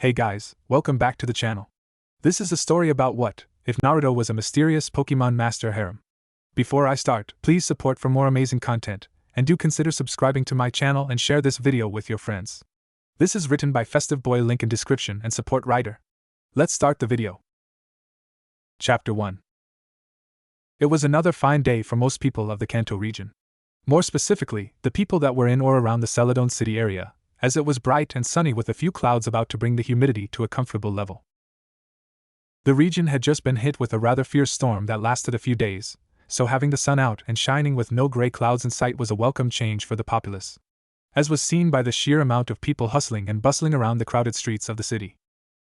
Hey guys, welcome back to the channel. This is a story about what if Naruto was a mysterious Pokemon master harem. Before I start, please support for more amazing content, and do consider subscribing to my channel and share this video with your friends. This is written by FestiveBoi, link in description and support writer. Let's start the video. Chapter 1. It was another fine day for most people of the Kanto region. More specifically, the people that were in or around the Celadon city area, as it was bright and sunny with a few clouds about to bring the humidity to a comfortable level. The region had just been hit with a rather fierce storm that lasted a few days, so having the sun out and shining with no gray clouds in sight was a welcome change for the populace, as was seen by the sheer amount of people hustling and bustling around the crowded streets of the city.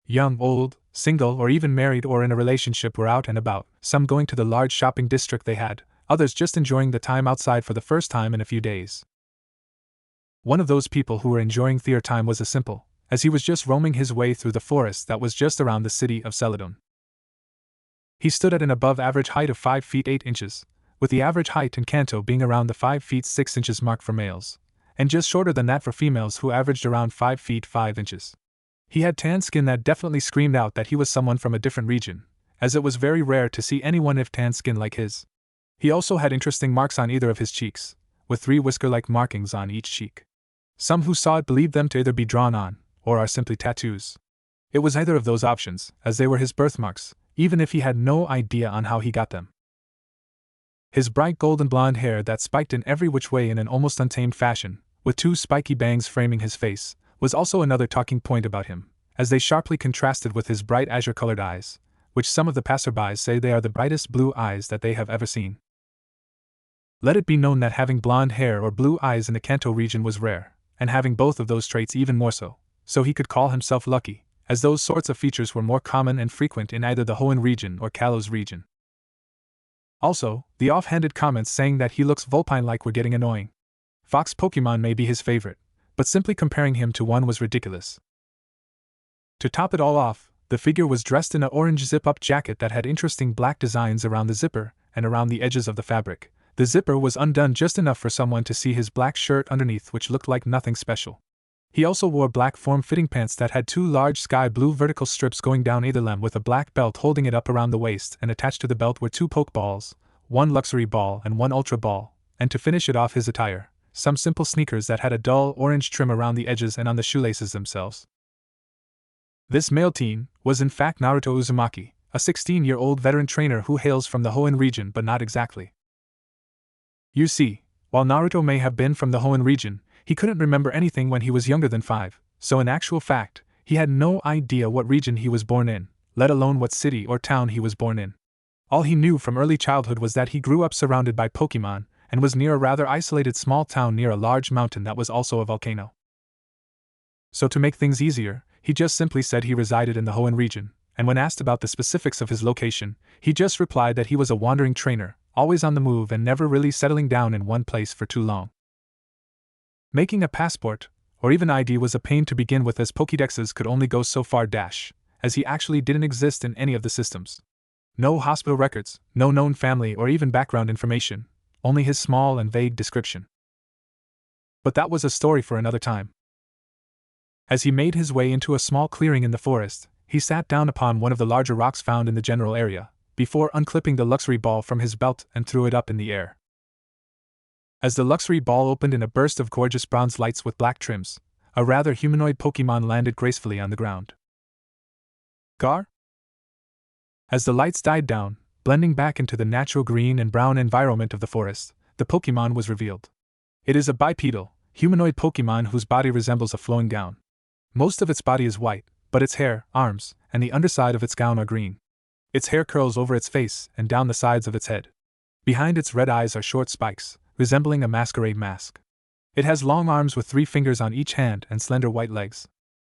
Young, old, single, or even married or in a relationship were out and about, some going to the large shopping district they had, others just enjoying the time outside for the first time in a few days. One of those people who were enjoying their time was a simple, as he was just roaming his way through the forest that was just around the city of Celadon. He stood at an above-average height of 5 feet 8 inches, with the average height in Kanto being around the 5 feet 6 inches mark for males, and just shorter than that for females who averaged around 5 feet 5 inches. He had tan skin that definitely screamed out that he was someone from a different region, as it was very rare to see anyone with tan skin like his. He also had interesting marks on either of his cheeks, with 3 whisker-like markings on each cheek. Some who saw it believed them to either be drawn on, or are simply tattoos. It was either of those options, as they were his birthmarks, even if he had no idea on how he got them. His bright golden blonde hair that spiked in every which way in an almost untamed fashion, with 2 spiky bangs framing his face, was also another talking point about him, as they sharply contrasted with his bright azure-colored eyes, which some of the passerbys say they are the brightest blue eyes that they have ever seen. Let it be known that having blonde hair or blue eyes in the Kanto region was rare, and having both of those traits even more so he could call himself lucky, as those sorts of features were more common and frequent in either the Hoenn region or Kalos region. Also, the offhanded comments saying that he looks Vulpine-like were getting annoying. Fox Pokemon may be his favorite, but simply comparing him to one was ridiculous. To top it all off, the figure was dressed in an orange zip-up jacket that had interesting black designs around the zipper and around the edges of the fabric. The zipper was undone just enough for someone to see his black shirt underneath, which looked like nothing special. He also wore black form-fitting pants that had 2 large sky blue vertical strips going down either limb, with a black belt holding it up around the waist, and attached to the belt were 2 pokeballs, 1 luxury ball and 1 ultra ball, and to finish it off his attire, some simple sneakers that had a dull orange trim around the edges and on the shoelaces themselves. This male teen was in fact Naruto Uzumaki, a 16-year-old veteran trainer who hails from the Hoenn region, but not exactly. You see, while Naruto may have been from the Hoenn region, he couldn't remember anything when he was younger than 5, so in actual fact, he had no idea what region he was born in, let alone what city or town he was born in. All he knew from early childhood was that he grew up surrounded by Pokemon, and was near a rather isolated small town near a large mountain that was also a volcano. So to make things easier, he just simply said he resided in the Hoenn region, and when asked about the specifics of his location, he just replied that he was a wandering trainer, always on the move and never really settling down in one place for too long. Making a passport, or even ID, was a pain to begin with, as Pokédexes could only go so far, as he actually didn't exist in any of the systems. No hospital records, no known family or even background information, only his small and vague description. But that was a story for another time. As he made his way into a small clearing in the forest, he sat down upon one of the larger rocks found in the general area, before unclipping the luxury ball from his belt and threw it up in the air. As the luxury ball opened in a burst of gorgeous bronze lights with black trims, a rather humanoid Pokemon landed gracefully on the ground. Gar? As the lights died down, blending back into the natural green and brown environment of the forest, the Pokemon was revealed. It is a bipedal, humanoid Pokemon whose body resembles a flowing gown. Most of its body is white, but its hair, arms, and the underside of its gown are green. Its hair curls over its face and down the sides of its head. Behind its red eyes are short spikes, resembling a masquerade mask. It has long arms with 3 fingers on each hand and slender white legs.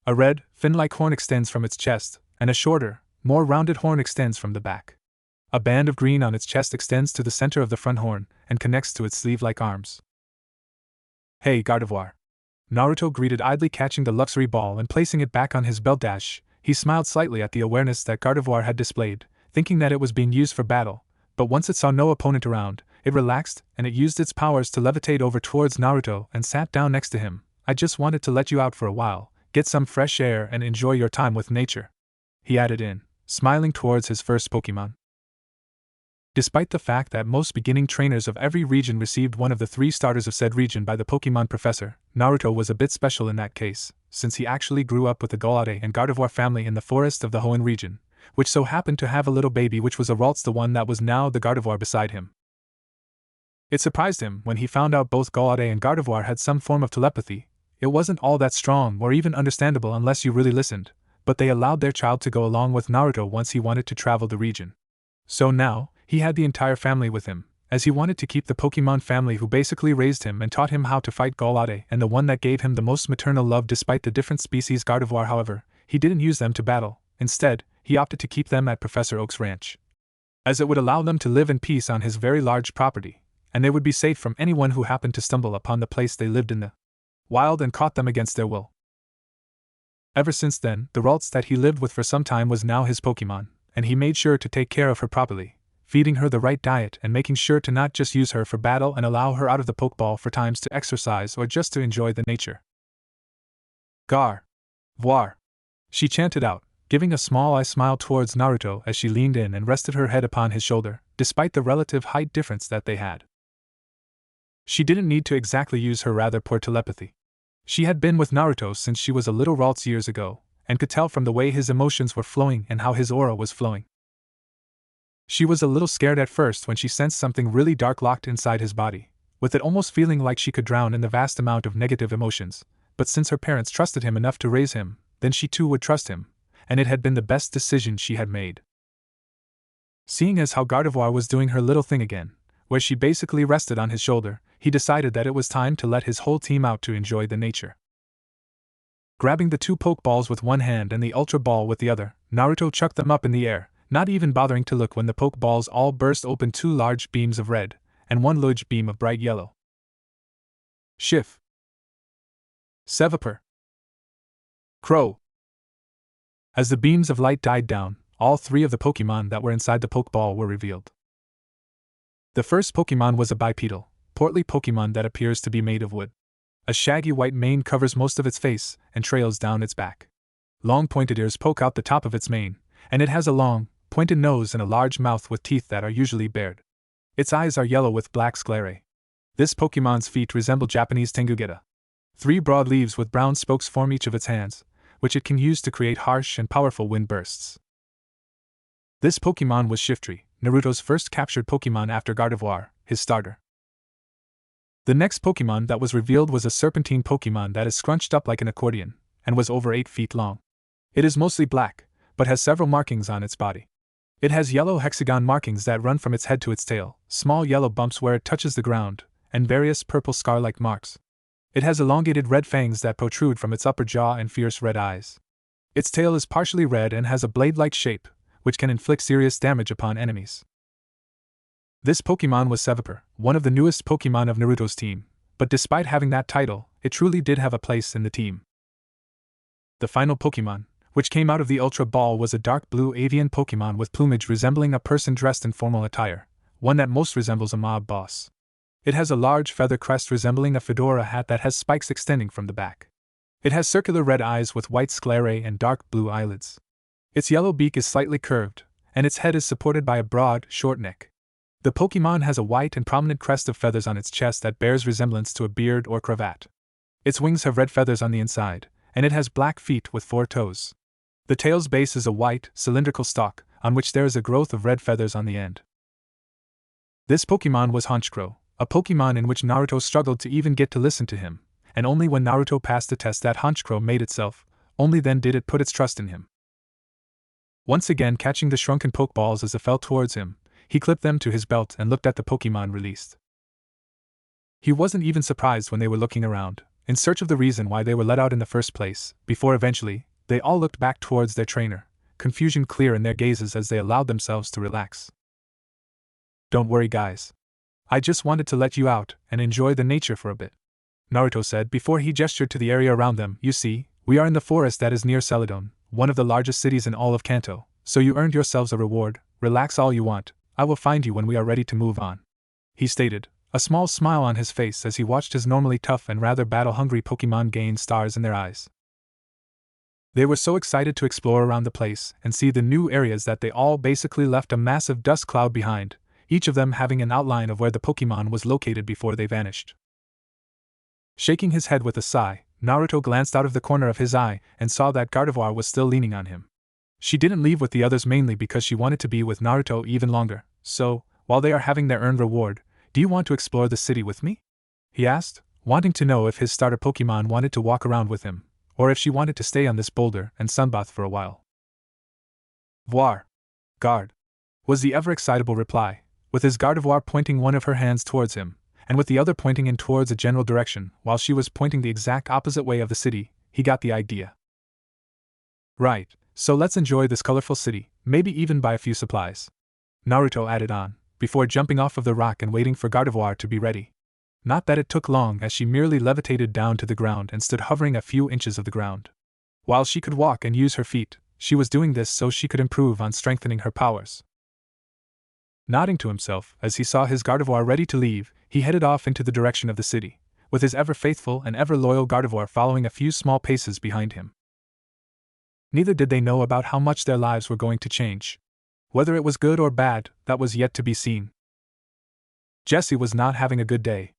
A red, fin-like horn extends from its chest, and a shorter, more rounded horn extends from the back. A band of green on its chest extends to the center of the front horn and connects to its sleeve-like arms. Hey, Gardevoir. Naruto greeted, idly catching the luxury ball and placing it back on his belt. He smiled slightly at the awareness that Gardevoir had displayed, thinking that it was being used for battle, but once it saw no opponent around, it relaxed and it used its powers to levitate over towards Naruto and sat down next to him. I just wanted to let you out for a while. get some fresh air and enjoy your time with nature," he added in, smiling towards his first Pokemon. Despite the fact that most beginning trainers of every region received one of the 3 starters of said region by the Pokemon professor, Naruto was a bit special in that case, since he actually grew up with the Golade and Gardevoir family in the forest of the Hoenn region, which so happened to have a little baby which was a Ralts, the one that was now the Gardevoir beside him. It surprised him when he found out both Golade and Gardevoir had some form of telepathy. It wasn't all that strong or even understandable unless you really listened, but they allowed their child to go along with Naruto once he wanted to travel the region. So now, he had the entire family with him, as he wanted to keep the Pokemon family who basically raised him and taught him how to fight Golade, and the one that gave him the most maternal love despite the different species Gardevoir. However, he didn't use them to battle. Instead, he opted to keep them at Professor Oak's ranch, as it would allow them to live in peace on his very large property, and they would be safe from anyone who happened to stumble upon the place they lived in the wild and caught them against their will. Ever since then, the Ralts that he lived with for some time was now his Pokemon, and he made sure to take care of her properly, feeding her the right diet and making sure to not just use her for battle and allow her out of the Pokeball for times to exercise or just to enjoy the nature. Gar. Voir. She chanted out, giving a small eye smile towards Naruto as she leaned in and rested her head upon his shoulder, despite the relative height difference that they had. She didn't need to exactly use her rather poor telepathy. She had been with Naruto since she was a little Ralts years ago, and could tell from the way his emotions were flowing and how his aura was flowing. She was a little scared at first when she sensed something really dark locked inside his body, with it almost feeling like she could drown in the vast amount of negative emotions, but since her parents trusted him enough to raise him, then she too would trust him, and it had been the best decision she had made. Seeing as how Gardevoir was doing her little thing again, where she basically rested on his shoulder, he decided that it was time to let his whole team out to enjoy the nature. Grabbing the 2 Pokeballs with one hand and the Ultra Ball with the other, Naruto chucked them up in the air, not even bothering to look when the Pokeballs all burst open 2 large beams of red, and 1 large beam of bright yellow. Shift. Sevapur. Crow. As the beams of light died down, all 3 of the Pokemon that were inside the Pokeball were revealed. The first Pokemon was a bipedal, portly Pokemon that appears to be made of wood. A shaggy white mane covers most of its face and trails down its back. Long pointed ears poke out the top of its mane, and it has a long, pointed nose and a large mouth with teeth that are usually bared. Its eyes are yellow with black sclerae. This Pokemon's feet resemble Japanese tengugeta. 3 broad leaves with brown spokes form each of its hands, which it can use to create harsh and powerful wind bursts. This Pokemon was Shiftry, Naruto's first captured Pokemon after Gardevoir, his starter. The next Pokemon that was revealed was a serpentine Pokemon that is scrunched up like an accordion, and was over 8 feet long. It is mostly black, but has several markings on its body. It has yellow hexagon markings that run from its head to its tail, small yellow bumps where it touches the ground, and various purple scar-like marks. It has elongated red fangs that protrude from its upper jaw and fierce red eyes. Its tail is partially red and has a blade-like shape, which can inflict serious damage upon enemies. This Pokemon was Sevapur, one of the newest Pokemon of Naruto's team, but despite having that title, it truly did have a place in the team. The final Pokemon, which came out of the Ultra Ball, was a dark blue avian Pokemon with plumage resembling a person dressed in formal attire, one that most resembles a mob boss. It has a large feather crest resembling a fedora hat that has spikes extending from the back. It has circular red eyes with white sclerae and dark blue eyelids. Its yellow beak is slightly curved, and its head is supported by a broad, short neck. The Pokemon has a white and prominent crest of feathers on its chest that bears resemblance to a beard or cravat. Its wings have red feathers on the inside, and it has black feet with 4 toes. The tail's base is a white, cylindrical stalk, on which there is a growth of red feathers on the end. This Pokemon was Honchkrow, a Pokemon in which Naruto struggled to even get to listen to him, and only when Naruto passed the test that Honchkrow made itself, only then did it put its trust in him. Once again catching the shrunken Pokeballs as they fell towards him, he clipped them to his belt and looked at the Pokemon released. He wasn't even surprised when they were looking around, in search of the reason why they were let out in the first place, before eventually, they all looked back towards their trainer, confusion clear in their gazes as they allowed themselves to relax. "Don't worry, guys. I just wanted to let you out and enjoy the nature for a bit," Naruto said before he gestured to the area around them. "You see, we are in the forest that is near Celadon, one of the largest cities in all of Kanto, so you earned yourselves a reward. Relax all you want. I will find you when we are ready to move on," he stated, a small smile on his face as he watched his normally tough and rather battle-hungry Pokemon gain stars in their eyes. They were so excited to explore around the place and see the new areas that they all basically left a massive dust cloud behind, each of them having an outline of where the Pokémon was located before they vanished. Shaking his head with a sigh, Naruto glanced out of the corner of his eye and saw that Gardevoir was still leaning on him. She didn't leave with the others mainly because she wanted to be with Naruto even longer, so, while they are having their earned reward, do you want to explore the city with me? He asked, wanting to know if his starter Pokémon wanted to walk around with him, or if she wanted to stay on this boulder and sunbath for a while. Voir. Guard, was the ever-excitable reply, with his Gardevoir pointing one of her hands towards him, and with the other pointing in towards a general direction, while she was pointing the exact opposite way of the city. He got the idea. Right, so let's enjoy this colorful city, maybe even buy a few supplies. Naruto added on, before jumping off of the rock and waiting for Gardevoir to be ready. Not that it took long, as she merely levitated down to the ground and stood hovering a few inches of the ground. While she could walk and use her feet, she was doing this so she could improve on strengthening her powers. Nodding to himself as he saw his Gardevoir ready to leave, he headed off into the direction of the city, with his ever-faithful and ever-loyal Gardevoir following a few small paces behind him. Neither did they know about how much their lives were going to change. Whether it was good or bad, that was yet to be seen. Jessie was not having a good day.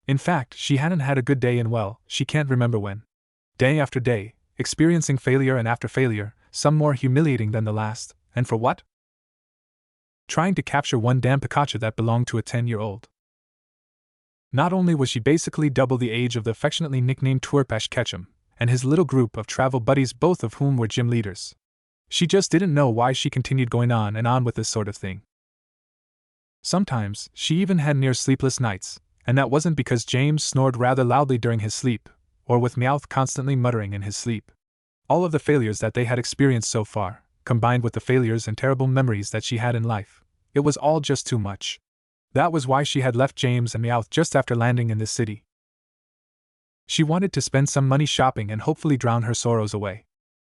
In fact, she hadn't had a good day in she can't remember when. Day after day, experiencing failure and after failure, some more humiliating than the last, and for what? Trying to capture one damn Pikachu that belonged to a 10-year-old. Not only was she basically double the age of the affectionately nicknamed Twerpash Ketchum, and his little group of travel buddies, both of whom were gym leaders. She just didn't know why she continued going on and on with this sort of thing. Sometimes, she even had near sleepless nights, and that wasn't because James snored rather loudly during his sleep, or with Meowth constantly muttering in his sleep. All of the failures that they had experienced so far, combined with the failures and terrible memories that she had in life, it was all just too much. That was why she had left James and Meowth just after landing in this city. She wanted to spend some money shopping and hopefully drown her sorrows away.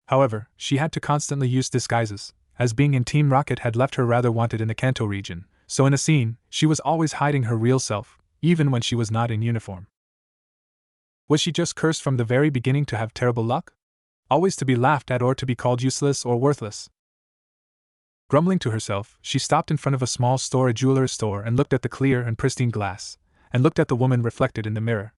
However, she had to constantly use disguises, as being in Team Rocket had left her rather wanted in the Kanto region, so in a scene, she was always hiding her real self, even when she was not in uniform. Was she just cursed from the very beginning to have terrible luck? Always to be laughed at or to be called useless or worthless? Grumbling to herself, she stopped in front of a small store, a jeweler's store, and looked at the clear and pristine glass, and looked at the woman reflected in the mirror.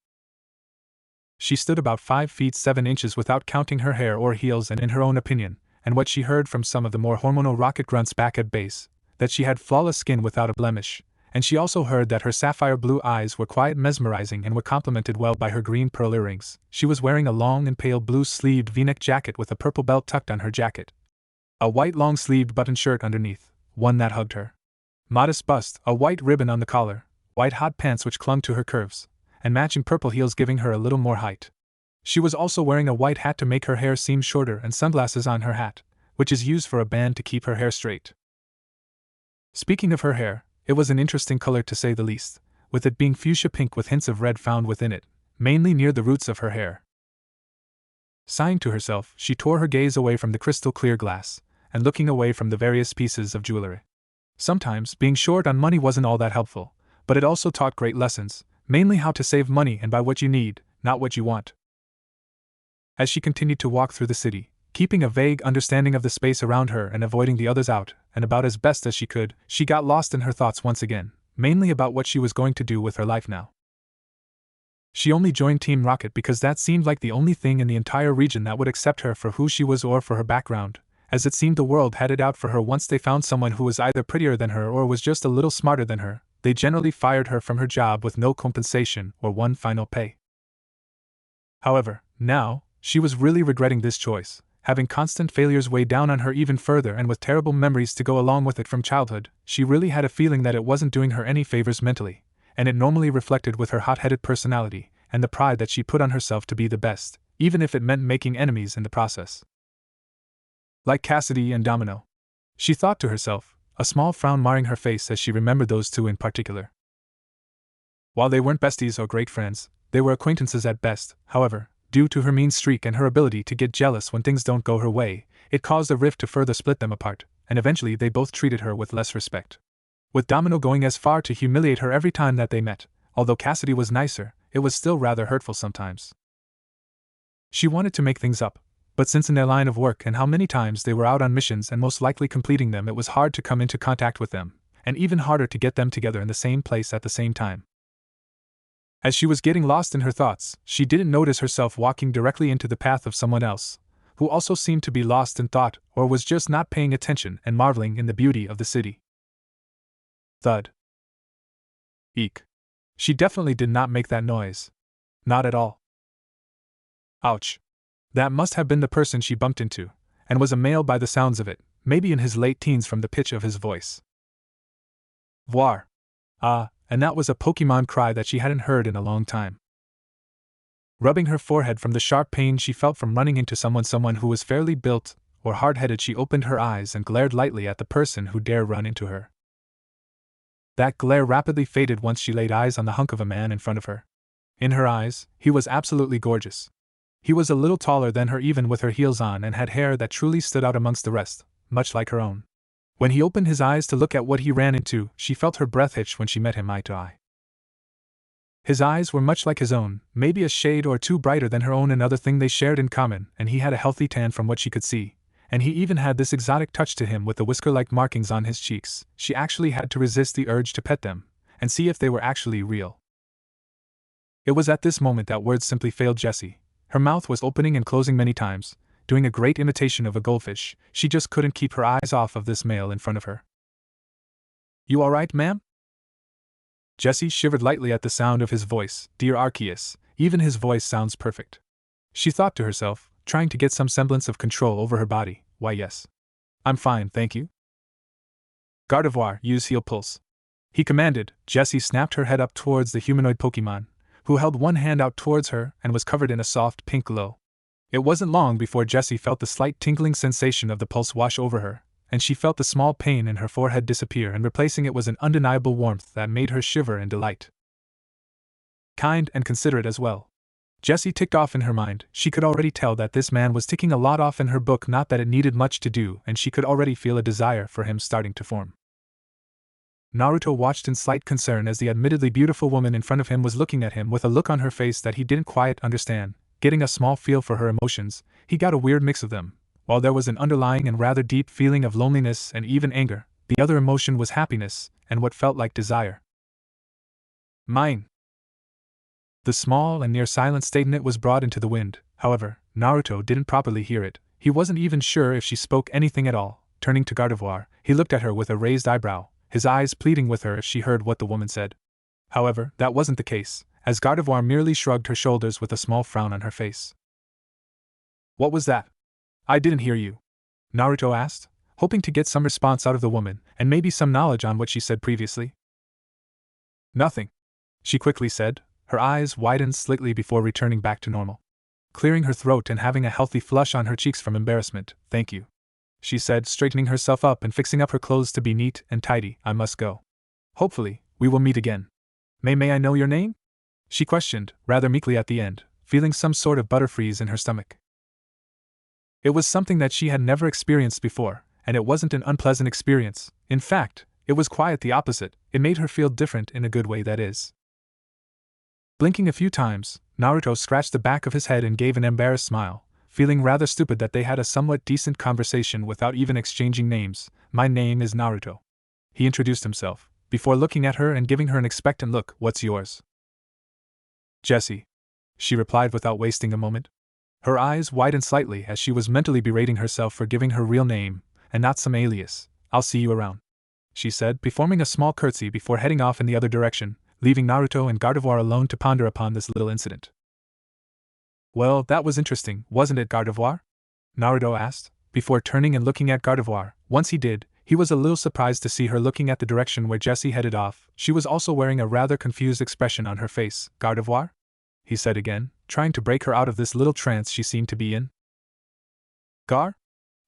She stood about 5 feet 7 inches without counting her hair or heels, and in her own opinion, and what she heard from some of the more hormonal rocket grunts back at base, that she had flawless skin without a blemish, and she also heard that her sapphire blue eyes were quite mesmerizing and were complemented well by her green pearl earrings. She was wearing a long and pale blue-sleeved v-neck jacket with a purple belt tucked on her jacket. A white long-sleeved button shirt underneath, one that hugged her modest bust, a white ribbon on the collar, white hot pants which clung to her curves, and matching purple heels giving her a little more height. She was also wearing a white hat to make her hair seem shorter and sunglasses on her hat, which is used for a band to keep her hair straight. Speaking of her hair, it was an interesting color to say the least, with it being fuchsia pink with hints of red found within it, mainly near the roots of her hair. Sighing to herself, she tore her gaze away from the crystal clear glass, and looking away from the various pieces of jewelry. Sometimes, being short on money wasn't all that helpful, but it also taught great lessons, mainly how to save money and buy what you need, not what you want. As she continued to walk through the city, keeping a vague understanding of the space around her and avoiding the others out and about as best as she could, she got lost in her thoughts once again, mainly about what she was going to do with her life now. She only joined Team Rocket because that seemed like the only thing in the entire region that would accept her for who she was or for her background, as it seemed the world had it out for her once they found someone who was either prettier than her or was just a little smarter than her. They generally fired her from her job with no compensation or one final pay. However, now, she was really regretting this choice, having constant failures weigh down on her even further and with terrible memories to go along with it from childhood. She really had a feeling that it wasn't doing her any favors mentally, and it normally reflected with her hot-headed personality and the pride that she put on herself to be the best, even if it meant making enemies in the process. Like Cassidy and Domino. She thought to herself, a small frown marring her face as she remembered those two in particular. While they weren't besties or great friends, they were acquaintances at best. However, due to her mean streak and her ability to get jealous when things don't go her way, it caused a rift to further split them apart, and eventually they both treated her with less respect. With Domino going as far to humiliate her every time that they met, although Cassidy was nicer, it was still rather hurtful sometimes. She wanted to make things up, But since in their line of work and how many times they were out on missions and most likely completing them, it was hard to come into contact with them, and even harder to get them together in the same place at the same time. As she was getting lost in her thoughts, she didn't notice herself walking directly into the path of someone else, who also seemed to be lost in thought or was just not paying attention and marveling in the beauty of the city. Thud. Eek. She definitely did not make that noise. Not at all. Ouch. That must have been the person she bumped into, and was a male by the sounds of it, maybe in his late teens from the pitch of his voice. Voir. Ah, and that was a Pokemon cry that she hadn't heard in a long time. Rubbing her forehead from the sharp pain she felt from running into someone who was fairly built or hard-headed, she opened her eyes and glared lightly at the person who dared run into her. That glare rapidly faded once she laid eyes on the hunk of a man in front of her. In her eyes, he was absolutely gorgeous. He was a little taller than her even with her heels on and had hair that truly stood out amongst the rest, much like her own. When he opened his eyes to look at what he ran into, she felt her breath hitch when she met him eye to eye. His eyes were much like his own, maybe a shade or two brighter than her own. Another thing they shared in common, and he had a healthy tan from what she could see, and he even had this exotic touch to him with the whisker-like markings on his cheeks. She actually had to resist the urge to pet them, and see if they were actually real. It was at this moment that words simply failed Jessie. Her mouth was opening and closing many times, doing a great imitation of a goldfish. She just couldn't keep her eyes off of this male in front of her. "You all right, ma'am?" Jessie shivered lightly at the sound of his voice. Dear Arceus, even his voice sounds perfect. She thought to herself, trying to get some semblance of control over her body. Why yes. I'm fine, thank you. Gardevoir, use Heal Pulse. He commanded. Jessie snapped her head up towards the humanoid Pokemon, who held one hand out towards her and was covered in a soft pink glow. It wasn't long before Jessie felt the slight tingling sensation of the pulse wash over her, and she felt the small pain in her forehead disappear, and replacing it was an undeniable warmth that made her shiver in delight. Kind and considerate as well. Jessie ticked off in her mind. She could already tell that this man was ticking a lot off in her book, not that it needed much to do, and she could already feel a desire for him starting to form. Naruto watched in slight concern as the admittedly beautiful woman in front of him was looking at him with a look on her face that he didn't quite understand. Getting a small feel for her emotions, he got a weird mix of them. While there was an underlying and rather deep feeling of loneliness and even anger, the other emotion was happiness and what felt like desire. Mine. The small and near silent statement was brought into the wind. However, Naruto didn't properly hear it. He wasn't even sure if she spoke anything at all. Turning to Gardevoir, he looked at her with a raised eyebrow, his eyes pleading with her if she heard what the woman said. However, that wasn't the case, as Gardevoir merely shrugged her shoulders with a small frown on her face. What was that? I didn't hear you, Naruto asked, hoping to get some response out of the woman, and maybe some knowledge on what she said previously. Nothing, she quickly said. Her eyes widened slightly before returning back to normal. Clearing her throat and having a healthy flush on her cheeks from embarrassment. Thank you, she said, straightening herself up and fixing up her clothes to be neat and tidy. I must go. Hopefully, we will meet again. May I know your name? She questioned, rather meekly at the end, feeling some sort of butterfreeze in her stomach. It was something that she had never experienced before, and it wasn't an unpleasant experience. In fact, it was quite the opposite. It made her feel different in a good way, that is. Blinking a few times, Naruto scratched the back of his head and gave an embarrassed smile, feeling rather stupid that they had a somewhat decent conversation without even exchanging names. My name is Naruto, he introduced himself, before looking at her and giving her an expectant look. What's yours? Jessie, she replied without wasting a moment. Her eyes widened slightly as she was mentally berating herself for giving her real name, and not some alias. I'll see you around, she said, performing a small curtsy before heading off in the other direction, leaving Naruto and Gardevoir alone to ponder upon this little incident. Well, that was interesting, wasn't it, Gardevoir? Naruto asked, before turning and looking at Gardevoir. Once he did, he was a little surprised to see her looking at the direction where Jessie headed off. She was also wearing a rather confused expression on her face. Gardevoir? He said again, trying to break her out of this little trance she seemed to be in. Gar?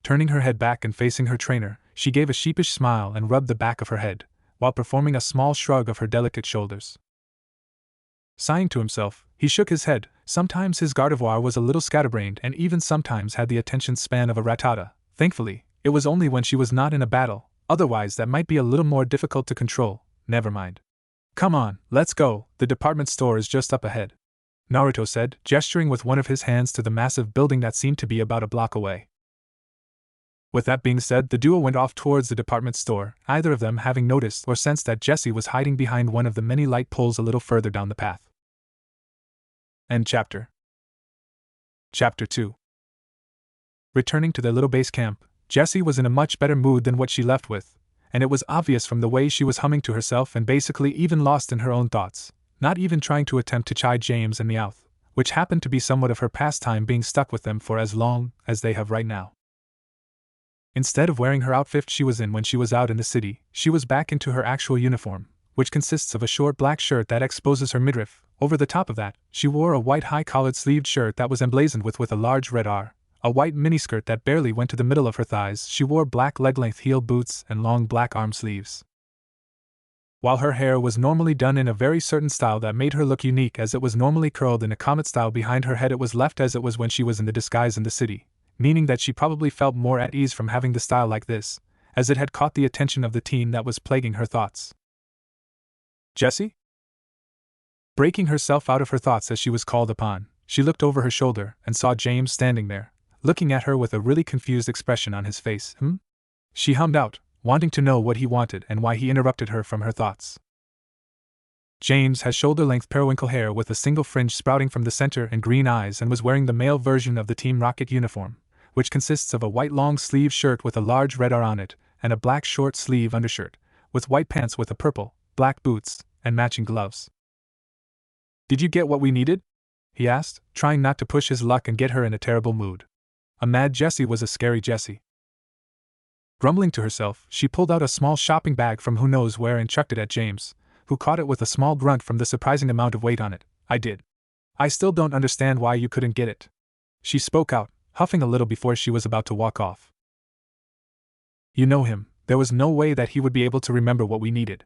Turning her head back and facing her trainer, she gave a sheepish smile and rubbed the back of her head, while performing a small shrug of her delicate shoulders. Sighing to himself, he shook his head. Sometimes his Gardevoir was a little scatterbrained and even sometimes had the attention span of a Rattata. Thankfully, it was only when she was not in a battle, otherwise that might be a little more difficult to control. Never mind. Come on, let's go, the department store is just up ahead. Naruto said, gesturing with one of his hands to the massive building that seemed to be about a block away. With that being said, the duo went off towards the department store, either of them having noticed or sensed that Jessie was hiding behind one of the many light poles a little further down the path. End chapter. Chapter 2. Returning to their little base camp, Jessie was in a much better mood than what she left with, and it was obvious from the way she was humming to herself and basically even lost in her own thoughts, not even trying to attempt to chide James and Meowth, which happened to be somewhat of her pastime being stuck with them for as long as they have right now. Instead of wearing her outfit she was in when she was out in the city, she was back into her actual uniform, which consists of a short black shirt that exposes her midriff. Over the top of that, she wore a white high-collared sleeved shirt that was emblazoned with a large red R, a white miniskirt that barely went to the middle of her thighs. She wore black leg-length heel boots and long black arm sleeves. While her hair was normally done in a very certain style that made her look unique, as it was normally curled in a comet style behind her head, it was left as it was when she was in the disguise in the city, meaning that she probably felt more at ease from having the style like this, as it had caught the attention of the teen that was plaguing her thoughts. Jessie? Breaking herself out of her thoughts as she was called upon, she looked over her shoulder and saw James standing there, looking at her with a really confused expression on his face. She hummed out, wanting to know what he wanted and why he interrupted her from her thoughts. James has shoulder-length periwinkle hair with a single fringe sprouting from the center and green eyes, and was wearing the male version of the Team Rocket uniform, which consists of a white long-sleeve shirt with a large red R on it, and a black short-sleeve undershirt, with white pants with a purple, black boots, and matching gloves. "Did you get what we needed?" he asked, trying not to push his luck and get her in a terrible mood. A mad Jessie was a scary Jessie. Grumbling to herself, she pulled out a small shopping bag from who knows where and chucked it at James, who caught it with a small grunt from the surprising amount of weight on it. "I did. I still don't understand why you couldn't get it," she spoke out, huffing a little before she was about to walk off. "You know him, there was no way that he would be able to remember what we needed."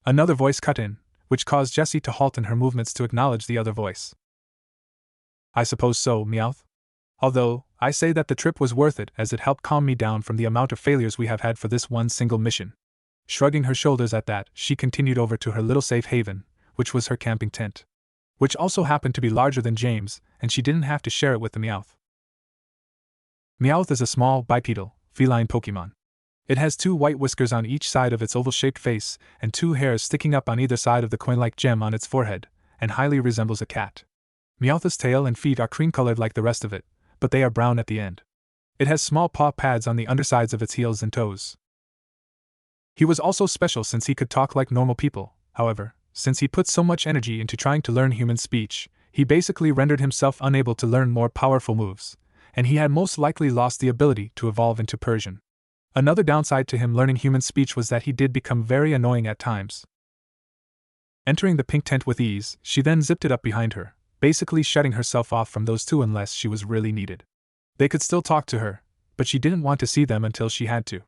Another voice cut in, which caused Jessie to halt in her movements to acknowledge the other voice. "I suppose so, Meowth. Although, I say that the trip was worth it, as it helped calm me down from the amount of failures we have had for this one single mission." Shrugging her shoulders at that, she continued over to her little safe haven, which was her camping tent, which also happened to be larger than James, and she didn't have to share it with the Meowth. Meowth is a small, bipedal, feline Pokemon. It has 2 white whiskers on each side of its oval-shaped face, and 2 hairs sticking up on either side of the coin-like gem on its forehead, and highly resembles a cat. Meowth's tail and feet are cream-colored like the rest of it, but they are brown at the end. It has small paw pads on the undersides of its heels and toes. He was also special since he could talk like normal people. However, since he put so much energy into trying to learn human speech, he basically rendered himself unable to learn more powerful moves, and he had most likely lost the ability to evolve into Persian. Another downside to him learning human speech was that he did become very annoying at times. Entering the pink tent with ease, she then zipped it up behind her, basically shutting herself off from those 2 unless she was really needed. They could still talk to her, but she didn't want to see them until she had to.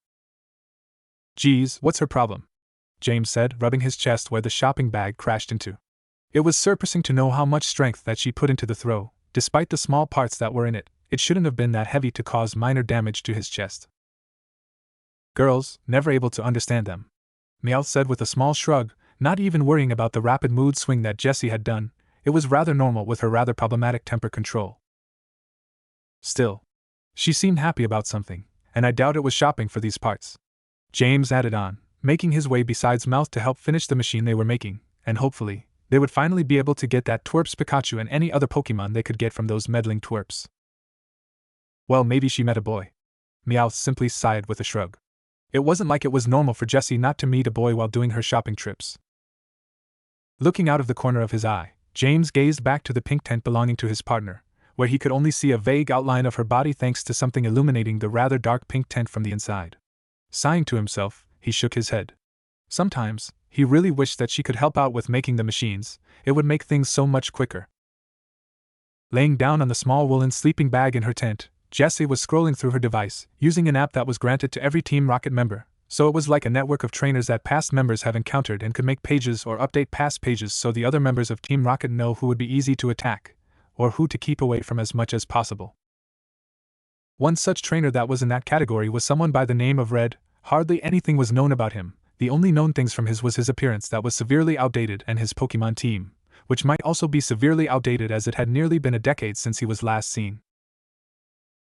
"Geez, what's her problem?" James said, rubbing his chest where the shopping bag crashed into. It was surprising to know how much strength that she put into the throw. Despite the small parts that were in it, it shouldn't have been that heavy to cause minor damage to his chest. "Girls, never able to understand them," Meowth said with a small shrug, not even worrying about the rapid mood swing that Jessie had done. It was rather normal with her rather problematic temper control. Still, she seemed happy about something, and I doubt it was shopping for these parts. James added on, making his way beside Meowth to help finish the machine they were making, and hopefully, they would finally be able to get that twerp's Pikachu and any other Pokemon they could get from those meddling twerps. "Well, maybe she met a boy." Meowth simply sighed with a shrug. It wasn't like it was normal for Jessie not to meet a boy while doing her shopping trips. Looking out of the corner of his eye, James gazed back to the pink tent belonging to his partner, where he could only see a vague outline of her body thanks to something illuminating the rather dark pink tent from the inside. Sighing to himself, he shook his head. Sometimes, he really wished that she could help out with making the machines. It would make things so much quicker. Laying down on the small woolen sleeping bag in her tent, Jessie was scrolling through her device, using an app that was granted to every Team Rocket member, so it was like a network of trainers that past members have encountered and could make pages or update past pages so the other members of Team Rocket know who would be easy to attack, or who to keep away from as much as possible. One such trainer that was in that category was someone by the name of Red. Hardly anything was known about him. The only known things from his was his appearance that was severely outdated and his Pokemon team, which might also be severely outdated as it had nearly been a decade since he was last seen.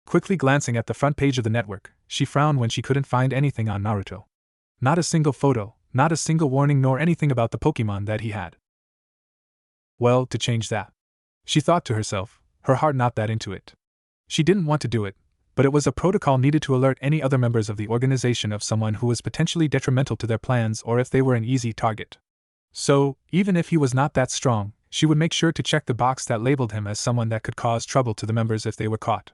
Quickly glancing at the front page of the network, she frowned when she couldn't find anything on Naruto. Not a single photo, not a single warning nor anything about the Pokemon that he had. Well, to change that. She thought to herself, her heart not that into it. She didn't want to do it, but it was a protocol needed to alert any other members of the organization of someone who was potentially detrimental to their plans or if they were an easy target. So, even if he was not that strong, she would make sure to check the box that labeled him as someone that could cause trouble to the members if they were caught.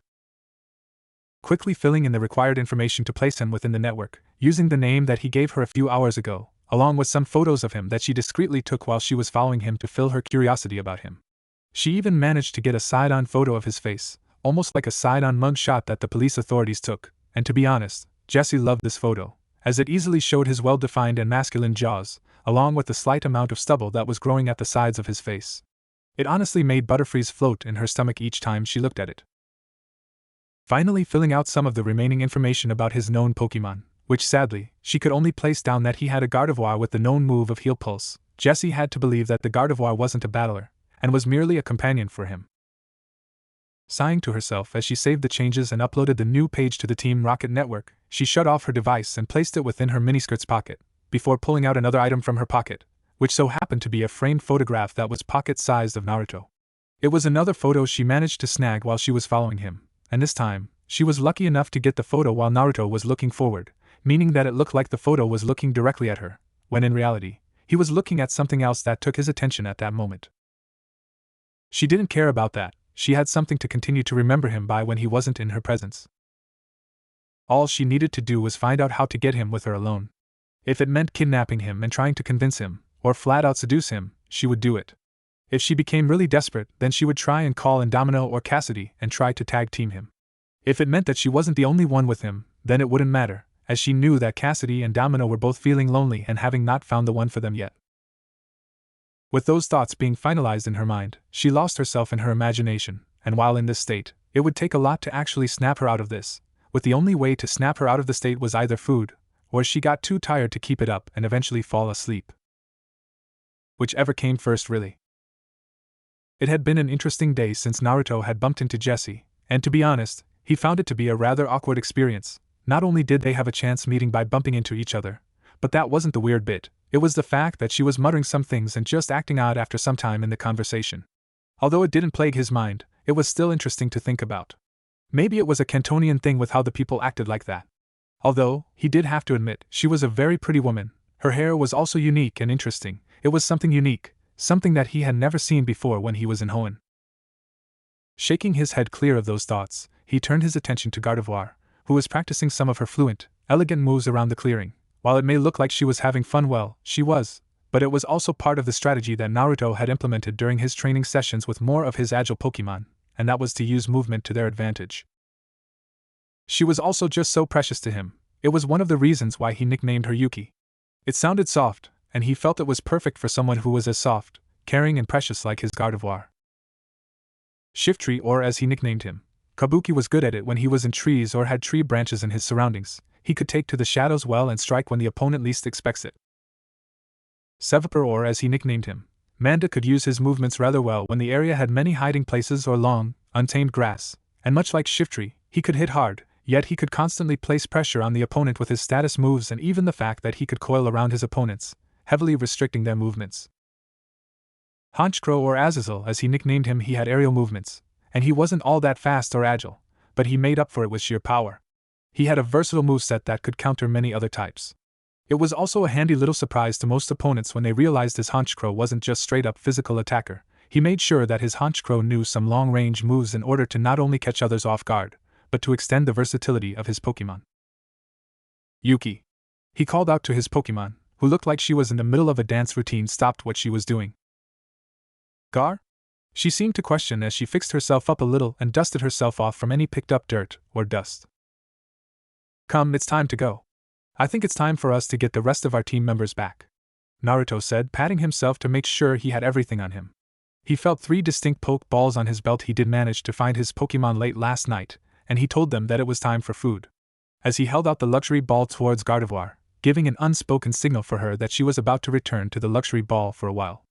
Quickly filling in the required information to place him within the network, using the name that he gave her a few hours ago, along with some photos of him that she discreetly took while she was following him to fill her curiosity about him. She even managed to get a side-on photo of his face, almost like a side-on mug shot that the police authorities took, and to be honest, Jessie loved this photo, as it easily showed his well-defined and masculine jaws, along with the slight amount of stubble that was growing at the sides of his face. It honestly made butterflies float in her stomach each time she looked at it. Finally filling out some of the remaining information about his known Pokemon, which sadly, she could only place down that he had a Gardevoir with the known move of Heal Pulse, Jessie had to believe that the Gardevoir wasn't a battler, and was merely a companion for him. Sighing to herself as she saved the changes and uploaded the new page to the Team Rocket network, she shut off her device and placed it within her miniskirt's pocket, before pulling out another item from her pocket, which so happened to be a framed photograph that was pocket-sized of Naruto. It was another photo she managed to snag while she was following him, and this time, she was lucky enough to get the photo while Naruto was looking forward, meaning that it looked like the photo was looking directly at her, when in reality, he was looking at something else that took his attention at that moment. She didn't care about that, she had something to continue to remember him by when he wasn't in her presence. All she needed to do was find out how to get him with her alone. If it meant kidnapping him and trying to convince him, or flat out seduce him, she would do it. If she became really desperate, then she would try and call in Domino or Cassidy and try to tag team him. If it meant that she wasn't the only one with him, then it wouldn't matter, as she knew that Cassidy and Domino were both feeling lonely and having not found the one for them yet. With those thoughts being finalized in her mind, she lost herself in her imagination, and while in this state, it would take a lot to actually snap her out of this, with the only way to snap her out of the state was either food, or she got too tired to keep it up and eventually fall asleep. Whichever came first really. It had been an interesting day since Naruto had bumped into Jessie, and to be honest, he found it to be a rather awkward experience. Not only did they have a chance meeting by bumping into each other, but that wasn't the weird bit, it was the fact that she was muttering some things and just acting odd after some time in the conversation. Although it didn't plague his mind, it was still interesting to think about. Maybe it was a Cantonian thing with how the people acted like that. Although, he did have to admit, she was a very pretty woman, her hair was also unique and interesting, it was something unique, something that he had never seen before when he was in Hoenn. Shaking his head clear of those thoughts, he turned his attention to Gardevoir, who was practicing some of her fluent, elegant moves around the clearing. While it may look like she was having fun, well, she was, but it was also part of the strategy that Naruto had implemented during his training sessions with more of his agile Pokemon, and that was to use movement to their advantage. She was also just so precious to him, it was one of the reasons why he nicknamed her Yuki. It sounded soft, and he felt it was perfect for someone who was as soft, caring and precious like his Gardevoir. Shiftry, or as he nicknamed him, Kabuki, was good at it when he was in trees or had tree branches in his surroundings. He could take to the shadows well and strike when the opponent least expects it. Sevapur, or as he nicknamed him, Manda, could use his movements rather well when the area had many hiding places or long, untamed grass, and much like Shiftry, he could hit hard, yet he could constantly place pressure on the opponent with his status moves and even the fact that he could coil around his opponents, heavily restricting their movements. Honchkrow, or Azazel as he nicknamed him, he had aerial movements, and he wasn't all that fast or agile, but he made up for it with sheer power. He had a versatile moveset that could counter many other types. It was also a handy little surprise to most opponents when they realized his Honchkrow wasn't just straight-up physical attacker. He made sure that his Honchkrow knew some long-range moves in order to not only catch others off guard, but to extend the versatility of his Pokemon. Yuki. He called out to his Pokemon, who looked like she was in the middle of a dance routine, stopped what she was doing. Gar? She seemed to question as she fixed herself up a little and dusted herself off from any picked-up dirt or dust. Come, it's time to go. I think it's time for us to get the rest of our team members back, Naruto said, patting himself to make sure he had everything on him. He felt 3 distinct poke balls on his belt. He did manage to find his Pokemon late last night, and he told them that it was time for food. As he held out the luxury ball towards Gardevoir, giving an unspoken signal for her that she was about to return to the luxury ball for a while.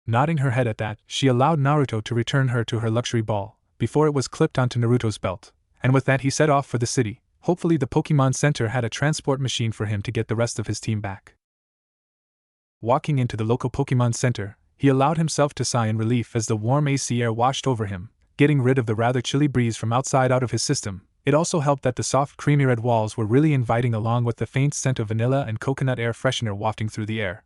Nodding her head at that, she allowed Naruto to return her to her luxury ball, before it was clipped onto Naruto's belt, and with that he set off for the city. Hopefully the Pokemon Center had a transport machine for him to get the rest of his team back. Walking into the local Pokemon Center, he allowed himself to sigh in relief as the warm AC air washed over him, getting rid of the rather chilly breeze from outside out of his system. It also helped that the soft creamy red walls were really inviting, along with the faint scent of vanilla and coconut air freshener wafting through the air.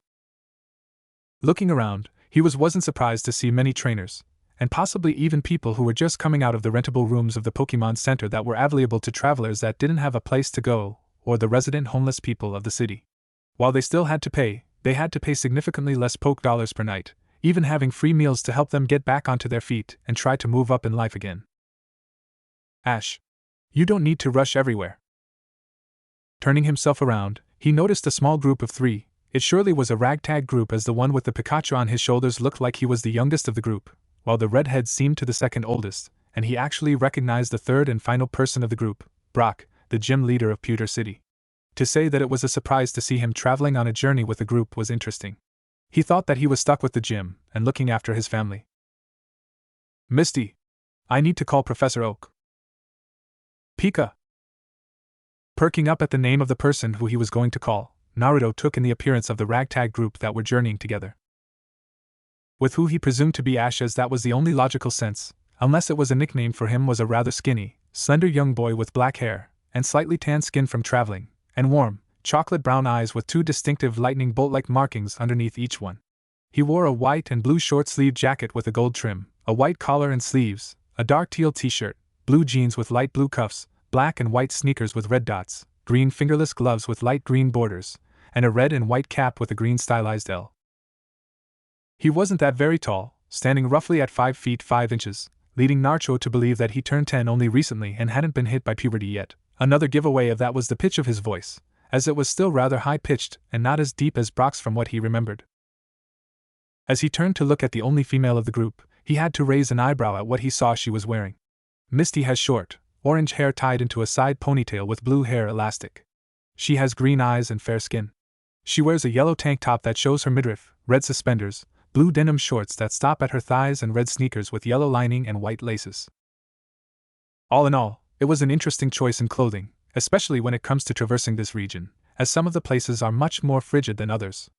Looking around, he wasn't surprised to see many trainers, and possibly even people who were just coming out of the rentable rooms of the Pokemon Center that were available to travelers that didn't have a place to go, or the resident homeless people of the city. While they still had to pay, they had to pay significantly less poke dollars per night, even having free meals to help them get back onto their feet and try to move up in life again. Ash, you don't need to rush everywhere. Turning himself around, he noticed a small group of 3. It surely was a ragtag group, as the one with the Pikachu on his shoulders looked like he was the youngest of the group, while the redhead seemed to the second oldest, and he actually recognized the third and final person of the group, Brock, the gym leader of Pewter City. To say that it was a surprise to see him traveling on a journey with the group was interesting. He thought that he was stuck with the gym and looking after his family. Misty, I need to call Professor Oak. Pika. Perking up at the name of the person who he was going to call, Naruto took in the appearance of the ragtag group that were journeying together. With who he presumed to be Ash, as that was the only logical sense, unless it was a nickname for him, was a rather skinny, slender young boy with black hair, and slightly tanned skin from traveling, and warm, chocolate-brown eyes with 2 distinctive lightning bolt-like markings underneath each one. He wore a white and blue short-sleeved jacket with a gold trim, a white collar and sleeves, a dark teal t-shirt, blue jeans with light blue cuffs, black and white sneakers with red dots, green fingerless gloves with light green borders, and a red and white cap with a green stylized L. He wasn't that very tall, standing roughly at 5 feet 5 inches, leading Naruto to believe that he turned 10 only recently and hadn't been hit by puberty yet. Another giveaway of that was the pitch of his voice, as it was still rather high-pitched and not as deep as Brock's from what he remembered. As he turned to look at the only female of the group, he had to raise an eyebrow at what he saw she was wearing. Misty has short, orange hair tied into a side ponytail with blue hair elastic. She has green eyes and fair skin. She wears a yellow tank top that shows her midriff, red suspenders, blue denim shorts that stop at her thighs, and red sneakers with yellow lining and white laces. All in all, it was an interesting choice in clothing, especially when it comes to traversing this region, as some of the places are much more frigid than others.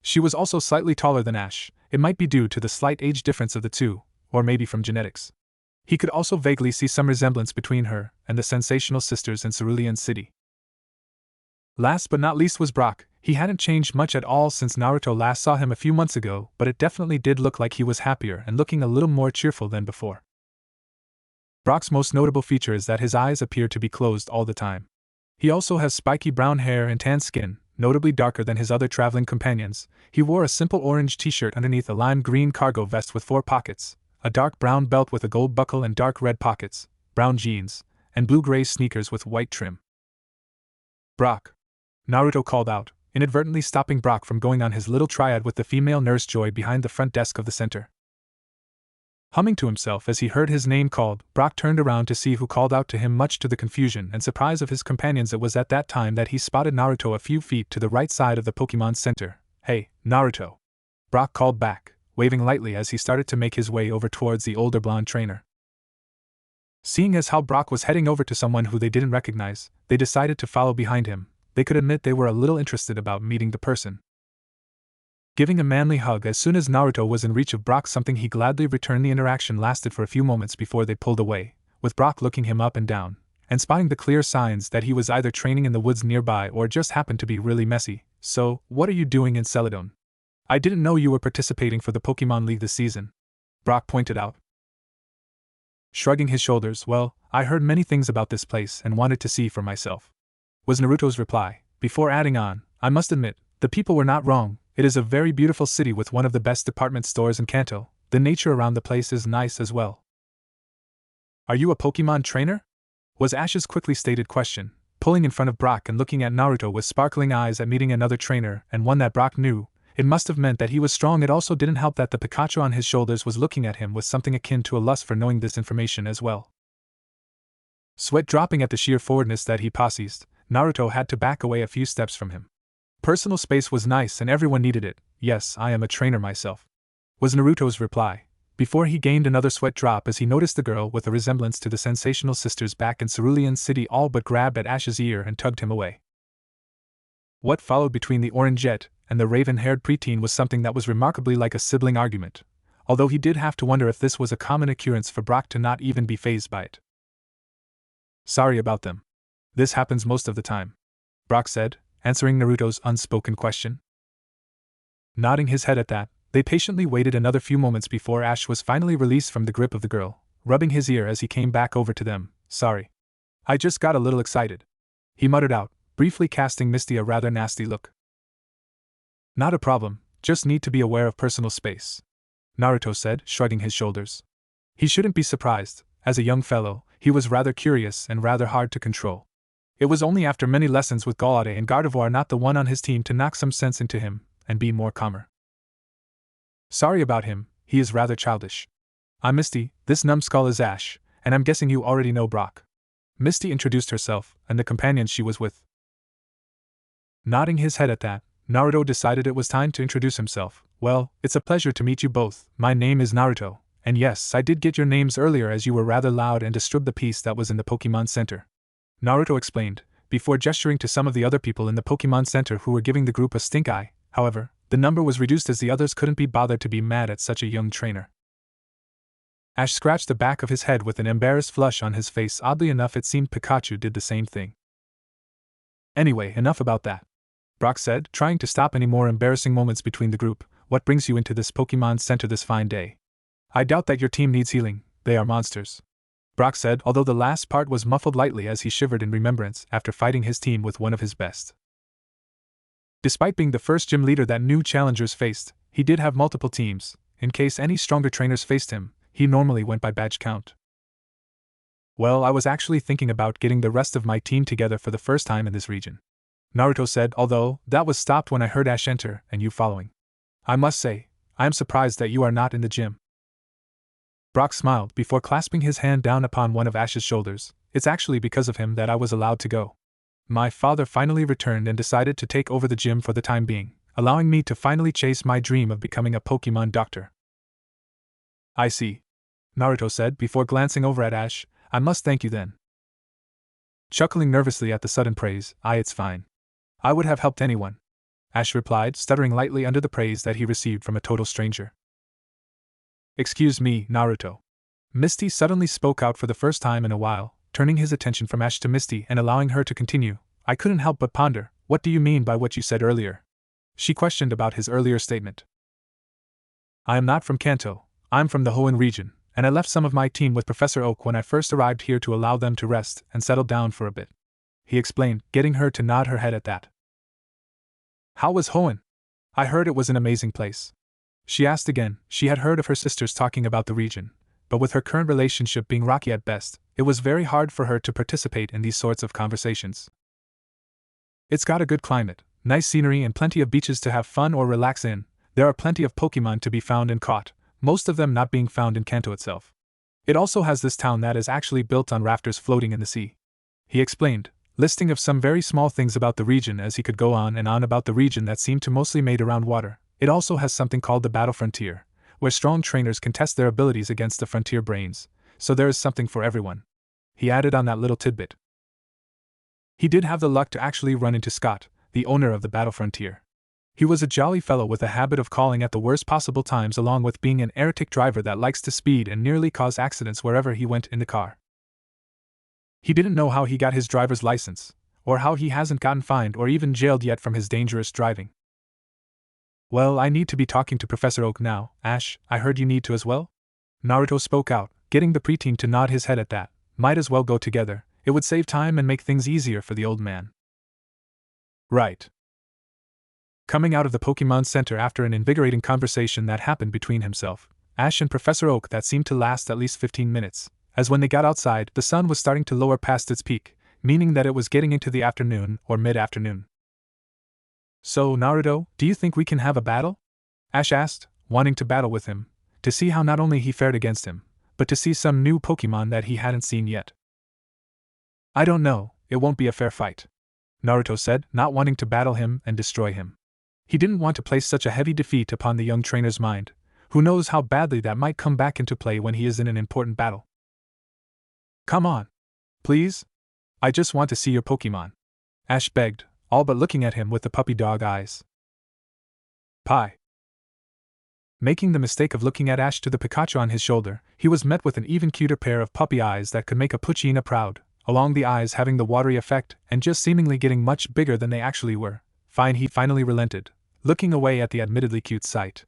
She was also slightly taller than Ash. It might be due to the slight age difference of the two, or maybe from genetics. He could also vaguely see some resemblance between her and the sensational sisters in Cerulean City. Last but not least was Brock. He hadn't changed much at all since Naruto last saw him a few months ago, but it definitely did look like he was happier and looking a little more cheerful than before. Brock's most notable feature is that his eyes appear to be closed all the time. He also has spiky brown hair and tan skin, notably darker than his other traveling companions. He wore a simple orange t-shirt underneath a lime green cargo vest with 4 pockets, a dark brown belt with a gold buckle and dark red pockets, brown jeans, and blue-gray sneakers with white trim. Brock! Naruto called out, inadvertently stopping Brock from going on his little triad with the female nurse Joy behind the front desk of the center. Humming to himself as he heard his name called, Brock turned around to see who called out to him. Much to the confusion and surprise of his companions, it was at that time that he spotted Naruto a few feet to the right side of the Pokemon Center. "Hey, Naruto!" Brock called back, waving lightly as he started to make his way over towards the older blonde trainer. Seeing as how Brock was heading over to someone who they didn't recognize, they decided to follow behind him. They could admit they were a little interested about meeting the person. Giving a manly hug as soon as Naruto was in reach of Brock, something he gladly returned. The interaction lasted for a few moments before they pulled away, with Brock looking him up and down, and spotting the clear signs that he was either training in the woods nearby or just happened to be really messy. "So, what are you doing in Celadon? I didn't know you were participating for the Pokemon League this season," Brock pointed out. Shrugging his shoulders, "Well, I heard many things about this place and wanted to see for myself," was Naruto's reply, before adding on, "I must admit, the people were not wrong. It is a very beautiful city with one of the best department stores in Kanto. The nature around the place is nice as well." "Are you a Pokemon trainer?" was Ash's quickly stated question, pulling in front of Brock and looking at Naruto with sparkling eyes at meeting another trainer, and one that Brock knew. It must have meant that he was strong. It also didn't help that the Pikachu on his shoulders was looking at him with something akin to a lust for knowing this information as well. Sweat dropping at the sheer forwardness that he possessed, Naruto had to back away a few steps from him. Personal space was nice and everyone needed it. "Yes, I am a trainer myself," was Naruto's reply, before he gained another sweat drop as he noticed the girl with a resemblance to the sensational sisters back in Cerulean City all but grabbed at Ash's ear and tugged him away. What followed between the orange jet and the raven-haired preteen was something that was remarkably like a sibling argument, although he did have to wonder if this was a common occurrence for Brock to not even be fazed by it. Sorry about them. This happens most of the time, Brock said, answering Naruto's unspoken question. Nodding his head at that, they patiently waited another few moments before Ash was finally released from the grip of the girl, rubbing his ear as he came back over to them. Sorry. I just got a little excited, he muttered out, briefly casting Misty a rather nasty look. Not a problem, just need to be aware of personal space, Naruto said, shrugging his shoulders. He shouldn't be surprised, as a young fellow, he was rather curious and rather hard to control. It was only after many lessons with Galade and Gardevoir not the one on his team to knock some sense into him and be more calmer. Sorry about him, he is rather childish. I'm Misty, this numbskull is Ash, and I'm guessing you already know Brock. Misty introduced herself and the companions she was with. Nodding his head at that, Naruto decided it was time to introduce himself. Well, it's a pleasure to meet you both. My name is Naruto, and yes, I did get your names earlier as you were rather loud and disturbed the piece that was in the Pokemon Center, Naruto explained, before gesturing to some of the other people in the Pokemon Center who were giving the group a stink eye. However, the number was reduced as the others couldn't be bothered to be mad at such a young trainer. Ash scratched the back of his head with an embarrassed flush on his face. Oddly enough, it seemed Pikachu did the same thing. Anyway, enough about that, Brock said, trying to stop any more embarrassing moments between the group. What brings you into this Pokemon Center this fine day? I doubt that your team needs healing, they are monsters, Brock said, although the last part was muffled lightly as he shivered in remembrance after fighting his team with one of his best. Despite being the first gym leader that new challengers faced, he did have multiple teams. In case any stronger trainers faced him, he normally went by badge count. Well, I was actually thinking about getting the rest of my team together for the first time in this region, Naruto said, although that was stopped when I heard Ash enter and you following. I must say, I am surprised that you are not in the gym. Brock smiled before clasping his hand down upon one of Ash's shoulders. It's actually because of him that I was allowed to go. My father finally returned and decided to take over the gym for the time being, allowing me to finally chase my dream of becoming a Pokemon doctor. I see, Naruto said before glancing over at Ash. I must thank you then. Chuckling nervously at the sudden praise, it's fine. I would have helped anyone, Ash replied, stuttering lightly under the praise that he received from a total stranger. Excuse me, Naruto. Misty suddenly spoke out for the first time in a while, turning his attention from Ash to Misty and allowing her to continue. I couldn't help but ponder, what do you mean by what you said earlier? She questioned about his earlier statement. I am not from Kanto, I'm from the Hoenn region, and I left some of my team with Professor Oak when I first arrived here to allow them to rest and settle down for a bit, he explained, getting her to nod her head at that. How was Hoenn? I heard it was an amazing place. She asked again. She had heard of her sisters talking about the region, but with her current relationship being rocky at best, it was very hard for her to participate in these sorts of conversations. It's got a good climate, nice scenery and plenty of beaches to have fun or relax in. There are plenty of Pokemon to be found and caught, most of them not being found in Kanto itself. It also has this town that is actually built on rafters floating in the sea, he explained, listing of some very small things about the region as he could go on and on about the region that seemed to mostly made around water. It also has something called the Battle Frontier, where strong trainers can test their abilities against the frontier brains, so there is something for everyone, he added on that little tidbit. He did have the luck to actually run into Scott, the owner of the Battle Frontier. He was a jolly fellow with a habit of calling at the worst possible times, along with being an erratic driver that likes to speed and nearly cause accidents wherever he went in the car. He didn't know how he got his driver's license, or how he hasn't gotten fined or even jailed yet from his dangerous driving. Well, I need to be talking to Professor Oak now. Ash, I heard you need to as well? Naruto spoke out, getting the preteen to nod his head at that. Might as well go together, it would save time and make things easier for the old man. Right. Coming out of the Pokemon Center after an invigorating conversation that happened between himself, Ash and Professor Oak that seemed to last at least 15 minutes, as when they got outside, the sun was starting to lower past its peak, meaning that it was getting into the afternoon or mid-afternoon. So, Naruto, do you think we can have a battle? Ash asked, wanting to battle with him, to see how not only he fared against him, but to see some new Pokemon that he hadn't seen yet. I don't know, it won't be a fair fight, Naruto said, not wanting to battle him and destroy him. He didn't want to place such a heavy defeat upon the young trainer's mind, Who knows how badly that might come back into play when he is in an important battle. Come on. Please? I just want to see your Pokemon. Ash begged, all but looking at him with the puppy dog eyes. Pie. Making the mistake of looking at Ash to the Pikachu on his shoulder, he was met with an even cuter pair of puppy eyes that could make a Poochyena proud, along the eyes having the watery effect and just seemingly getting much bigger than they actually were. Fine, he finally relented, looking away at the admittedly cute sight.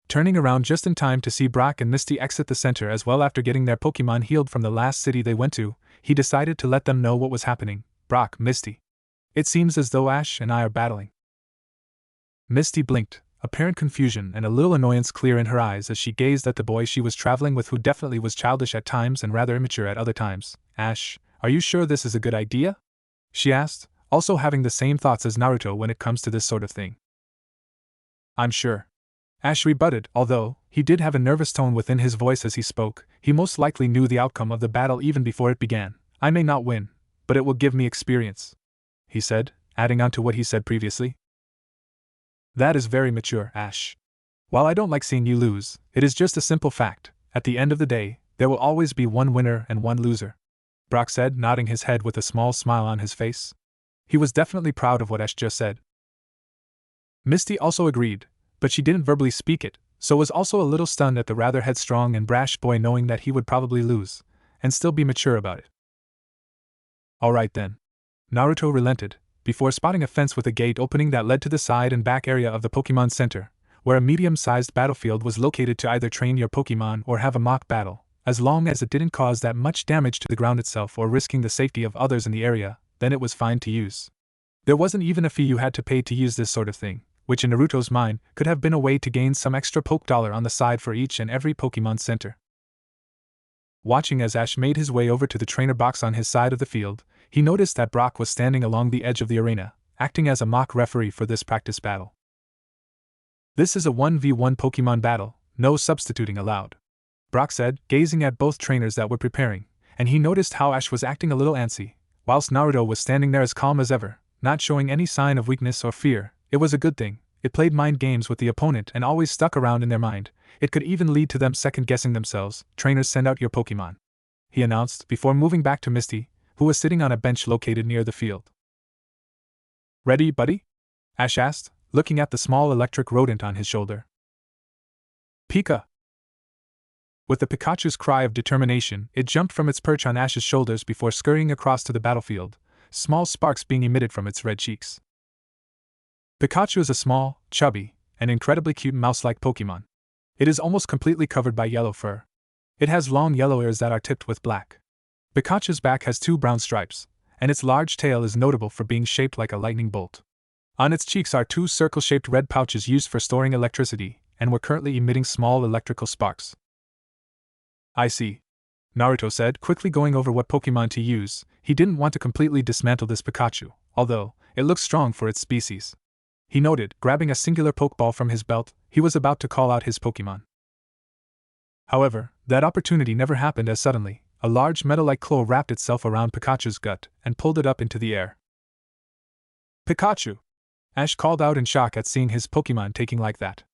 Turning around just in time to see Brock and Misty exit the center as well after getting their Pokemon healed from the last city they went to, he decided to let them know what was happening. Brock, Misty. It seems as though Ash and I are battling. Misty blinked, apparent confusion and a little annoyance clear in her eyes as she gazed at the boy she was traveling with, who definitely was childish at times and rather immature at other times. Ash, are you sure this is a good idea? She asked, also having the same thoughts as Naruto when it comes to this sort of thing. I'm sure. Ash rebutted, although he did have a nervous tone within his voice as he spoke. He most likely knew the outcome of the battle even before it began. I may not win, but it will give me experience, he said, adding on to what he said previously. That is very mature, Ash. While I don't like seeing you lose, it is just a simple fact. At the end of the day, there will always be one winner and one loser, Brock said, nodding his head with a small smile on his face. He was definitely proud of what Ash just said. Misty also agreed, but she didn't verbally speak it, so was also a little stunned at the rather headstrong and brash boy knowing that he would probably lose, and still be mature about it. Alright then. Naruto relented, before spotting a fence with a gate opening that led to the side and back area of the Pokemon Center, where a medium-sized battlefield was located to either train your Pokemon or have a mock battle. As long as it didn't cause that much damage to the ground itself or risking the safety of others in the area, then it was fine to use. There wasn't even a fee you had to pay to use this sort of thing, which in Naruto's mind could have been a way to gain some extra poke dollar on the side for each and every Pokemon Center. Watching as Ash made his way over to the trainer box on his side of the field, he noticed that Brock was standing along the edge of the arena, acting as a mock referee for this practice battle. This is a 1v1 Pokemon battle, no substituting allowed, Brock said, gazing at both trainers that were preparing, and he noticed how Ash was acting a little antsy, whilst Naruto was standing there as calm as ever, not showing any sign of weakness or fear. It was a good thing. It played mind games with the opponent and always stuck around in their mind. It could even lead to them second-guessing themselves. Trainers, send out your Pokemon, he announced before moving back to Misty, who was sitting on a bench located near the field. Ready, buddy? Ash asked, looking at the small electric rodent on his shoulder. Pika! With the Pikachu's cry of determination, it jumped from its perch on Ash's shoulders before scurrying across to the battlefield, small sparks being emitted from its red cheeks. Pikachu is a small, chubby, and incredibly cute mouse-like Pokemon. It is almost completely covered by yellow fur. It has long yellow ears that are tipped with black. Pikachu's back has 2 brown stripes, and its large tail is notable for being shaped like a lightning bolt. On its cheeks are 2 circle-shaped red pouches used for storing electricity, and were currently emitting small electrical sparks. I see, Naruto said, quickly going over what Pokemon to use. He didn't want to completely dismantle this Pikachu, although it looks strong for its species. He noted, grabbing a singular Pokeball from his belt, he was about to call out his Pokemon. However, that opportunity never happened as suddenly. A large metal-like claw wrapped itself around Pikachu's gut and pulled it up into the air. Pikachu! Ash called out in shock at seeing his Pokemon taking like that.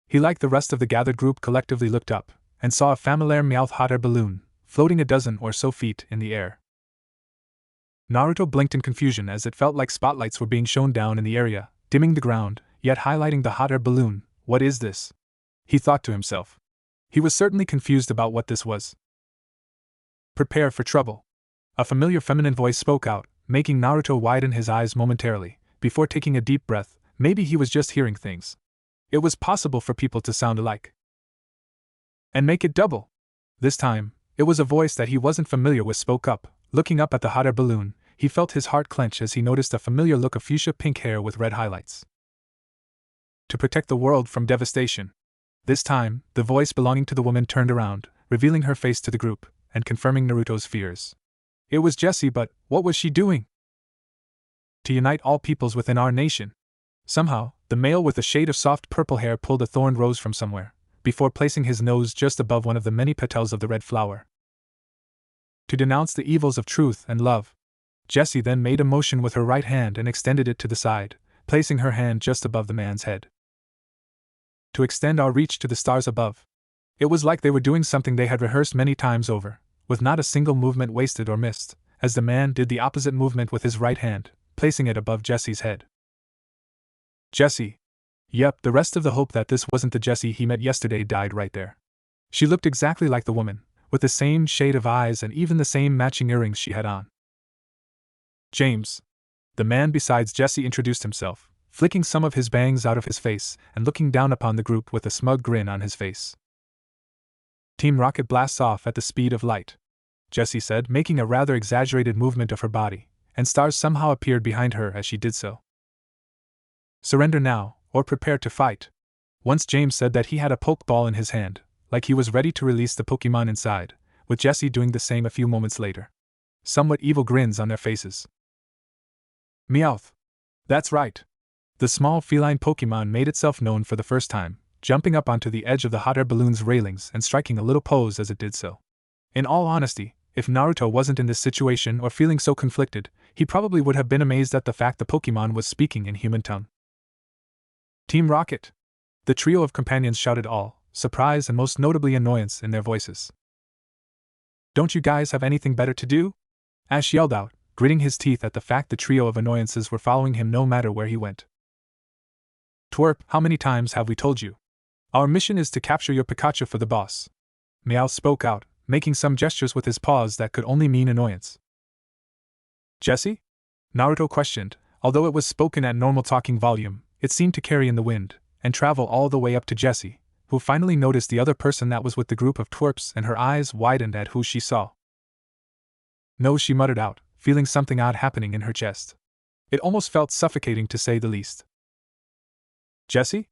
He, like the rest of the gathered group, collectively looked up and saw a familiar Meowth hot air balloon floating a dozen or so feet in the air. Naruto blinked in confusion as it felt like spotlights were being shone down in the area, dimming the ground, yet highlighting the hot air balloon. What is this? He thought to himself. He was certainly confused about what this was. Prepare for trouble. A familiar feminine voice spoke out, making Naruto widen his eyes momentarily, before taking a deep breath. Maybe he was just hearing things. It was possible for people to sound alike. And make it double. This time, it was a voice that he wasn't familiar with spoke up. Looking up at the hot air balloon, he felt his heart clench as he noticed a familiar look of fuchsia pink hair with red highlights. To protect the world from devastation. This time, the voice belonging to the woman turned around, revealing her face to the group, and confirming Naruto's fears. It was Jessie, but what was she doing? To unite all peoples within our nation. Somehow, the male with a shade of soft purple hair pulled a thorn rose from somewhere, before placing his nose just above one of the many petals of the red flower. To denounce the evils of truth and love. Jessie then made a motion with her right hand and extended it to the side, placing her hand just above the man's head. To extend our reach to the stars above. It was like they were doing something they had rehearsed many times over, with not a single movement wasted or missed, as the man did the opposite movement with his right hand, placing it above Jessie's head. Jessie. Yep, the rest of the hope that this wasn't the Jessie he met yesterday died right there. She looked exactly like the woman, with the same shade of eyes and even the same matching earrings she had on. James. The man besides Jessie introduced himself, flicking some of his bangs out of his face and looking down upon the group with a smug grin on his face. Team Rocket blasts off at the speed of light, Jessie said, making a rather exaggerated movement of her body, and stars somehow appeared behind her as she did so. Surrender now, or prepare to fight. Once James said that he had a pokeball in his hand, like he was ready to release the Pokemon inside, with Jessie doing the same a few moments later. Somewhat evil grins on their faces. Meowth. That's right. The small feline Pokemon made itself known for the first time, jumping up onto the edge of the hot air balloon's railings and striking a little pose as it did so. In all honesty, if Naruto wasn't in this situation or feeling so conflicted, he probably would have been amazed at the fact the Pokemon was speaking in human tongue. Team Rocket. The trio of companions shouted all, surprise and most notably annoyance in their voices. Don't you guys have anything better to do? Ash yelled out, gritting his teeth at the fact the trio of annoyances were following him no matter where he went. Twerp, how many times have we told you? Our mission is to capture your Pikachu for the boss. Meow spoke out, making some gestures with his paws that could only mean annoyance. Jessie? Naruto questioned, although it was spoken at normal talking volume, it seemed to carry in the wind, and travel all the way up to Jessie, who finally noticed the other person that was with the group of twerps and her eyes widened at who she saw. No, she muttered out, feeling something odd happening in her chest. It almost felt suffocating to say the least. Jessie?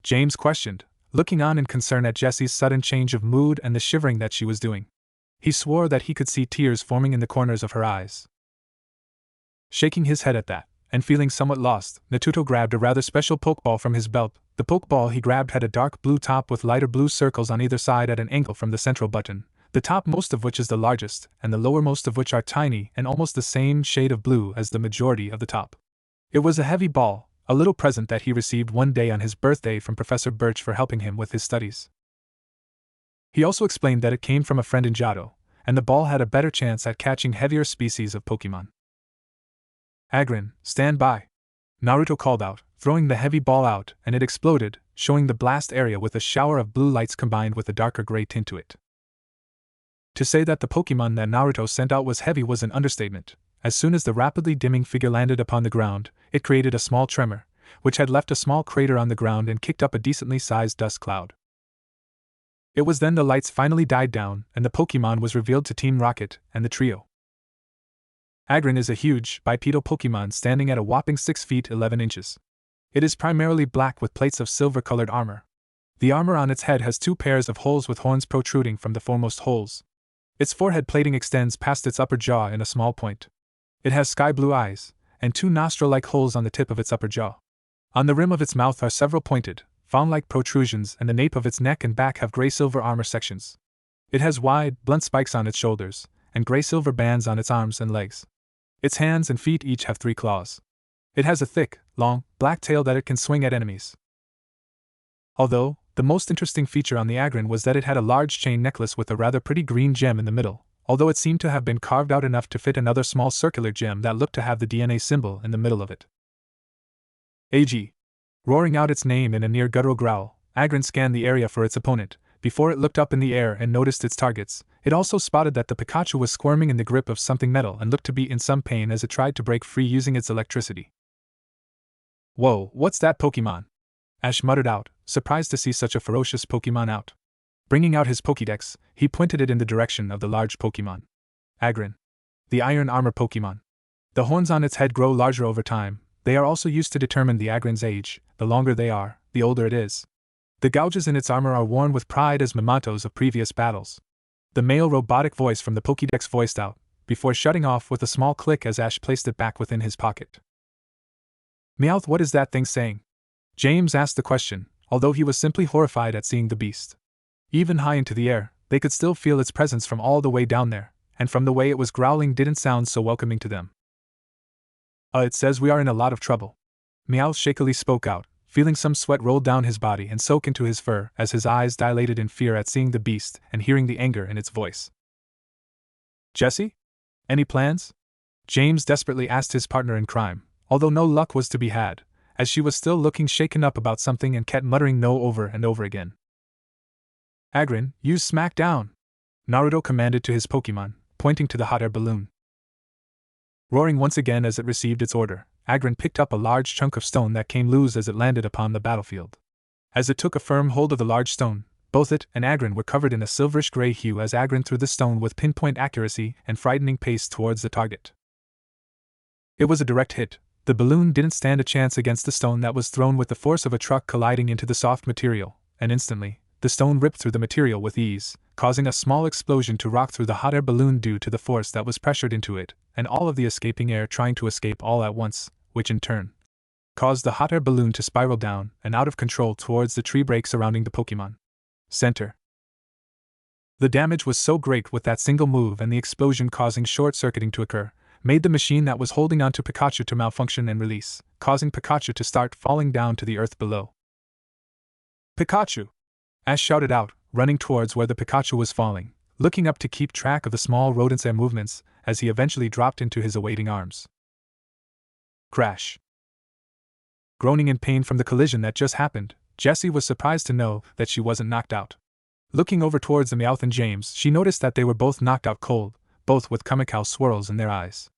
James questioned, looking on in concern at Jessie's sudden change of mood and the shivering that she was doing. He swore that he could see tears forming in the corners of her eyes. Shaking his head at that, and feeling somewhat lost, Naruto grabbed a rather special pokeball from his belt. The pokeball he grabbed had a dark blue top with lighter blue circles on either side at an angle from the central button, the topmost of which is the largest, and the lowermost of which are tiny and almost the same shade of blue as the majority of the top. It was a heavy ball, a little present that he received one day on his birthday from Professor Birch for helping him with his studies. He also explained that it came from a friend in Johto, and the ball had a better chance at catching heavier species of Pokemon. Agrin, stand by. Naruto called out, throwing the heavy ball out, and it exploded, showing the blast area with a shower of blue lights combined with a darker gray tint to it. To say that the Pokemon that Naruto sent out was heavy was an understatement. As soon as the rapidly dimming figure landed upon the ground, it created a small tremor, which had left a small crater on the ground and kicked up a decently sized dust cloud. It was then the lights finally died down and the Pokemon was revealed to Team Rocket and the trio. Agrin is a huge, bipedal Pokemon standing at a whopping 6 feet 11 inches. It is primarily black with plates of silver-colored armor. The armor on its head has 2 pairs of holes with horns protruding from the foremost holes. Its forehead plating extends past its upper jaw in a small point. It has sky-blue eyes, and 2 nostril-like holes on the tip of its upper jaw. On the rim of its mouth are several pointed, fawn-like protrusions, and the nape of its neck and back have gray-silver armor sections. It has wide, blunt spikes on its shoulders, and gray-silver bands on its arms and legs. Its hands and feet each have 3 claws. It has a thick, long, black tail that it can swing at enemies. Although, the most interesting feature on the Agrin was that it had a large chain necklace with a rather pretty green gem in the middle, although it seemed to have been carved out enough to fit another small circular gem that looked to have the DNA symbol in the middle of it. AG. Roaring out its name in a near guttural growl, Agrin scanned the area for its opponent. Before it looked up in the air and noticed its targets, it also spotted that the Pikachu was squirming in the grip of something metal and looked to be in some pain as it tried to break free using its electricity. Whoa, what's that Pokemon? Ash muttered out, surprised to see such a ferocious Pokemon out. Bringing out his Pokédex, he pointed it in the direction of the large Pokemon. Agrin. The iron armor Pokemon. The horns on its head grow larger over time. They are also used to determine the Agrin's age. The longer they are, the older it is. The gouges in its armor are worn with pride as mementos of previous battles. The male robotic voice from the Pokédex voiced out, before shutting off with a small click as Ash placed it back within his pocket. Meowth, what is that thing saying? James asked the question, although he was simply horrified at seeing the beast. Even high into the air, they could still feel its presence from all the way down there, and from the way it was growling didn't sound so welcoming to them. It says we are in a lot of trouble. Meowth shakily spoke out, feeling some sweat roll down his body and soak into his fur as his eyes dilated in fear at seeing the beast and hearing the anger in its voice. "Jessie? Any plans?" James desperately asked his partner in crime, although no luck was to be had, as she was still looking shaken up about something and kept muttering no over and over again. "Agrin, use smack down!" Naruto commanded to his Pokemon, pointing to the hot air balloon. Roaring once again as it received its order, Agrin picked up a large chunk of stone that came loose as it landed upon the battlefield. As it took a firm hold of the large stone, both it and Agrin were covered in a silverish-gray hue as Agrin threw the stone with pinpoint accuracy and frightening pace towards the target. It was a direct hit. The balloon didn't stand a chance against the stone that was thrown with the force of a truck colliding into the soft material, and instantly, the stone ripped through the material with ease, causing a small explosion to rock through the hot air balloon due to the force that was pressured into it, and all of the escaping air trying to escape all at once, which in turn caused the hot air balloon to spiral down and out of control towards the tree break surrounding the Pokemon Center. The damage was so great with that single move and the explosion causing short-circuiting to occur, made the machine that was holding onto Pikachu to malfunction and release, causing Pikachu to start falling down to the earth below. "Pikachu!" Ash shouted out, running towards where the Pikachu was falling, looking up to keep track of the small rodent's air movements as he eventually dropped into his awaiting arms. Crash! Groaning in pain from the collision that just happened, Jessie was surprised to know that she wasn't knocked out. Looking over towards the Meowth and James, she noticed that they were both knocked out cold, both with comical swirls in their eyes.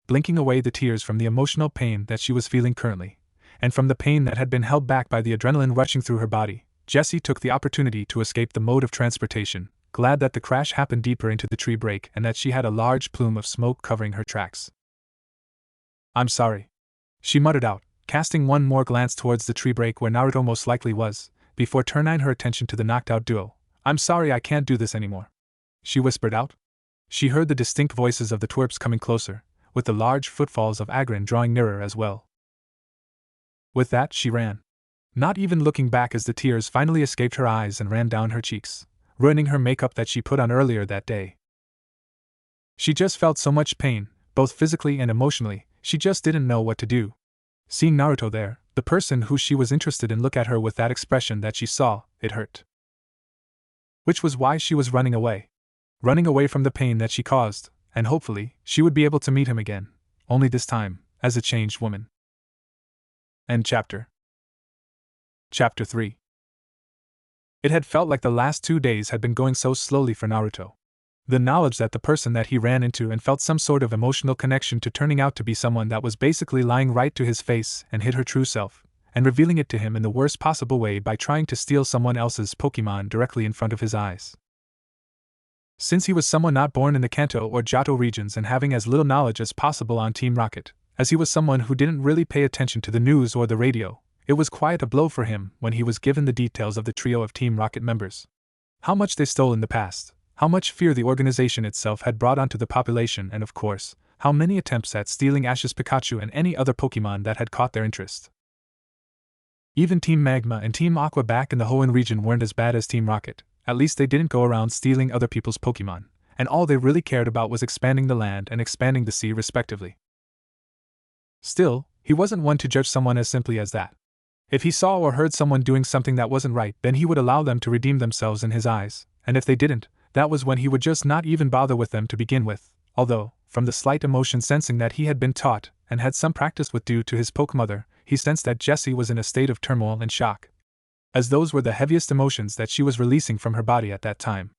Blinking away the tears from the emotional pain that she was feeling currently, and from the pain that had been held back by the adrenaline rushing through her body, Jessie took the opportunity to escape the mode of transportation, glad that the crash happened deeper into the tree break and that she had a large plume of smoke covering her tracks. "I'm sorry," she muttered out, casting one more glance towards the tree break where Naruto most likely was, before turning her attention to the knocked-out duo. "I'm sorry, I can't do this anymore," she whispered out. She heard the distinct voices of the twerps coming closer, with the large footfalls of Agrin drawing nearer as well. With that, she ran, not even looking back as the tears finally escaped her eyes and ran down her cheeks, ruining her makeup that she put on earlier that day. She just felt so much pain, both physically and emotionally, she just didn't know what to do. Seeing Naruto there, the person who she was interested in, look at her with that expression that she saw, it hurt. Which was why she was running away from the pain that she caused, and hopefully, she would be able to meet him again, only this time, as a changed woman. End chapter. Chapter 3. It had felt like the last 2 days had been going so slowly for Naruto. The knowledge that the person that he ran into and felt some sort of emotional connection to turning out to be someone that was basically lying right to his face and hid her true self, and revealing it to him in the worst possible way by trying to steal someone else's Pokemon directly in front of his eyes. Since he was someone not born in the Kanto or Johto regions and having as little knowledge as possible on Team Rocket, as he was someone who didn't really pay attention to the news or the radio, it was quite a blow for him when he was given the details of the trio of Team Rocket members. How much they stole in the past, how much fear the organization itself had brought onto the population, and of course, how many attempts at stealing Ash's Pikachu and any other Pokemon that had caught their interest. Even Team Magma and Team Aqua back in the Hoenn region weren't as bad as Team Rocket. At least they didn't go around stealing other people's Pokemon, and all they really cared about was expanding the land and expanding the sea respectively. Still, he wasn't one to judge someone as simply as that. If he saw or heard someone doing something that wasn't right, then he would allow them to redeem themselves in his eyes, and if they didn't, that was when he would just not even bother with them to begin with, although, from the slight emotion sensing that he had been taught and had some practice with due to his Pokemother, he sensed that Jessie was in a state of turmoil and shock, as those were the heaviest emotions that she was releasing from her body at that time.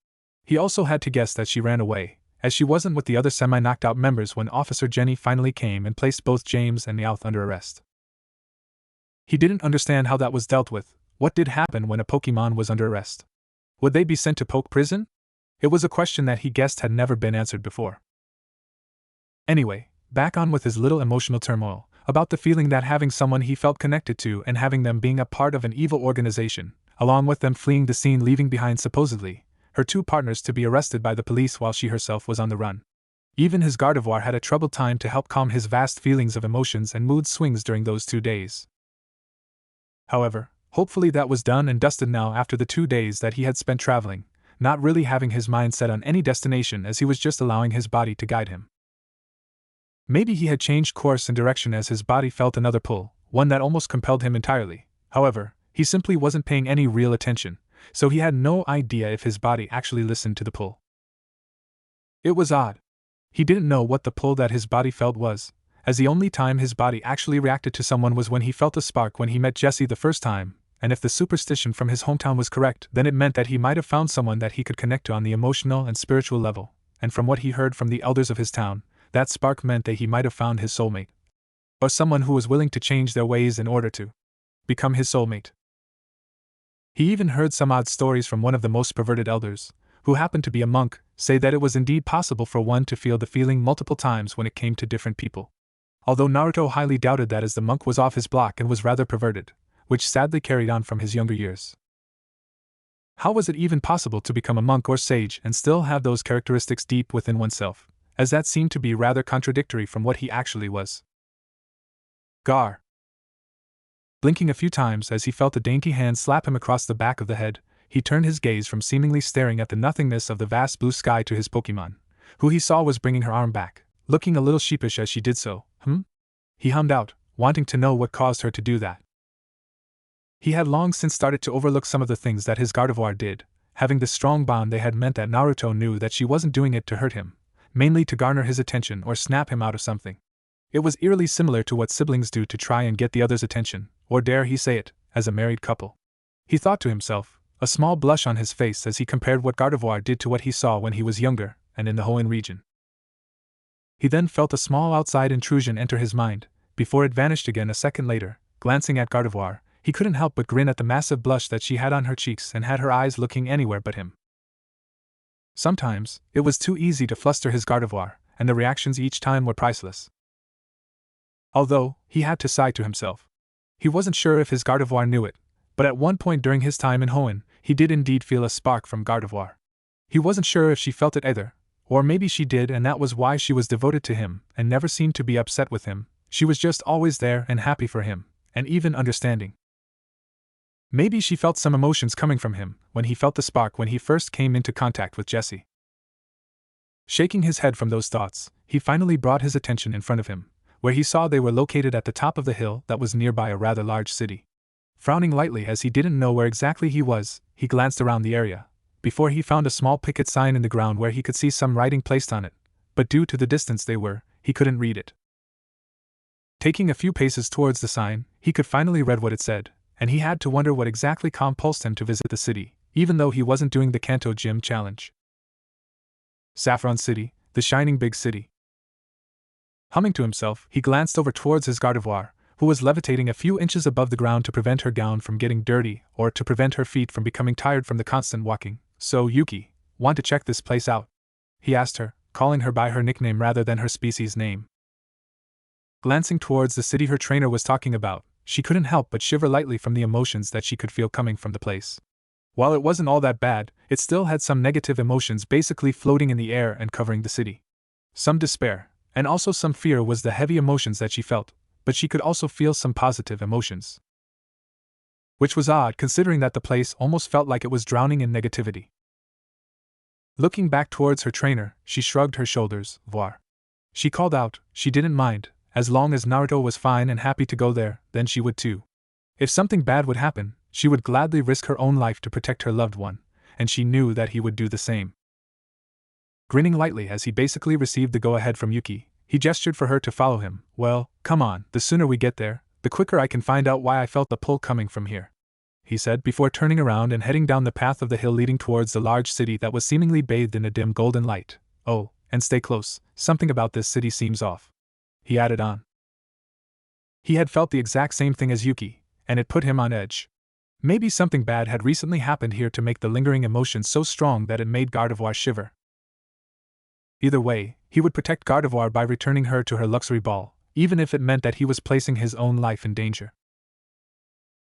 He also had to guess that she ran away, as she wasn't with the other semi-knocked-out members when Officer Jenny finally came and placed both James and Meowth under arrest. He didn't understand how that was dealt with. What did happen when a Pokemon was under arrest? Would they be sent to Poke Prison? It was a question that he guessed had never been answered before. Anyway, back on with his little emotional turmoil, about the feeling that having someone he felt connected to and having them being a part of an evil organization, along with them fleeing the scene leaving behind supposedly her 2 partners to be arrested by the police while she herself was on the run. Even his Gardevoir had a troubled time to help calm his vast feelings of emotions and mood swings during those 2 days. However, hopefully that was done and dusted now after the 2 days that he had spent traveling, not really having his mind set on any destination as he was just allowing his body to guide him. Maybe he had changed course and direction as his body felt another pull, one that almost compelled him entirely. However, he simply wasn't paying any real attention, so he had no idea if his body actually listened to the pull. It was odd. He didn't know what the pull that his body felt was, as the only time his body actually reacted to someone was when he felt a spark when he met Jessie the first time, and if the superstition from his hometown was correct, then it meant that he might have found someone that he could connect to on the emotional and spiritual level, and from what he heard from the elders of his town, that spark meant that he might have found his soulmate. Or someone who was willing to change their ways in order to become his soulmate. He even heard some odd stories from one of the most perverted elders, who happened to be a monk, say that it was indeed possible for one to feel the feeling multiple times when it came to different people. Although Naruto highly doubted that, as the monk was off his block and was rather perverted, which sadly carried on from his younger years. How was it even possible to become a monk or sage and still have those characteristics deep within oneself, as that seemed to be rather contradictory from what he actually was? Gar. Blinking a few times as he felt a dainty hand slap him across the back of the head, he turned his gaze from seemingly staring at the nothingness of the vast blue sky to his Pokemon, who he saw was bringing her arm back, looking a little sheepish as she did so. He hummed out, wanting to know what caused her to do that. He had long since started to overlook some of the things that his Gardevoir did, having the strong bond they had meant that Naruto knew that she wasn't doing it to hurt him, mainly to garner his attention or snap him out of something. It was eerily similar to what siblings do to try and get the other's attention, or dare he say it, as a married couple. He thought to himself, a small blush on his face as he compared what Gardevoir did to what he saw when he was younger, and in the Hoenn region. He then felt a small outside intrusion enter his mind, before it vanished again a second later. Glancing at Gardevoir, he couldn't help but grin at the massive blush that she had on her cheeks and had her eyes looking anywhere but him. Sometimes, it was too easy to fluster his Gardevoir, and the reactions each time were priceless. Although, he had to sigh to himself. He wasn't sure if his Gardevoir knew it, but at one point during his time in Hoenn, he did indeed feel a spark from Gardevoir. He wasn't sure if she felt it either, or maybe she did and that was why she was devoted to him and never seemed to be upset with him. She was just always there and happy for him, and even understanding. Maybe she felt some emotions coming from him when he felt the spark when he first came into contact with Jessie. Shaking his head from those thoughts, he finally brought his attention in front of him, where he saw they were located at the top of the hill that was nearby a rather large city. Frowning lightly as he didn't know where exactly he was, he glanced around the area, before he found a small picket sign in the ground where he could see some writing placed on it, but due to the distance they were, he couldn't read it. Taking a few paces towards the sign, he could finally read what it said, and he had to wonder what exactly compelled him to visit the city, even though he wasn't doing the Kanto Gym challenge. Saffron City, the shining big city. Humming to himself, he glanced over towards his Gardevoir, who was levitating a few inches above the ground to prevent her gown from getting dirty or to prevent her feet from becoming tired from the constant walking. "So, Yuki, want to check this place out?" he asked her, calling her by her nickname rather than her species name. Glancing towards the city her trainer was talking about, she couldn't help but shiver lightly from the emotions that she could feel coming from the place. While it wasn't all that bad, it still had some negative emotions basically floating in the air and covering the city. Some despair, and also some fear was the heavy emotions that she felt, but she could also feel some positive emotions. Which was odd considering that the place almost felt like it was drowning in negativity. Looking back towards her trainer, she shrugged her shoulders. Voir. She called out, she didn't mind, as long as Naruto was fine and happy to go there, then she would too. If something bad would happen, she would gladly risk her own life to protect her loved one, and she knew that he would do the same. Grinning lightly as he basically received the go-ahead from Yuki, he gestured for her to follow him. "Well, come on, the sooner we get there, the quicker I can find out why I felt the pull coming from here," he said before turning around and heading down the path of the hill leading towards the large city that was seemingly bathed in a dim golden light. "Oh, and stay close, something about this city seems off," he added on. He had felt the exact same thing as Yuki, and it put him on edge. Maybe something bad had recently happened here to make the lingering emotion so strong that it made Gardevoir shiver. Either way, he would protect Gardevoir by returning her to her luxury ball, even if it meant that he was placing his own life in danger.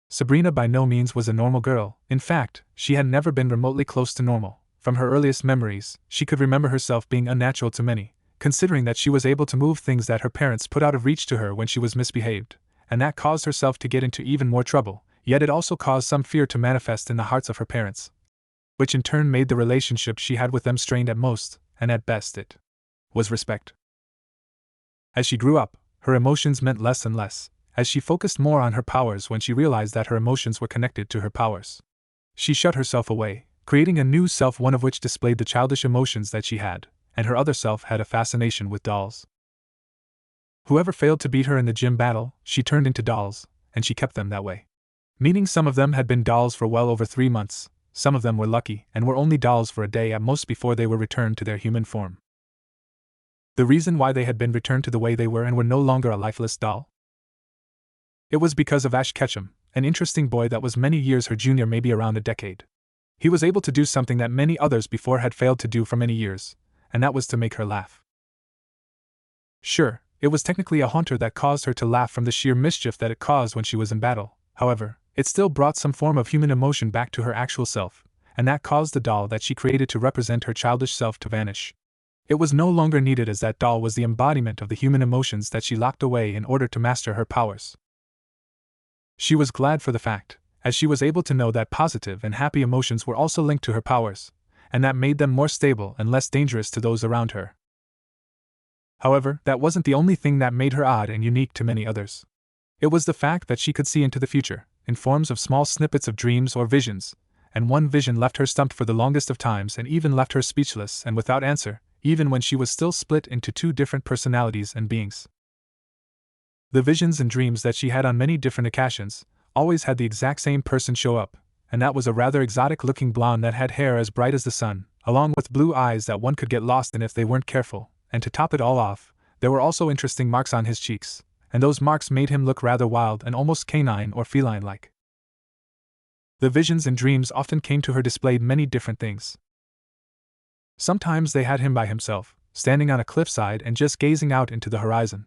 Sabrina by no means was a normal girl. In fact, she had never been remotely close to normal. From her earliest memories, she could remember herself being unnatural to many, considering that she was able to move things that her parents put out of reach to her when she was misbehaved, and that caused herself to get into even more trouble, yet it also caused some fear to manifest in the hearts of her parents, which in turn made the relationship she had with them strained at most, and at best it was respect. As she grew up, her emotions meant less and less, as she focused more on her powers when she realized that her emotions were connected to her powers. She shut herself away, creating a new self, one of which displayed the childish emotions that she had, and her other self had a fascination with dolls. Whoever failed to beat her in the gym battle, she turned into dolls, and she kept them that way. Meaning some of them had been dolls for well over 3 months, some of them were lucky and were only dolls for a day at most before they were returned to their human form. The reason why they had been returned to the way they were and were no longer a lifeless doll? It was because of Ash Ketchum, an interesting boy that was many years her junior, maybe around a decade. He was able to do something that many others before had failed to do for many years, and that was to make her laugh. Sure, it was technically a haunter that caused her to laugh from the sheer mischief that it caused when she was in battle. However, it still brought some form of human emotion back to her actual self, and that caused the doll that she created to represent her childish self to vanish. It was no longer needed, as that doll was the embodiment of the human emotions that she locked away in order to master her powers. She was glad for the fact, as she was able to know that positive and happy emotions were also linked to her powers, and that made them more stable and less dangerous to those around her. However, that wasn't the only thing that made her odd and unique to many others. It was the fact that she could see into the future, in forms of small snippets of dreams or visions, and one vision left her stumped for the longest of times and even left her speechless and without answer, even when she was still split into 2 different personalities and beings. The visions and dreams that she had on many different occasions always had the exact same person show up, and that was a rather exotic-looking blonde that had hair as bright as the sun, along with blue eyes that one could get lost in if they weren't careful, and to top it all off, there were also interesting marks on his cheeks, and those marks made him look rather wild and almost canine or feline-like. The visions and dreams often came to her displayed many different things. Sometimes they had him by himself, standing on a cliffside and just gazing out into the horizon.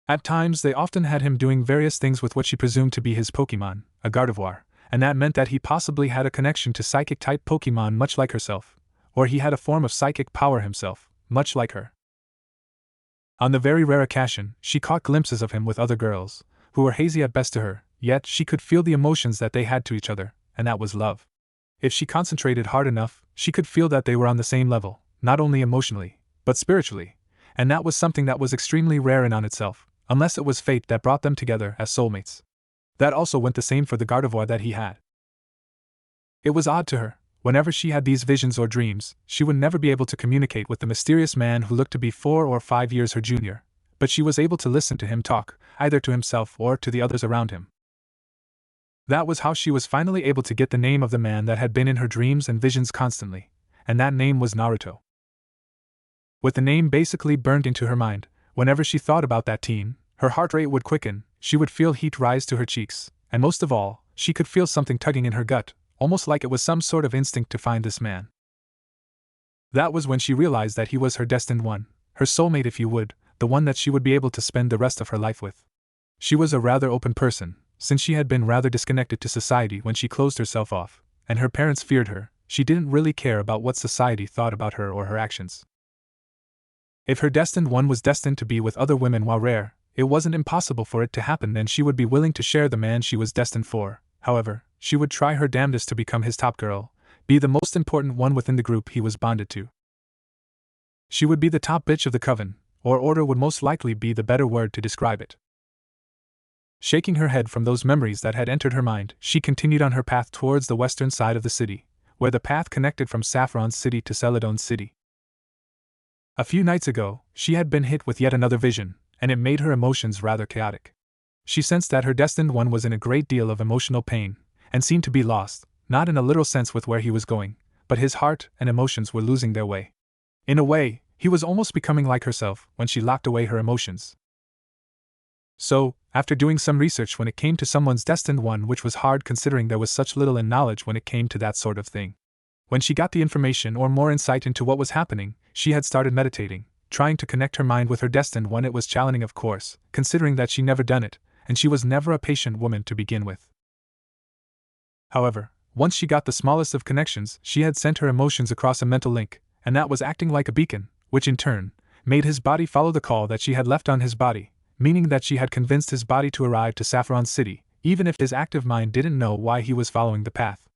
At times they often had him doing various things with what she presumed to be his Pokémon, a Gardevoir, and that meant that he possibly had a connection to psychic-type Pokémon much like herself, or he had a form of psychic power himself, much like her. On the very rare occasion, she caught glimpses of him with other girls, who were hazy at best to her, yet she could feel the emotions that they had to each other, and that was love. If she concentrated hard enough, she could feel that they were on the same level, not only emotionally, but spiritually, and that was something that was extremely rare in on itself, unless it was fate that brought them together as soulmates. That also went the same for the Gardevoir that he had. It was odd to her, whenever she had these visions or dreams, she would never be able to communicate with the mysterious man who looked to be 4 or 5 years her junior, but she was able to listen to him talk, either to himself or to the others around him. That was how she was finally able to get the name of the man that had been in her dreams and visions constantly, and that name was Naruto. With the name basically burned into her mind, whenever she thought about that teen, her heart rate would quicken, she would feel heat rise to her cheeks, and most of all, she could feel something tugging in her gut, almost like it was some sort of instinct to find this man. That was when she realized that he was her destined one, her soulmate if you would, the one that she would be able to spend the rest of her life with. She was a rather open person, since she had been rather disconnected to society when she closed herself off, and her parents feared her. She didn't really care about what society thought about her or her actions. If her destined one was destined to be with other women while rare, it wasn't impossible for it to happen, then she would be willing to share the man she was destined for. However, she would try her damnedest to become his top girl, be the most important one within the group he was bonded to. She would be the top bitch of the coven, or order would most likely be the better word to describe it. Shaking her head from those memories that had entered her mind, she continued on her path towards the western side of the city, where the path connected from Saffron City to Celadon City. A few nights ago, she had been hit with yet another vision, and it made her emotions rather chaotic. She sensed that her destined one was in a great deal of emotional pain, and seemed to be lost, not in a literal sense with where he was going, but his heart and emotions were losing their way. In a way, he was almost becoming like herself when she locked away her emotions. So, after doing some research when it came to someone's destined one, which was hard considering there was such little in knowledge when it came to that sort of thing. When she got the information or more insight into what was happening, she had started meditating, trying to connect her mind with her destined one. It was challenging, of course, considering that she never done it, and she was never a patient woman to begin with. However, once she got the smallest of connections, she had sent her emotions across a mental link, and that was acting like a beacon, which in turn made his body follow the call that she had left on his body, meaning that she had convinced his body to arrive to Saffron City, even if his active mind didn't know why he was following the path.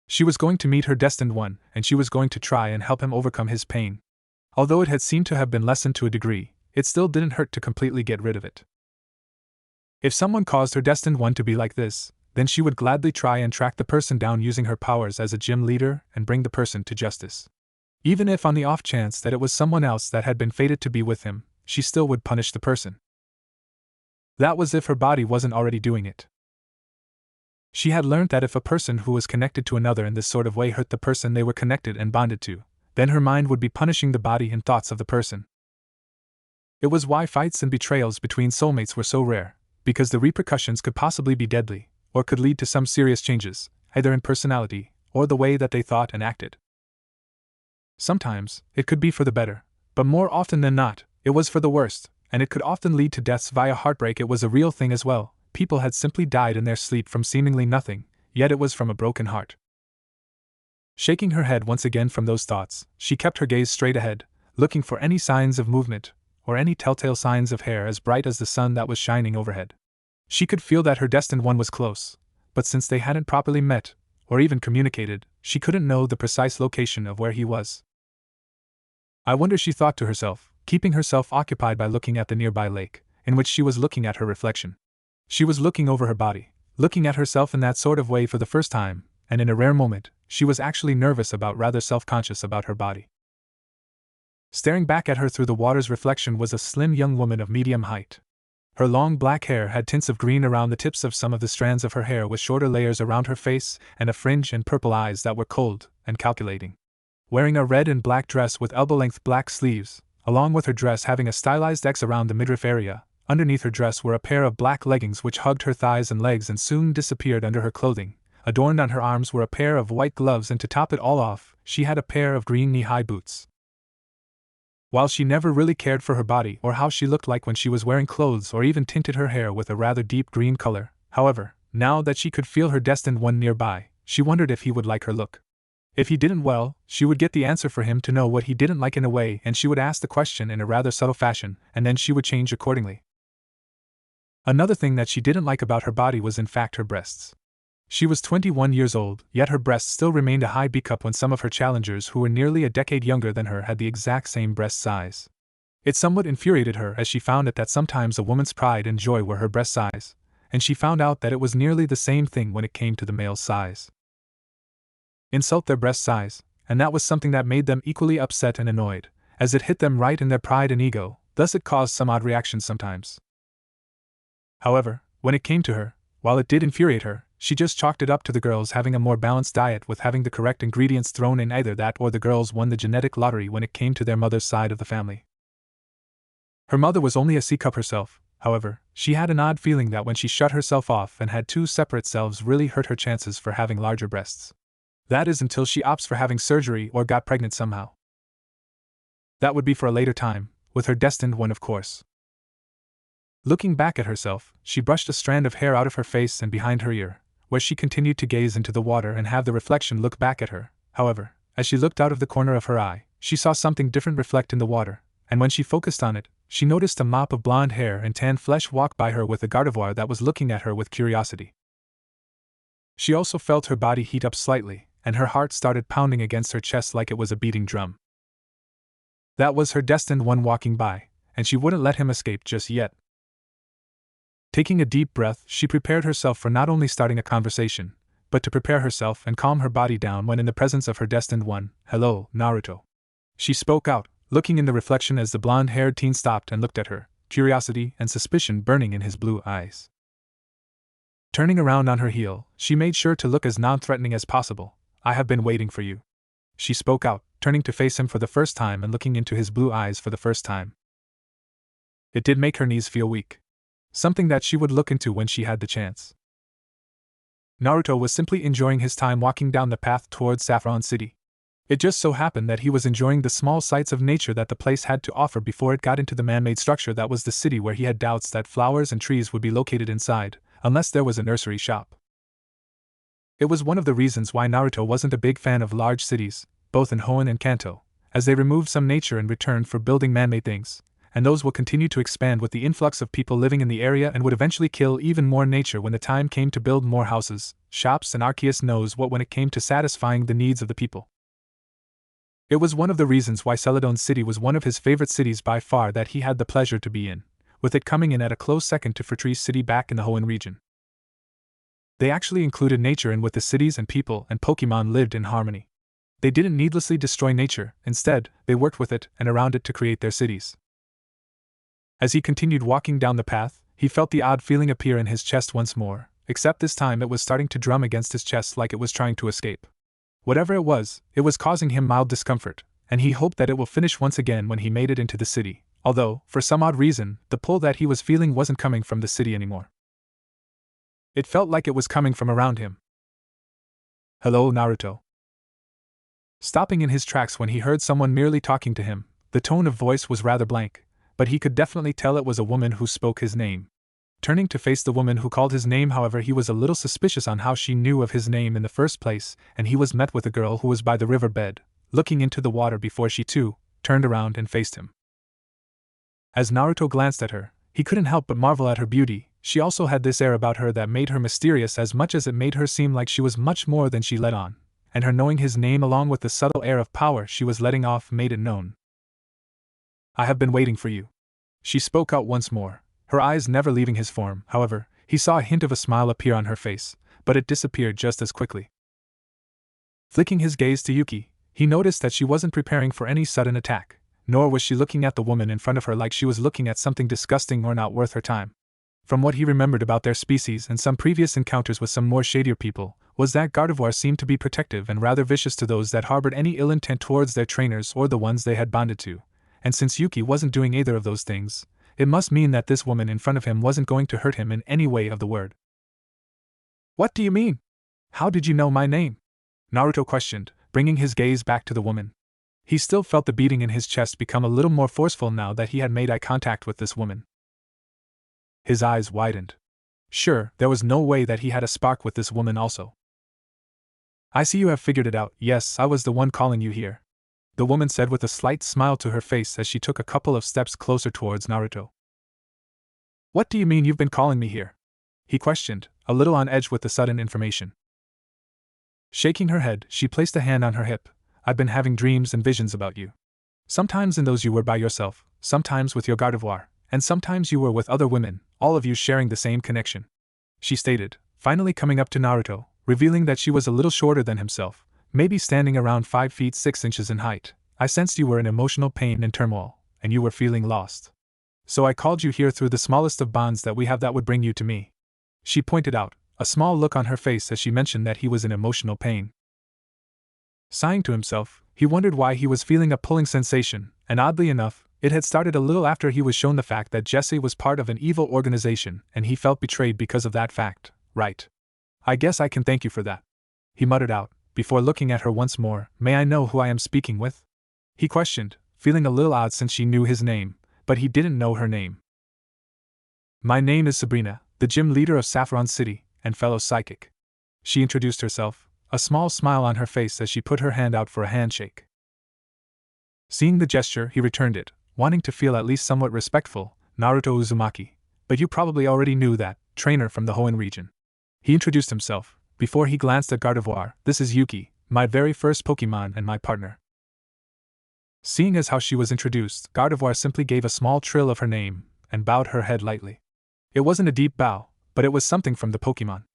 She was going to meet her destined one, and she was going to try and help him overcome his pain. Although it had seemed to have been lessened to a degree, it still didn't hurt to completely get rid of it. If someone caused her destined one to be like this, then she would gladly try and track the person down using her powers as a gym leader and bring the person to justice. Even if on the off chance that it was someone else that had been fated to be with him, she still would punish the person. That was if her body wasn't already doing it. She had learned that if a person who was connected to another in this sort of way hurt the person they were connected and bonded to, then her mind would be punishing the body and thoughts of the person. It was why fights and betrayals between soulmates were so rare, because the repercussions could possibly be deadly, or could lead to some serious changes, either in personality or the way that they thought and acted. Sometimes, it could be for the better, but more often than not, it was for the worst, and it could often lead to deaths via heartbreak. It was a real thing as well. People had simply died in their sleep from seemingly nothing, yet it was from a broken heart. Shaking her head once again from those thoughts, she kept her gaze straight ahead, looking for any signs of movement, or any telltale signs of hair as bright as the sun that was shining overhead. She could feel that her destined one was close, but since they hadn't properly met, or even communicated, she couldn't know the precise location of where he was. I wonder, she thought to herself, keeping herself occupied by looking at the nearby lake, in which she was looking at her reflection. She was looking over her body, looking at herself in that sort of way for the first time, and in a rare moment, she was actually nervous about, rather self-conscious about her body. Staring back at her through the water's reflection was a slim young woman of medium height. Her long black hair had tints of green around the tips of some of the strands of her hair, with shorter layers around her face and a fringe and purple eyes that were cold and calculating. Wearing a red and black dress with elbow-length black sleeves, along with her dress having a stylized X around the midriff area, underneath her dress were a pair of black leggings which hugged her thighs and legs and soon disappeared under her clothing. Adorned on her arms were a pair of white gloves, and to top it all off, she had a pair of green knee-high boots. While she never really cared for her body or how she looked like when she was wearing clothes or even tinted her hair with a rather deep green color, however, now that she could feel her destined one nearby, she wondered if he would like her look. If he didn't, well, she would get the answer for him to know what he didn't like in a way, and she would ask the question in a rather subtle fashion, and then she would change accordingly. Another thing that she didn't like about her body was in fact her breasts. She was 21 years old, yet her breasts still remained a high B-cup when some of her challengers who were nearly a decade younger than her had the exact same breast size. It somewhat infuriated her, as she found it that sometimes a woman's pride and joy were her breast size, and she found out that it was nearly the same thing when it came to the male's size. Insult their breast size, and that was something that made them equally upset and annoyed, as it hit them right in their pride and ego. Thus it caused some odd reactions sometimes. However, when it came to her, while it did infuriate her, she just chalked it up to the girls having a more balanced diet with having the correct ingredients thrown in. Either that or the girls won the genetic lottery when it came to their mother's side of the family. Her mother was only a C-cup herself, however, she had an odd feeling that when she shut herself off and had two separate selves really hurt her chances for having larger breasts. That is until she opts for having surgery or got pregnant somehow. That would be for a later time, with her destined one, of course. Looking back at herself, she brushed a strand of hair out of her face and behind her ear, where she continued to gaze into the water and have the reflection look back at her. However, as she looked out of the corner of her eye, she saw something different reflect in the water, and when she focused on it, she noticed a mop of blonde hair and tan flesh walk by her with a gardevoir that was looking at her with curiosity. She also felt her body heat up slightly, and her heart started pounding against her chest like it was a beating drum. That was her destined one walking by, and she wouldn't let him escape just yet. Taking a deep breath, she prepared herself for not only starting a conversation, but to prepare herself and calm her body down when in the presence of her destined one. "Hello, Naruto." She spoke out, looking in the reflection as the blonde-haired teen stopped and looked at her, curiosity and suspicion burning in his blue eyes. Turning around on her heel, she made sure to look as non-threatening as possible. "I have been waiting for you," she spoke out, turning to face him for the first time and looking into his blue eyes for the first time. It did make her knees feel weak. Something that she would look into when she had the chance. Naruto was simply enjoying his time walking down the path towards Saffron City. It just so happened that he was enjoying the small sights of nature that the place had to offer before it got into the man-made structure that was the city, where he had doubts that flowers and trees would be located inside, unless there was a nursery shop. It was one of the reasons why Naruto wasn't a big fan of large cities, both in Hoenn and Kanto, as they removed some nature in return for building man-made things, and those will continue to expand with the influx of people living in the area and would eventually kill even more nature when the time came to build more houses, shops, and Arceus knows what when it came to satisfying the needs of the people. It was one of the reasons why Celadon City was one of his favorite cities by far that he had the pleasure to be in, with it coming in at a close second to Fortress City back in the Hoenn region. They actually included nature in with the cities, and people and Pokemon lived in harmony. They didn't needlessly destroy nature, instead, they worked with it and around it to create their cities. As he continued walking down the path, he felt the odd feeling appear in his chest once more, except this time it was starting to drum against his chest like it was trying to escape. Whatever it was causing him mild discomfort, and he hoped that it will finish once again when he made it into the city, although, for some odd reason, the pull that he was feeling wasn't coming from the city anymore. It felt like it was coming from around him. "Hello, Naruto." Stopping in his tracks when he heard someone merely talking to him, the tone of voice was rather blank, but he could definitely tell it was a woman who spoke his name. Turning to face the woman who called his name, however, he was a little suspicious on how she knew of his name in the first place, and he was met with a girl who was by the riverbed, looking into the water before she too turned around and faced him. As Naruto glanced at her, he couldn't help but marvel at her beauty. She also had this air about her that made her mysterious as much as it made her seem like she was much more than she let on, and her knowing his name along with the subtle air of power she was letting off made it known. "I have been waiting for you." She spoke out once more, her eyes never leaving his form. However, he saw a hint of a smile appear on her face, but it disappeared just as quickly. Flicking his gaze to Yuki, he noticed that she wasn't preparing for any sudden attack, nor was she looking at the woman in front of her like she was looking at something disgusting or not worth her time. From what he remembered about their species and some previous encounters with some more shadier people, was that Gardevoir seemed to be protective and rather vicious to those that harbored any ill intent towards their trainers or the ones they had bonded to, and since Yuki wasn't doing either of those things, it must mean that this woman in front of him wasn't going to hurt him in any way of the word. "What do you mean? How did you know my name?" Naruto questioned, bringing his gaze back to the woman. He still felt the beating in his chest become a little more forceful now that he had made eye contact with this woman. His eyes widened. Sure, there was no way that he had a spark with this woman also. "I see you have figured it out. Yes, I was the one calling you here," the woman said with a slight smile to her face as she took a couple of steps closer towards Naruto. "What do you mean you've been calling me here?" he questioned, a little on edge with the sudden information. Shaking her head, she placed a hand on her hip. "I've been having dreams and visions about you. Sometimes in those you were by yourself, sometimes with your Gardevoir, and sometimes you were with other women, all of you sharing the same connection," she stated, finally coming up to Naruto, revealing that she was a little shorter than himself, maybe standing around 5 feet 6 inches in height. "I sensed you were in emotional pain and turmoil, and you were feeling lost. So I called you here through the smallest of bonds that we have that would bring you to me," she pointed out, a small look on her face as she mentioned that he was in emotional pain. Sighing to himself, he wondered why he was feeling a pulling sensation, and oddly enough, it had started a little after he was shown the fact that Jessie was part of an evil organization, and he felt betrayed because of that fact. "Right. I guess I can thank you for that," he muttered out, before looking at her once more. "May I know who I am speaking with?" he questioned, feeling a little odd since she knew his name, but he didn't know her name. "My name is Sabrina, the gym leader of Saffron City, and fellow psychic," she introduced herself, a small smile on her face as she put her hand out for a handshake. Seeing the gesture, he returned it, wanting to feel at least somewhat respectful. "Naruto Uzumaki, but you probably already knew that, trainer from the Hoenn region," he introduced himself, before he glanced at Gardevoir. "This is Yuki, my very first Pokemon and my partner." Seeing as how she was introduced, Gardevoir simply gave a small trill of her name, and bowed her head lightly. It wasn't a deep bow, but it was something from the Pokemon.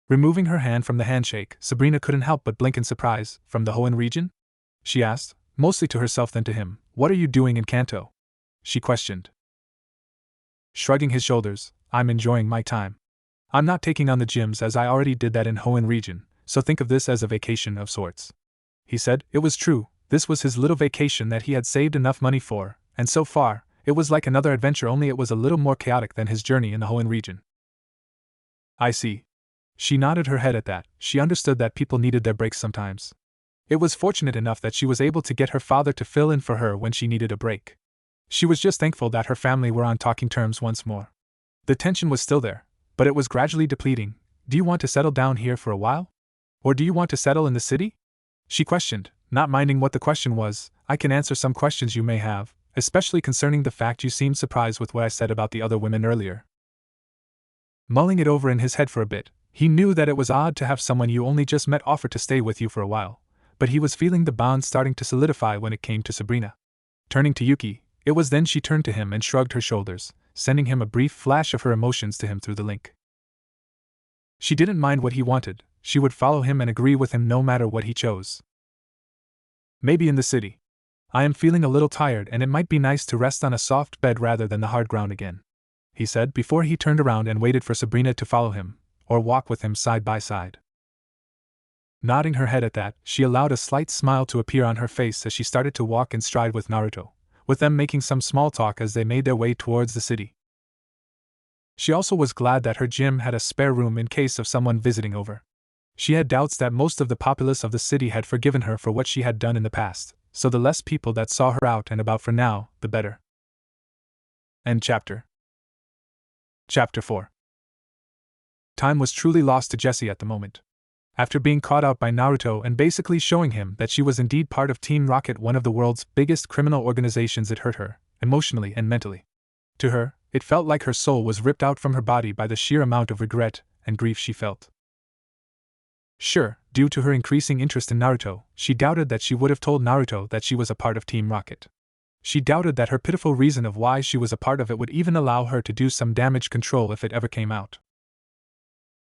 Removing her hand from the handshake, Sabrina couldn't help but blink in surprise. "From the Hoenn region?" she asked, mostly to herself than to him. "What are you doing in Kanto?" she questioned. Shrugging his shoulders, "I'm enjoying my time. I'm not taking on the gyms as I already did that in Hoenn region, so think of this as a vacation of sorts," he said. It was true, this was his little vacation that he had saved enough money for, and so far, it was like another adventure, only it was a little more chaotic than his journey in the Hoenn region. "I see." She nodded her head at that. She understood that people needed their breaks sometimes. It was fortunate enough that she was able to get her father to fill in for her when she needed a break. She was just thankful that her family were on talking terms once more. The tension was still there, but it was gradually depleting. "Do you want to settle down here for a while? Or do you want to settle in the city?" she questioned, not minding what the question was. "I can answer some questions you may have, especially concerning the fact you seemed surprised with what I said about the other women earlier." Mulling it over in his head for a bit, he knew that it was odd to have someone you only just met offer to stay with you for a while, but he was feeling the bond starting to solidify when it came to Sabrina. Turning to Yuki, It was then she turned to him and shrugged her shoulders, sending him a brief flash of her emotions to him through the link. She didn't mind what he wanted, she would follow him and agree with him no matter what he chose. Maybe in the city. I am feeling a little tired and it might be nice to rest on a soft bed rather than the hard ground again, he said before he turned around and waited for Sabrina to follow him, or walk with him side by side. Nodding her head at that, she allowed a slight smile to appear on her face as she started to walk in stride with Naruto, with them making some small talk as they made their way towards the city. She also was glad that her gym had a spare room in case of someone visiting over. She had doubts that most of the populace of the city had forgiven her for what she had done in the past, so the less people that saw her out and about for now, the better. End chapter. Chapter 4. Time was truly lost to Jessie at the moment. After being caught out by Naruto and basically showing him that she was indeed part of Team Rocket, one of the world's biggest criminal organizations, it hurt her, emotionally and mentally. To her, it felt like her soul was ripped out from her body by the sheer amount of regret and grief she felt. Sure, due to her increasing interest in Naruto, she doubted that she would have told Naruto that she was a part of Team Rocket. She doubted that her pitiful reason of why she was a part of it would even allow her to do some damage control if it ever came out.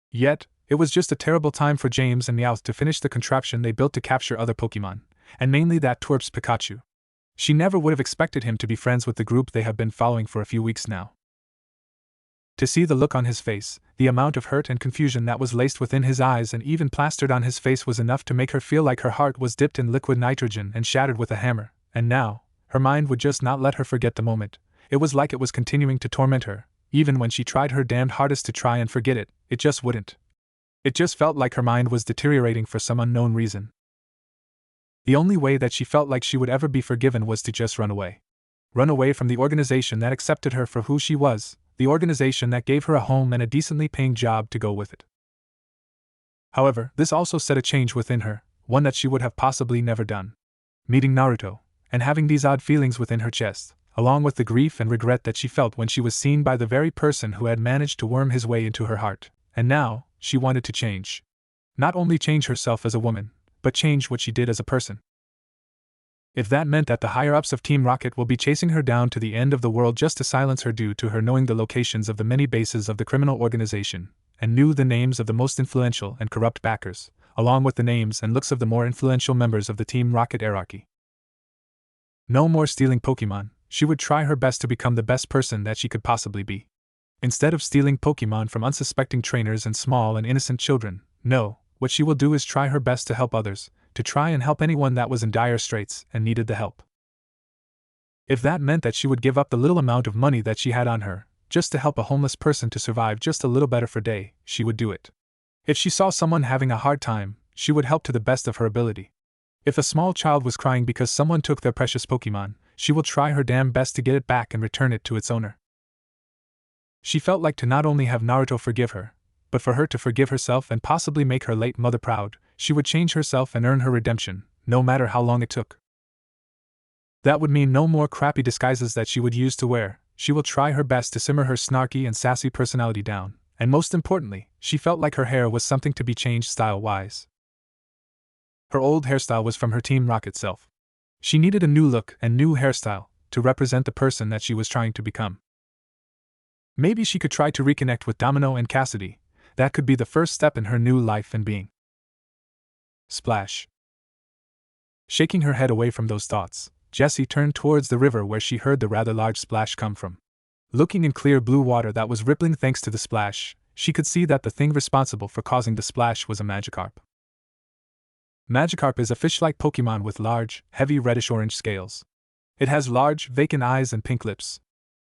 Yet, it was just a terrible time for James and Meowth to finish the contraption they built to capture other Pokemon, and mainly that twerp's Pikachu. She never would have expected him to be friends with the group they have been following for a few weeks now. To see the look on his face, the amount of hurt and confusion that was laced within his eyes and even plastered on his face was enough to make her feel like her heart was dipped in liquid nitrogen and shattered with a hammer, and now, her mind would just not let her forget the moment. It was like it was continuing to torment her. Even when she tried her damned hardest to try and forget it, it just wouldn't. It just felt like her mind was deteriorating for some unknown reason. The only way that she felt like she would ever be forgiven was to just run away. Run away from the organization that accepted her for who she was, the organization that gave her a home and a decently paying job to go with it. However, this also set a change within her, one that she would have possibly never done. Meeting Naruto, and having these odd feelings within her chest, along with the grief and regret that she felt when she was seen by the very person who had managed to worm his way into her heart, and now, she wanted to change. Not only change herself as a woman, but change what she did as a person. If that meant that the higher-ups of Team Rocket will be chasing her down to the end of the world just to silence her due to her knowing the locations of the many bases of the criminal organization, and knew the names of the most influential and corrupt backers, along with the names and looks of the more influential members of the Team Rocket hierarchy. No more stealing Pokemon, she would try her best to become the best person that she could possibly be. Instead of stealing Pokemon from unsuspecting trainers and small and innocent children, no, what she will do is try her best to help others, to try and help anyone that was in dire straits and needed the help. If that meant that she would give up the little amount of money that she had on her, just to help a homeless person to survive just a little better for day, she would do it. If she saw someone having a hard time, she would help to the best of her ability. If a small child was crying because someone took their precious Pokemon, she will try her damn best to get it back and return it to its owner. She felt like to not only have Naruto forgive her, but for her to forgive herself and possibly make her late mother proud, she would change herself and earn her redemption, no matter how long it took. That would mean no more crappy disguises that she would use to wear. She will try her best to simmer her snarky and sassy personality down, and most importantly, she felt like her hair was something to be changed style-wise. Her old hairstyle was from her Team Rocket self. She needed a new look and new hairstyle to represent the person that she was trying to become. Maybe she could try to reconnect with Domino and Cassidy. That could be the first step in her new life and being. Splash. Shaking her head away from those thoughts, Jessie turned towards the river where she heard the rather large splash come from. Looking in clear blue water that was rippling thanks to the splash, she could see that the thing responsible for causing the splash was a Magikarp. Magikarp is a fish-like Pokemon with large, heavy reddish-orange scales. It has large, vacant eyes and pink lips.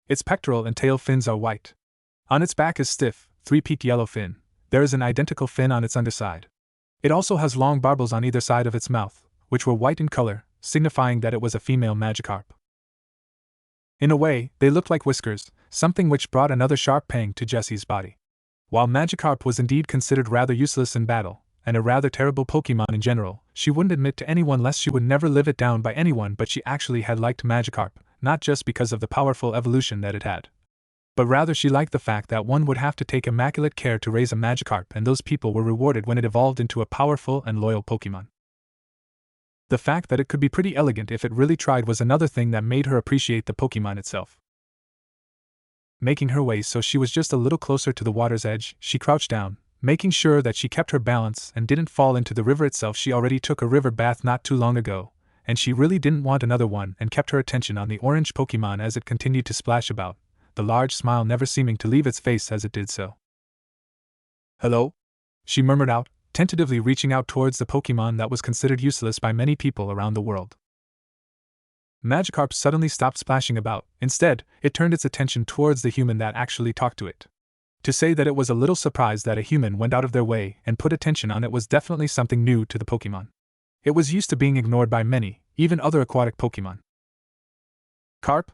Its pectoral and tail fins are white. On its back is stiff, three-peaked yellow fin. There is an identical fin on its underside. It also has long barbels on either side of its mouth, which were white in color, signifying that it was a female Magikarp. In a way, they looked like whiskers, something which brought another sharp pang to Jessie's body. While Magikarp was indeed considered rather useless in battle, and a rather terrible Pokemon in general, she wouldn't admit to anyone lest she would never live it down by anyone, but she actually had liked Magikarp, not just because of the powerful evolution that it had. But rather she liked the fact that one would have to take immaculate care to raise a Magikarp, and those people were rewarded when it evolved into a powerful and loyal Pokemon. The fact that it could be pretty elegant if it really tried was another thing that made her appreciate the Pokemon itself. Making her way so she was just a little closer to the water's edge, she crouched down, making sure that she kept her balance and didn't fall into the river itself. She already took a river bath not too long ago, and she really didn't want another one, and kept her attention on the orange Pokemon as it continued to splash about, the large smile never seeming to leave its face as it did so. "Hello?" she murmured out, tentatively reaching out towards the Pokemon that was considered useless by many people around the world. Magikarp suddenly stopped splashing about. Instead, it turned its attention towards the human that actually talked to it. To say that it was a little surprised that a human went out of their way and put attention on it was definitely something new to the Pokemon. It was used to being ignored by many, even other aquatic Pokemon. "Carp?"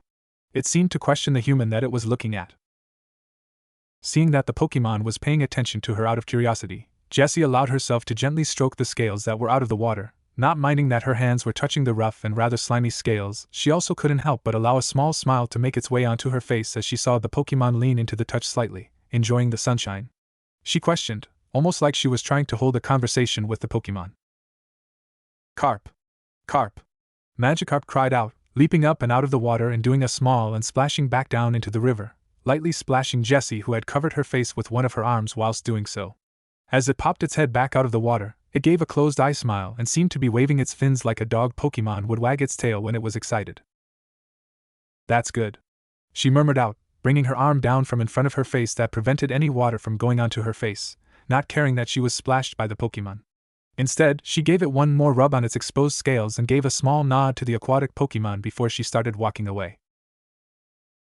It seemed to question the human that it was looking at. Seeing that the Pokemon was paying attention to her out of curiosity, Jessie allowed herself to gently stroke the scales that were out of the water. Not minding that her hands were touching the rough and rather slimy scales, she also couldn't help but allow a small smile to make its way onto her face as she saw the Pokemon lean into the touch slightly, enjoying the sunshine. She questioned, almost like she was trying to hold a conversation with the Pokemon. "Carp! Carp!" Magikarp cried out, leaping up and out of the water and doing a small and splashing back down into the river, lightly splashing Jessie, who had covered her face with one of her arms whilst doing so. As it popped its head back out of the water, it gave a closed-eye smile and seemed to be waving its fins like a dog Pokemon would wag its tail when it was excited. "That's good," she murmured out, bringing her arm down from in front of her face that prevented any water from going onto her face, not caring that she was splashed by the Pokemon. Instead, she gave it one more rub on its exposed scales and gave a small nod to the aquatic Pokemon before she started walking away.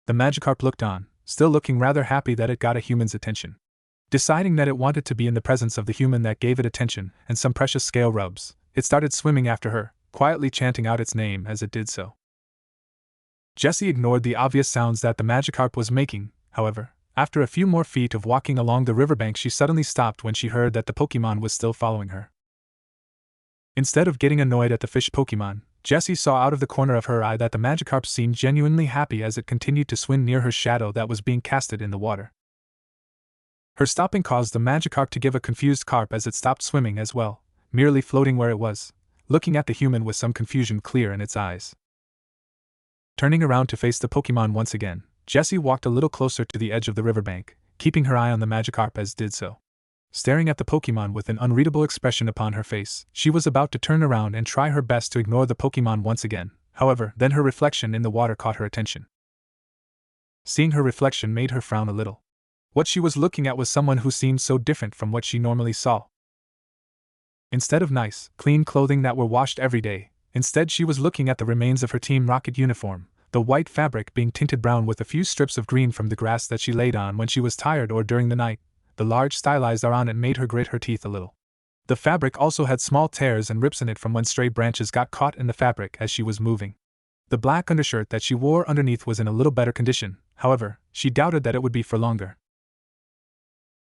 The Magikarp looked on, still looking rather happy that it got a human's attention. Deciding that it wanted to be in the presence of the human that gave it attention and some precious scale rubs, it started swimming after her, quietly chanting out its name as it did so. Jessie ignored the obvious sounds that the Magikarp was making. However, after a few more feet of walking along the riverbank, she suddenly stopped when she heard that the Pokemon was still following her. Instead of getting annoyed at the fish Pokemon, Jessie saw out of the corner of her eye that the Magikarp seemed genuinely happy as it continued to swim near her shadow that was being casted in the water. Her stopping caused the Magikarp to give a confused carp as it stopped swimming as well, merely floating where it was, looking at the human with some confusion clear in its eyes. Turning around to face the Pokemon once again, Jessie walked a little closer to the edge of the riverbank, keeping her eye on the Magikarp as did so. Staring at the Pokemon with an unreadable expression upon her face, she was about to turn around and try her best to ignore the Pokemon once again. However, then her reflection in the water caught her attention. Seeing her reflection made her frown a little. What she was looking at was someone who seemed so different from what she normally saw. Instead of nice, clean clothing that were washed every day, instead she was looking at the remains of her Team Rocket uniform, the white fabric being tinted brown with a few strips of green from the grass that she laid on when she was tired or during the night. The large stylized R on it made her grit her teeth a little. The fabric also had small tears and rips in it from when stray branches got caught in the fabric as she was moving. The black undershirt that she wore underneath was in a little better condition, however, she doubted that it would be for longer.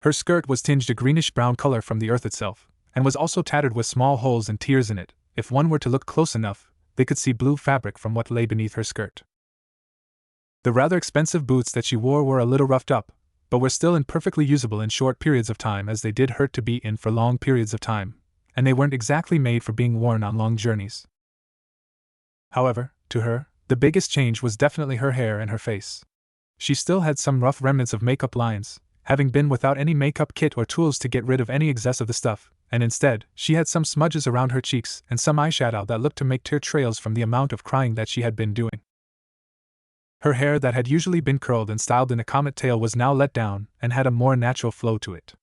Her skirt was tinged a greenish-brown color from the earth itself, and was also tattered with small holes and tears in it. If one were to look close enough, they could see blue fabric from what lay beneath her skirt. The rather expensive boots that she wore were a little roughed up, but were still perfectly usable in short periods of time, as they did hurt to be in for long periods of time, and they weren't exactly made for being worn on long journeys. However, to her, the biggest change was definitely her hair and her face. She still had some rough remnants of makeup lines, having been without any makeup kit or tools to get rid of any excess of the stuff, and instead, she had some smudges around her cheeks and some eyeshadow that looked to make tear trails from the amount of crying that she had been doing. Her hair that had usually been curled and styled in a comet tail was now let down and had a more natural flow to it.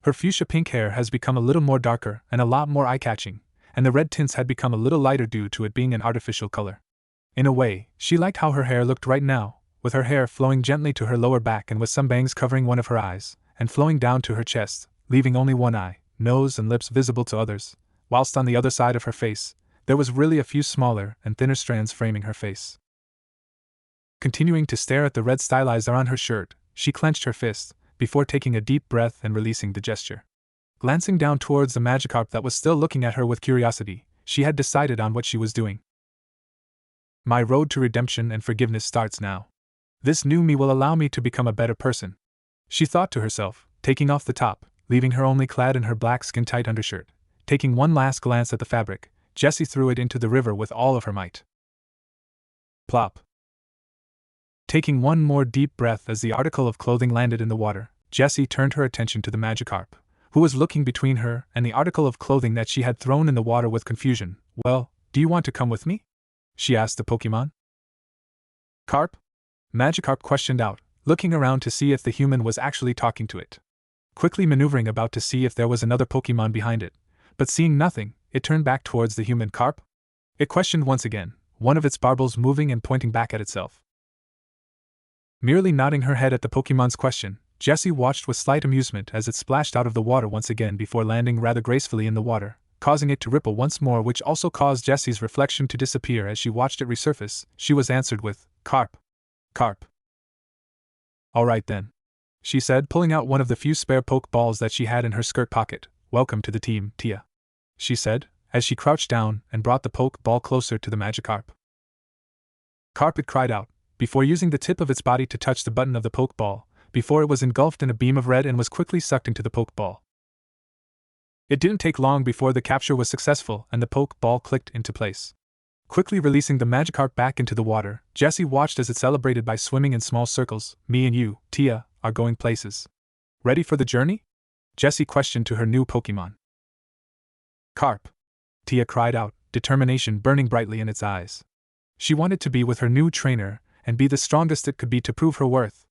Her fuchsia pink hair has become a little more darker and a lot more eye-catching, and the red tints had become a little lighter due to it being an artificial color. In a way, she liked how her hair looked right now, with her hair flowing gently to her lower back and with some bangs covering one of her eyes, and flowing down to her chest, leaving only one eye, nose and lips visible to others, whilst on the other side of her face, there was really a few smaller and thinner strands framing her face. Continuing to stare at the red stylizer on her shirt, she clenched her fist, before taking a deep breath and releasing the gesture. Glancing down towards the Magikarp that was still looking at her with curiosity, she had decided on what she was doing. My road to redemption and forgiveness starts now. This new me will allow me to become a better person, she thought to herself, taking off the top, leaving her only clad in her black skin-tight undershirt. Taking one last glance at the fabric, Jessie threw it into the river with all of her might. Plop. Taking one more deep breath as the article of clothing landed in the water, Jessie turned her attention to the Magikarp, who was looking between her and the article of clothing that she had thrown in the water with confusion. Well, do you want to come with me? She asked the Pokemon. Carp? Magikarp questioned out, looking around to see if the human was actually talking to it. Quickly maneuvering about to see if there was another Pokemon behind it, but seeing nothing, it turned back towards the human Carp. It questioned once again, one of its barbels moving and pointing back at itself. Merely nodding her head at the Pokemon's question, Jessie watched with slight amusement as it splashed out of the water once again before landing rather gracefully in the water, causing it to ripple once more, which also caused Jessie's reflection to disappear as she watched it resurface. She was answered with, Carp. Carp. Alright then, she said, pulling out one of the few spare Pokeballs that she had in her skirt pocket. Welcome to the team, Tia, she said, as she crouched down and brought the Pokeball closer to the Magikarp. Carp, it cried out, before using the tip of its body to touch the button of the Pokeball, before it was engulfed in a beam of red and was quickly sucked into the Pokeball. It didn't take long before the capture was successful and the Pokeball clicked into place. Quickly releasing the Magikarp back into the water, Jessie watched as it celebrated by swimming in small circles. Me and you, Tia, are going places. Ready for the journey? Jessie questioned to her new Pokemon. Carp. Tia cried out, determination burning brightly in its eyes. She wanted to be with her new trainer and be the strongest it could be to prove her worth.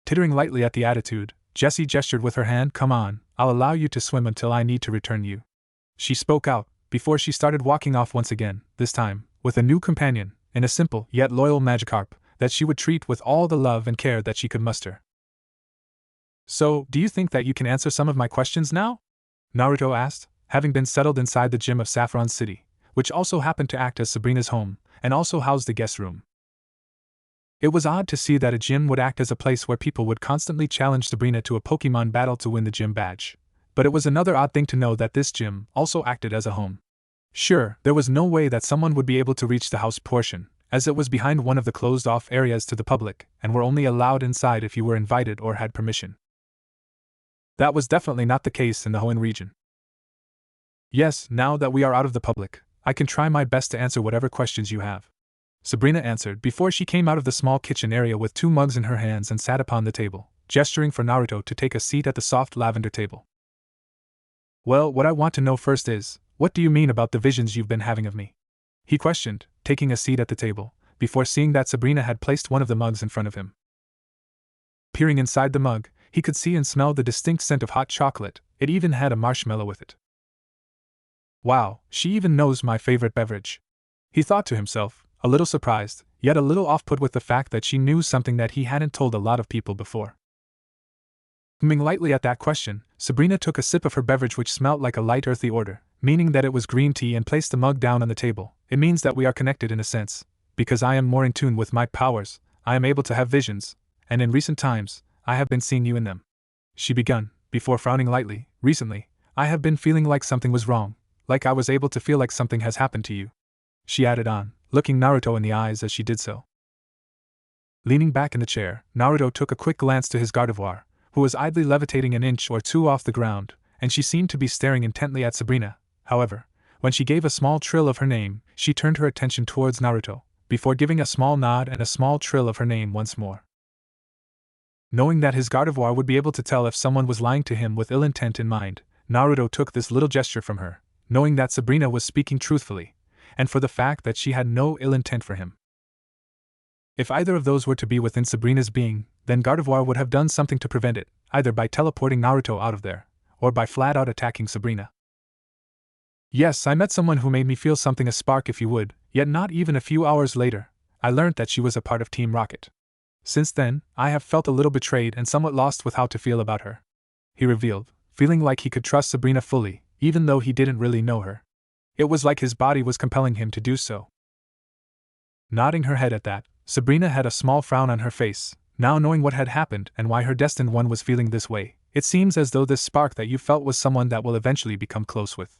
Tittering lightly at the attitude, Jessie gestured with her hand. Come on, I'll allow you to swim until I need to return you. She spoke out, before she started walking off once again, this time, with a new companion, in a simple yet loyal Magikarp, that she would treat with all the love and care that she could muster. So, do you think that you can answer some of my questions now? Naruto asked, having been settled inside the gym of Saffron City, which also happened to act as Sabrina's home, and also housed the guest room. It was odd to see that a gym would act as a place where people would constantly challenge Sabrina to a Pokemon battle to win the gym badge. But it was another odd thing to know that this gym also acted as a home. Sure, there was no way that someone would be able to reach the house portion, as it was behind one of the closed-off areas to the public, and were only allowed inside if you were invited or had permission. That was definitely not the case in the Hoenn region. Yes, now that we are out of the public, I can try my best to answer whatever questions you have, Sabrina answered before she came out of the small kitchen area with 2 mugs in her hands and sat upon the table, gesturing for Naruto to take a seat at the soft lavender table. Well, what I want to know first is, what do you mean about the visions you've been having of me? He questioned, taking a seat at the table, before seeing that Sabrina had placed one of the mugs in front of him. Peering inside the mug, he could see and smell the distinct scent of hot chocolate. It even had a marshmallow with it. Wow, she even knows my favorite beverage, he thought to himself, a little surprised, yet a little off-put with the fact that she knew something that he hadn't told a lot of people before. Humming lightly at that question, Sabrina took a sip of her beverage, which smelt like a light earthy odor, meaning that it was green tea, and placed the mug down on the table. It means that we are connected in a sense. Because I am more in tune with my powers, I am able to have visions, and in recent times, I have been seeing you in them. She began, before frowning lightly. Recently, I have been feeling like something was wrong, like I was able to feel like something has happened to you. She added on, looking Naruto in the eyes as she did so. Leaning back in the chair, Naruto took a quick glance to his Gardevoir, who was idly levitating an inch or two off the ground, and she seemed to be staring intently at Sabrina. However, when she gave a small trill of her name, she turned her attention towards Naruto, before giving a small nod and a small trill of her name once more. Knowing that his Gardevoir would be able to tell if someone was lying to him with ill intent in mind, Naruto took this little gesture from her, knowing that Sabrina was speaking truthfully, and for the fact that she had no ill intent for him. If either of those were to be within Sabrina's being, then Gardevoir would have done something to prevent it, either by teleporting Naruto out of there, or by flat-out attacking Sabrina. Yes, I met someone who made me feel something, a spark if you would, yet not even a few hours later, I learned that she was a part of Team Rocket. Since then, I have felt a little betrayed and somewhat lost with how to feel about her, he revealed, feeling like he could trust Sabrina fully, even though he didn't really know her. It was like his body was compelling him to do so. Nodding her head at that, Sabrina had a small frown on her face, now knowing what had happened and why her destined one was feeling this way. It seems as though this spark that you felt was someone that will eventually become close with.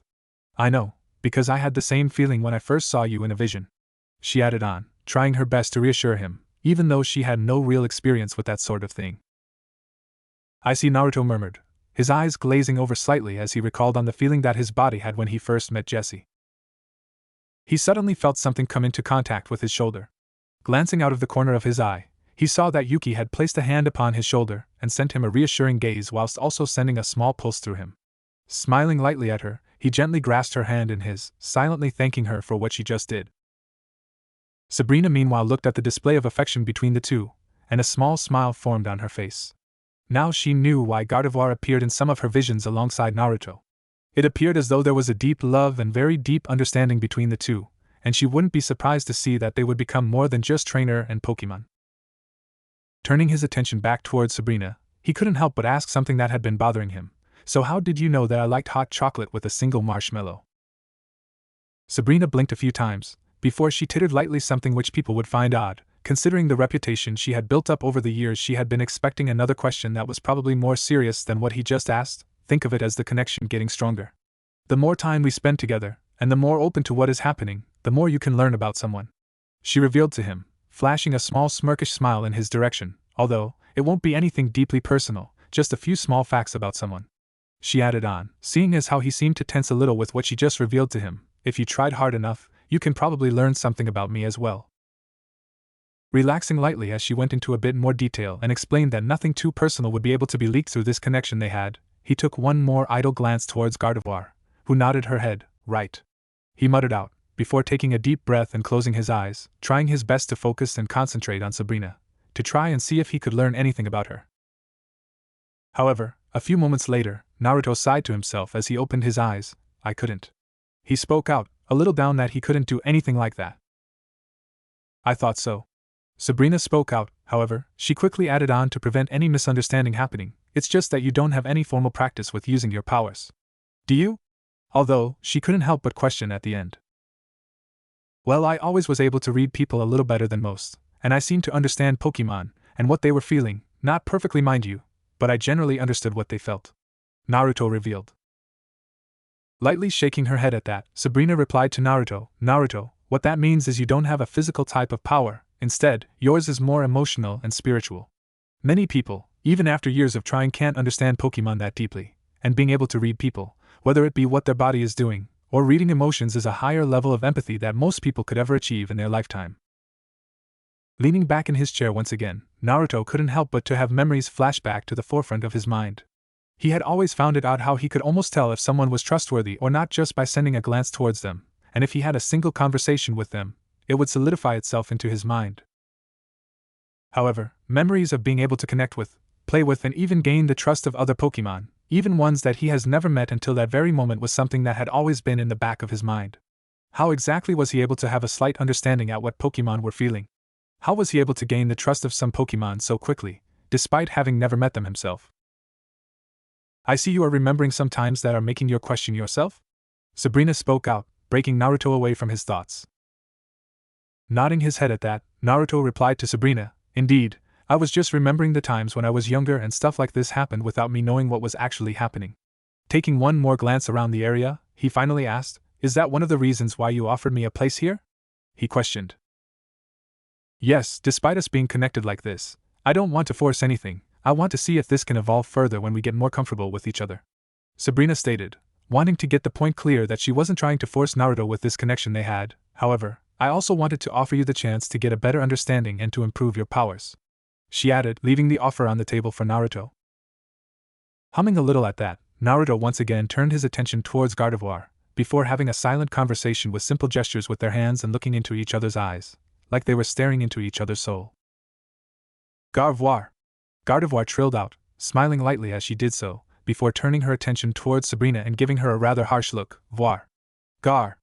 I know, because I had the same feeling when I first saw you in a vision, she added on, trying her best to reassure him, even though she had no real experience with that sort of thing. I see, Naruto murmured, his eyes glazing over slightly as he recalled on the feeling that his body had when he first met Jessie. He suddenly felt something come into contact with his shoulder. Glancing out of the corner of his eye, he saw that Yuki had placed a hand upon his shoulder and sent him a reassuring gaze whilst also sending a small pulse through him. Smiling lightly at her, he gently grasped her hand in his, silently thanking her for what she just did. Sabrina meanwhile looked at the display of affection between the two, and a small smile formed on her face. Now she knew why Gardevoir appeared in some of her visions alongside Naruto. It appeared as though there was a deep love and very deep understanding between the two, and she wouldn't be surprised to see that they would become more than just trainer and Pokemon. Turning his attention back towards Sabrina, he couldn't help but ask something that had been bothering him. So how did you know that I liked hot chocolate with a single marshmallow? Sabrina blinked a few times, before she tittered lightly, something which people would find odd. Considering the reputation she had built up over the years, she had been expecting another question that was probably more serious than what he just asked. Think of it as the connection getting stronger. The more time we spend together, and the more open to what is happening, the more you can learn about someone, she revealed to him, flashing a small smirkish smile in his direction, although it won't be anything deeply personal, just a few small facts about someone. She added on, seeing as how he seemed to tense a little with what she just revealed to him, if you tried hard enough, you can probably learn something about me as well. Relaxing lightly as she went into a bit more detail and explained that nothing too personal would be able to be leaked through this connection they had, he took one more idle glance towards Gardevoir, who nodded her head, right. He muttered out, before taking a deep breath and closing his eyes, trying his best to focus and concentrate on Sabrina, to try and see if he could learn anything about her. However, a few moments later, Naruto sighed to himself as he opened his eyes. I couldn't. He spoke out, a little down that he couldn't do anything like that. I thought so. Sabrina spoke out, however, she quickly added on to prevent any misunderstanding happening, it's just that you don't have any formal practice with using your powers. Do you? Although, she couldn't help but question at the end. Well, I always was able to read people a little better than most, and I seemed to understand Pokemon, and what they were feeling, not perfectly mind you, but I generally understood what they felt. Naruto revealed. Lightly shaking her head at that, Sabrina replied to Naruto, Naruto, what that means is you don't have a physical type of power, instead, yours is more emotional and spiritual. Many people, even after years of trying, can't understand Pokemon that deeply, and being able to read people, whether it be what their body is doing, or reading emotions, is a higher level of empathy that most people could ever achieve in their lifetime. Leaning back in his chair once again, Naruto couldn't help but to have memories flash back to the forefront of his mind. He had always found it odd how he could almost tell if someone was trustworthy or not just by sending a glance towards them, and if he had a single conversation with them, it would solidify itself into his mind. However, memories of being able to connect with, play with, and even gain the trust of other Pokemon, even ones that he has never met until that very moment, was something that had always been in the back of his mind. How exactly was he able to have a slight understanding at what Pokemon were feeling? How was he able to gain the trust of some Pokemon so quickly, despite having never met them himself? I see you are remembering some times that are making you question yourself? Sabrina spoke out, breaking Naruto away from his thoughts. Nodding his head at that, Naruto replied to Sabrina, indeed, I was just remembering the times when I was younger and stuff like this happened without me knowing what was actually happening. Taking one more glance around the area, he finally asked, is that one of the reasons why you offered me a place here? He questioned. Yes, despite us being connected like this, I don't want to force anything, I want to see if this can evolve further when we get more comfortable with each other. Sabrina stated, wanting to get the point clear that she wasn't trying to force Naruto with this connection they had. However, I also wanted to offer you the chance to get a better understanding and to improve your powers, she added, leaving the offer on the table for Naruto. Humming a little at that, Naruto once again turned his attention towards Gardevoir, before having a silent conversation with simple gestures with their hands and looking into each other's eyes, like they were staring into each other's soul. Gardevoir! Gardevoir trilled out, smiling lightly as she did so, before turning her attention towards Sabrina and giving her a rather harsh look. Voir! Gar!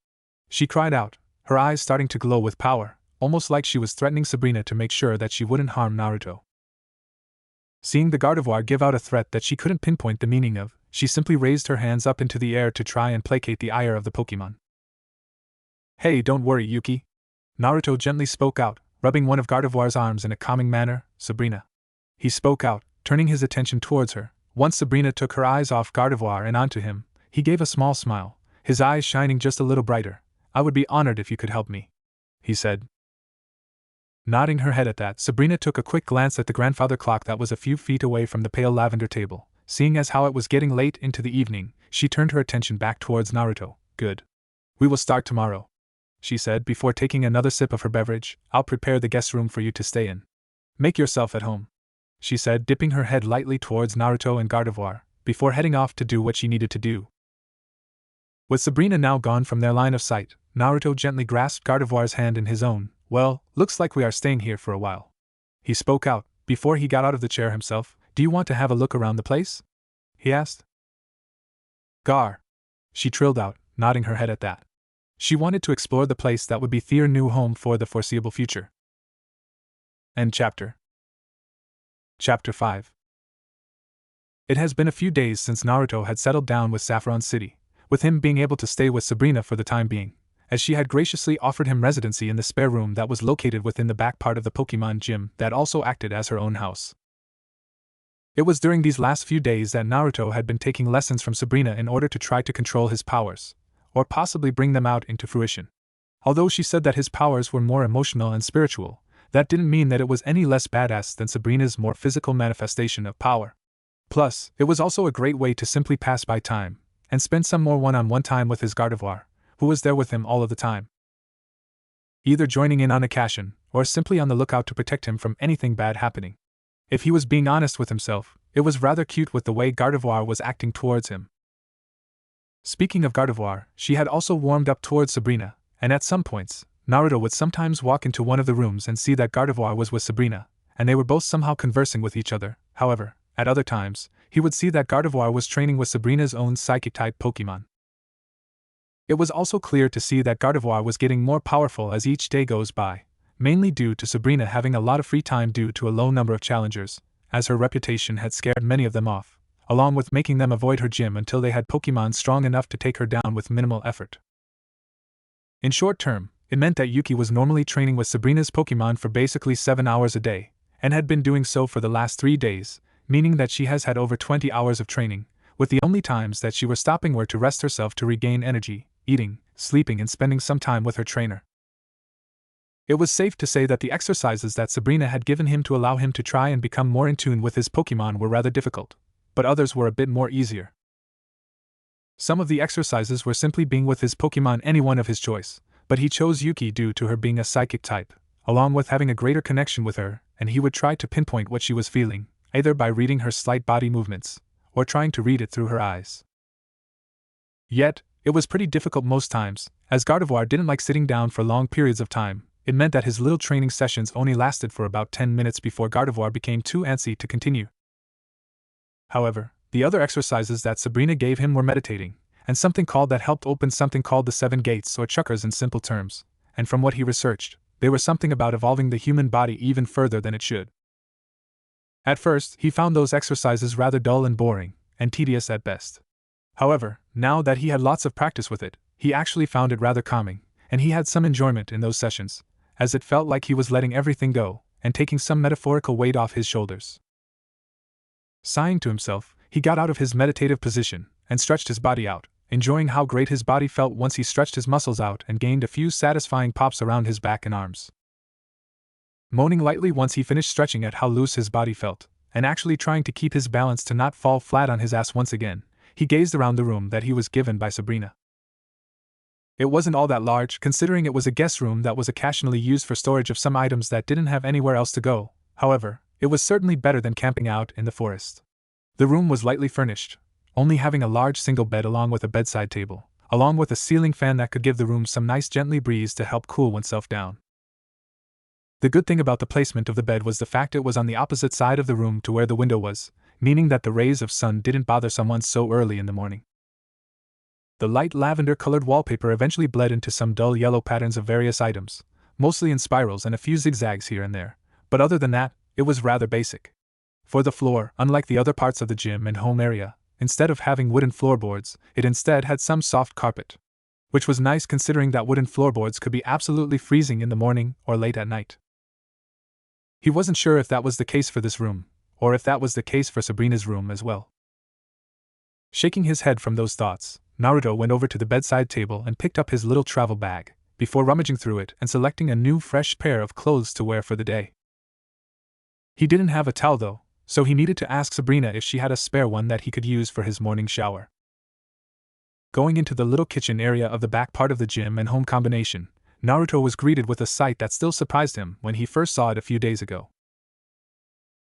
She cried out, her eyes starting to glow with power, almost like she was threatening Sabrina to make sure that she wouldn't harm Naruto. Seeing the Gardevoir give out a threat that she couldn't pinpoint the meaning of, she simply raised her hands up into the air to try and placate the ire of the Pokemon. Hey, don't worry, Yuki. Naruto gently spoke out, rubbing one of Gardevoir's arms in a calming manner. Sabrina. He spoke out, turning his attention towards her. Once Sabrina took her eyes off Gardevoir and onto him, he gave a small smile, his eyes shining just a little brighter. I would be honored if you could help me, he said. Nodding her head at that, Sabrina took a quick glance at the grandfather clock that was a few feet away from the pale lavender table, Seeing as how it was getting late into the evening, she turned her attention back towards Naruto. Good. We will start tomorrow, she said before taking another sip of her beverage. I'll prepare the guest room for you to stay in. Make yourself at home, she said, dipping her head lightly towards Naruto and Gardevoir, before heading off to do what she needed to do. With Sabrina now gone from their line of sight, Naruto gently grasped Gardevoir's hand in his own. Well, looks like we are staying here for a while, he spoke out, before he got out of the chair himself. Do you want to have a look around the place? He asked. Gar, she trilled out, nodding her head at that. She wanted to explore the place that would be their new home for the foreseeable future. End chapter. Chapter 5. It has been a few days since Naruto had settled down with Saffron City, with him being able to stay with Sabrina for the time being, as she had graciously offered him residency in the spare room that was located within the back part of the Pokemon gym that also acted as her own house. It was during these last few days that Naruto had been taking lessons from Sabrina in order to try to control his powers, or possibly bring them out into fruition. Although she said that his powers were more emotional and spiritual, that didn't mean that it was any less badass than Sabrina's more physical manifestation of power. Plus, it was also a great way to simply pass by time, and spend some more one-on-one time with his Gardevoir, who was there with him all of the time. Either joining in on a cash-in, or simply on the lookout to protect him from anything bad happening. If he was being honest with himself, it was rather cute with the way Gardevoir was acting towards him. Speaking of Gardevoir, she had also warmed up towards Sabrina, and at some points, Naruto would sometimes walk into one of the rooms and see that Gardevoir was with Sabrina, and they were both somehow conversing with each other. However, at other times, he would see that Gardevoir was training with Sabrina's own Psychic-type Pokemon. It was also clear to see that Gardevoir was getting more powerful as each day goes by, mainly due to Sabrina having a lot of free time due to a low number of challengers, as her reputation had scared many of them off, along with making them avoid her gym until they had Pokemon strong enough to take her down with minimal effort. In short term, it meant that Yuki was normally training with Sabrina's Pokemon for basically 7 hours a day, and had been doing so for the last 3 days, meaning that she has had over 20 hours of training, with the only times that she was stopping were to rest herself to regain energy, eating, sleeping and spending some time with her trainer. It was safe to say that the exercises that Sabrina had given him to allow him to try and become more in tune with his Pokemon were rather difficult, but others were a bit more easier. Some of the exercises were simply being with his Pokemon, any one of his choice, but he chose Yuki due to her being a psychic type, along with having a greater connection with her, and he would try to pinpoint what she was feeling, either by reading her slight body movements, or trying to read it through her eyes. Yet, it was pretty difficult most times, as Gardevoir didn't like sitting down for long periods of time. It meant that his little training sessions only lasted for about 10 minutes before Gardevoir became too antsy to continue. However, the other exercises that Sabrina gave him were meditating, and something called that helped open something called the 7 gates or chakras in simple terms, and from what he researched, they were something about evolving the human body even further than it should. At first, he found those exercises rather dull and boring, and tedious at best. However, now that he had lots of practice with it, he actually found it rather calming, and he had some enjoyment in those sessions, as it felt like he was letting everything go, and taking some metaphorical weight off his shoulders. Sighing to himself, he got out of his meditative position, and stretched his body out, enjoying how great his body felt once he stretched his muscles out and gained a few satisfying pops around his back and arms. Moaning lightly once he finished stretching at how loose his body felt, and actually trying to keep his balance to not fall flat on his ass once again, he gazed around the room that he was given by Sabrina. It wasn't all that large, considering it was a guest room that was occasionally used for storage of some items that didn't have anywhere else to go. However, it was certainly better than camping out in the forest. The room was lightly furnished, only having a large single bed along with a bedside table, along with a ceiling fan that could give the room some nice gently breeze to help cool oneself down. The good thing about the placement of the bed was the fact it was on the opposite side of the room to where the window was, meaning that the rays of sun didn't bother someone so early in the morning. The light lavender-colored wallpaper eventually bled into some dull yellow patterns of various items, mostly in spirals and a few zigzags here and there, but other than that, it was rather basic. For the floor, unlike the other parts of the gym and home area, instead of having wooden floorboards, it instead had some soft carpet, which was nice considering that wooden floorboards could be absolutely freezing in the morning or late at night. He wasn't sure if that was the case for this room, or if that was the case for Sabrina's room as well. Shaking his head from those thoughts, Naruto went over to the bedside table and picked up his little travel bag, before rummaging through it and selecting a new fresh pair of clothes to wear for the day. He didn't have a towel though, so he needed to ask Sabrina if she had a spare one that he could use for his morning shower. Going into the little kitchen area of the back part of the gym and home combination, Naruto was greeted with a sight that still surprised him when he first saw it a few days ago.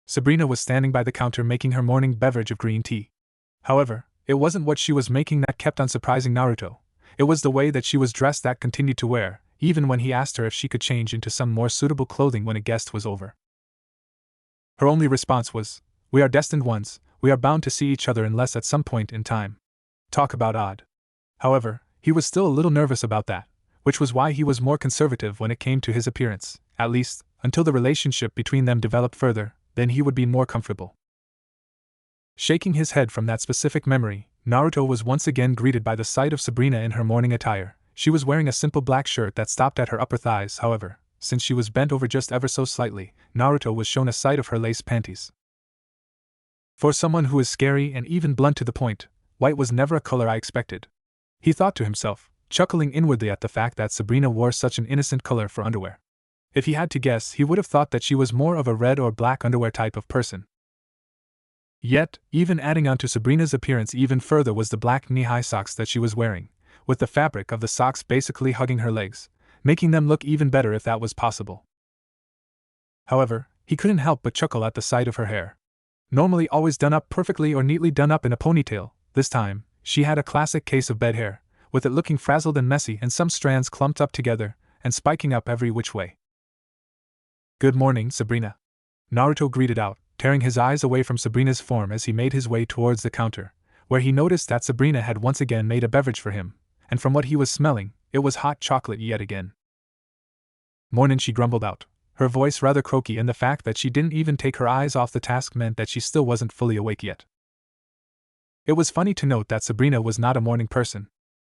Sabrina was standing by the counter making her morning beverage of green tea. However, it wasn't what she was making that kept on surprising Naruto. It was the way that she was dressed that continued to wear, even when he asked her if she could change into some more suitable clothing when a guest was over. Her only response was, "We are destined ones, we are bound to see each other unless at some point in time." Talk about odd. However, he was still a little nervous about that, which was why he was more conservative when it came to his appearance, at least, until the relationship between them developed further, then he would be more comfortable. Shaking his head from that specific memory, Naruto was once again greeted by the sight of Sabrina in her morning attire. She was wearing a simple black shirt that stopped at her upper thighs. However, since she was bent over just ever so slightly, Naruto was shown a sight of her lace panties. For someone who is scary and even blunt to the point, white was never a color I expected. He thought to himself, chuckling inwardly at the fact that Sabrina wore such an innocent color for underwear. If he had to guess, he would have thought that she was more of a red or black underwear type of person. Yet, even adding on to Sabrina's appearance even further was the black knee-high socks that she was wearing, with the fabric of the socks basically hugging her legs, making them look even better if that was possible. However, he couldn't help but chuckle at the sight of her hair. Normally always done up perfectly or neatly done up in a ponytail, this time, she had a classic case of bed hair, with it looking frazzled and messy and some strands clumped up together and spiking up every which way. "Good morning, Sabrina," Naruto greeted out, tearing his eyes away from Sabrina's form as he made his way towards the counter, where he noticed that Sabrina had once again made a beverage for him, and from what he was smelling, it was hot chocolate yet again. "Mornin'," she grumbled out, her voice rather croaky, and the fact that she didn't even take her eyes off the task meant that she still wasn't fully awake yet. It was funny to note that Sabrina was not a morning person.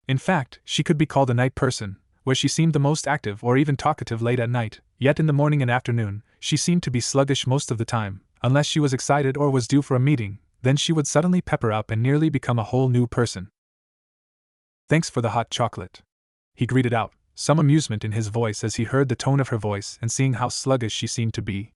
In fact, she could be called a night person, where she seemed the most active or even talkative late at night, yet in the morning and afternoon, she seemed to be sluggish most of the time. Unless she was excited or was due for a meeting, then she would suddenly pepper up and nearly become a whole new person. "Thanks for the hot chocolate," he greeted out, some amusement in his voice as he heard the tone of her voice and seeing how sluggish she seemed to be.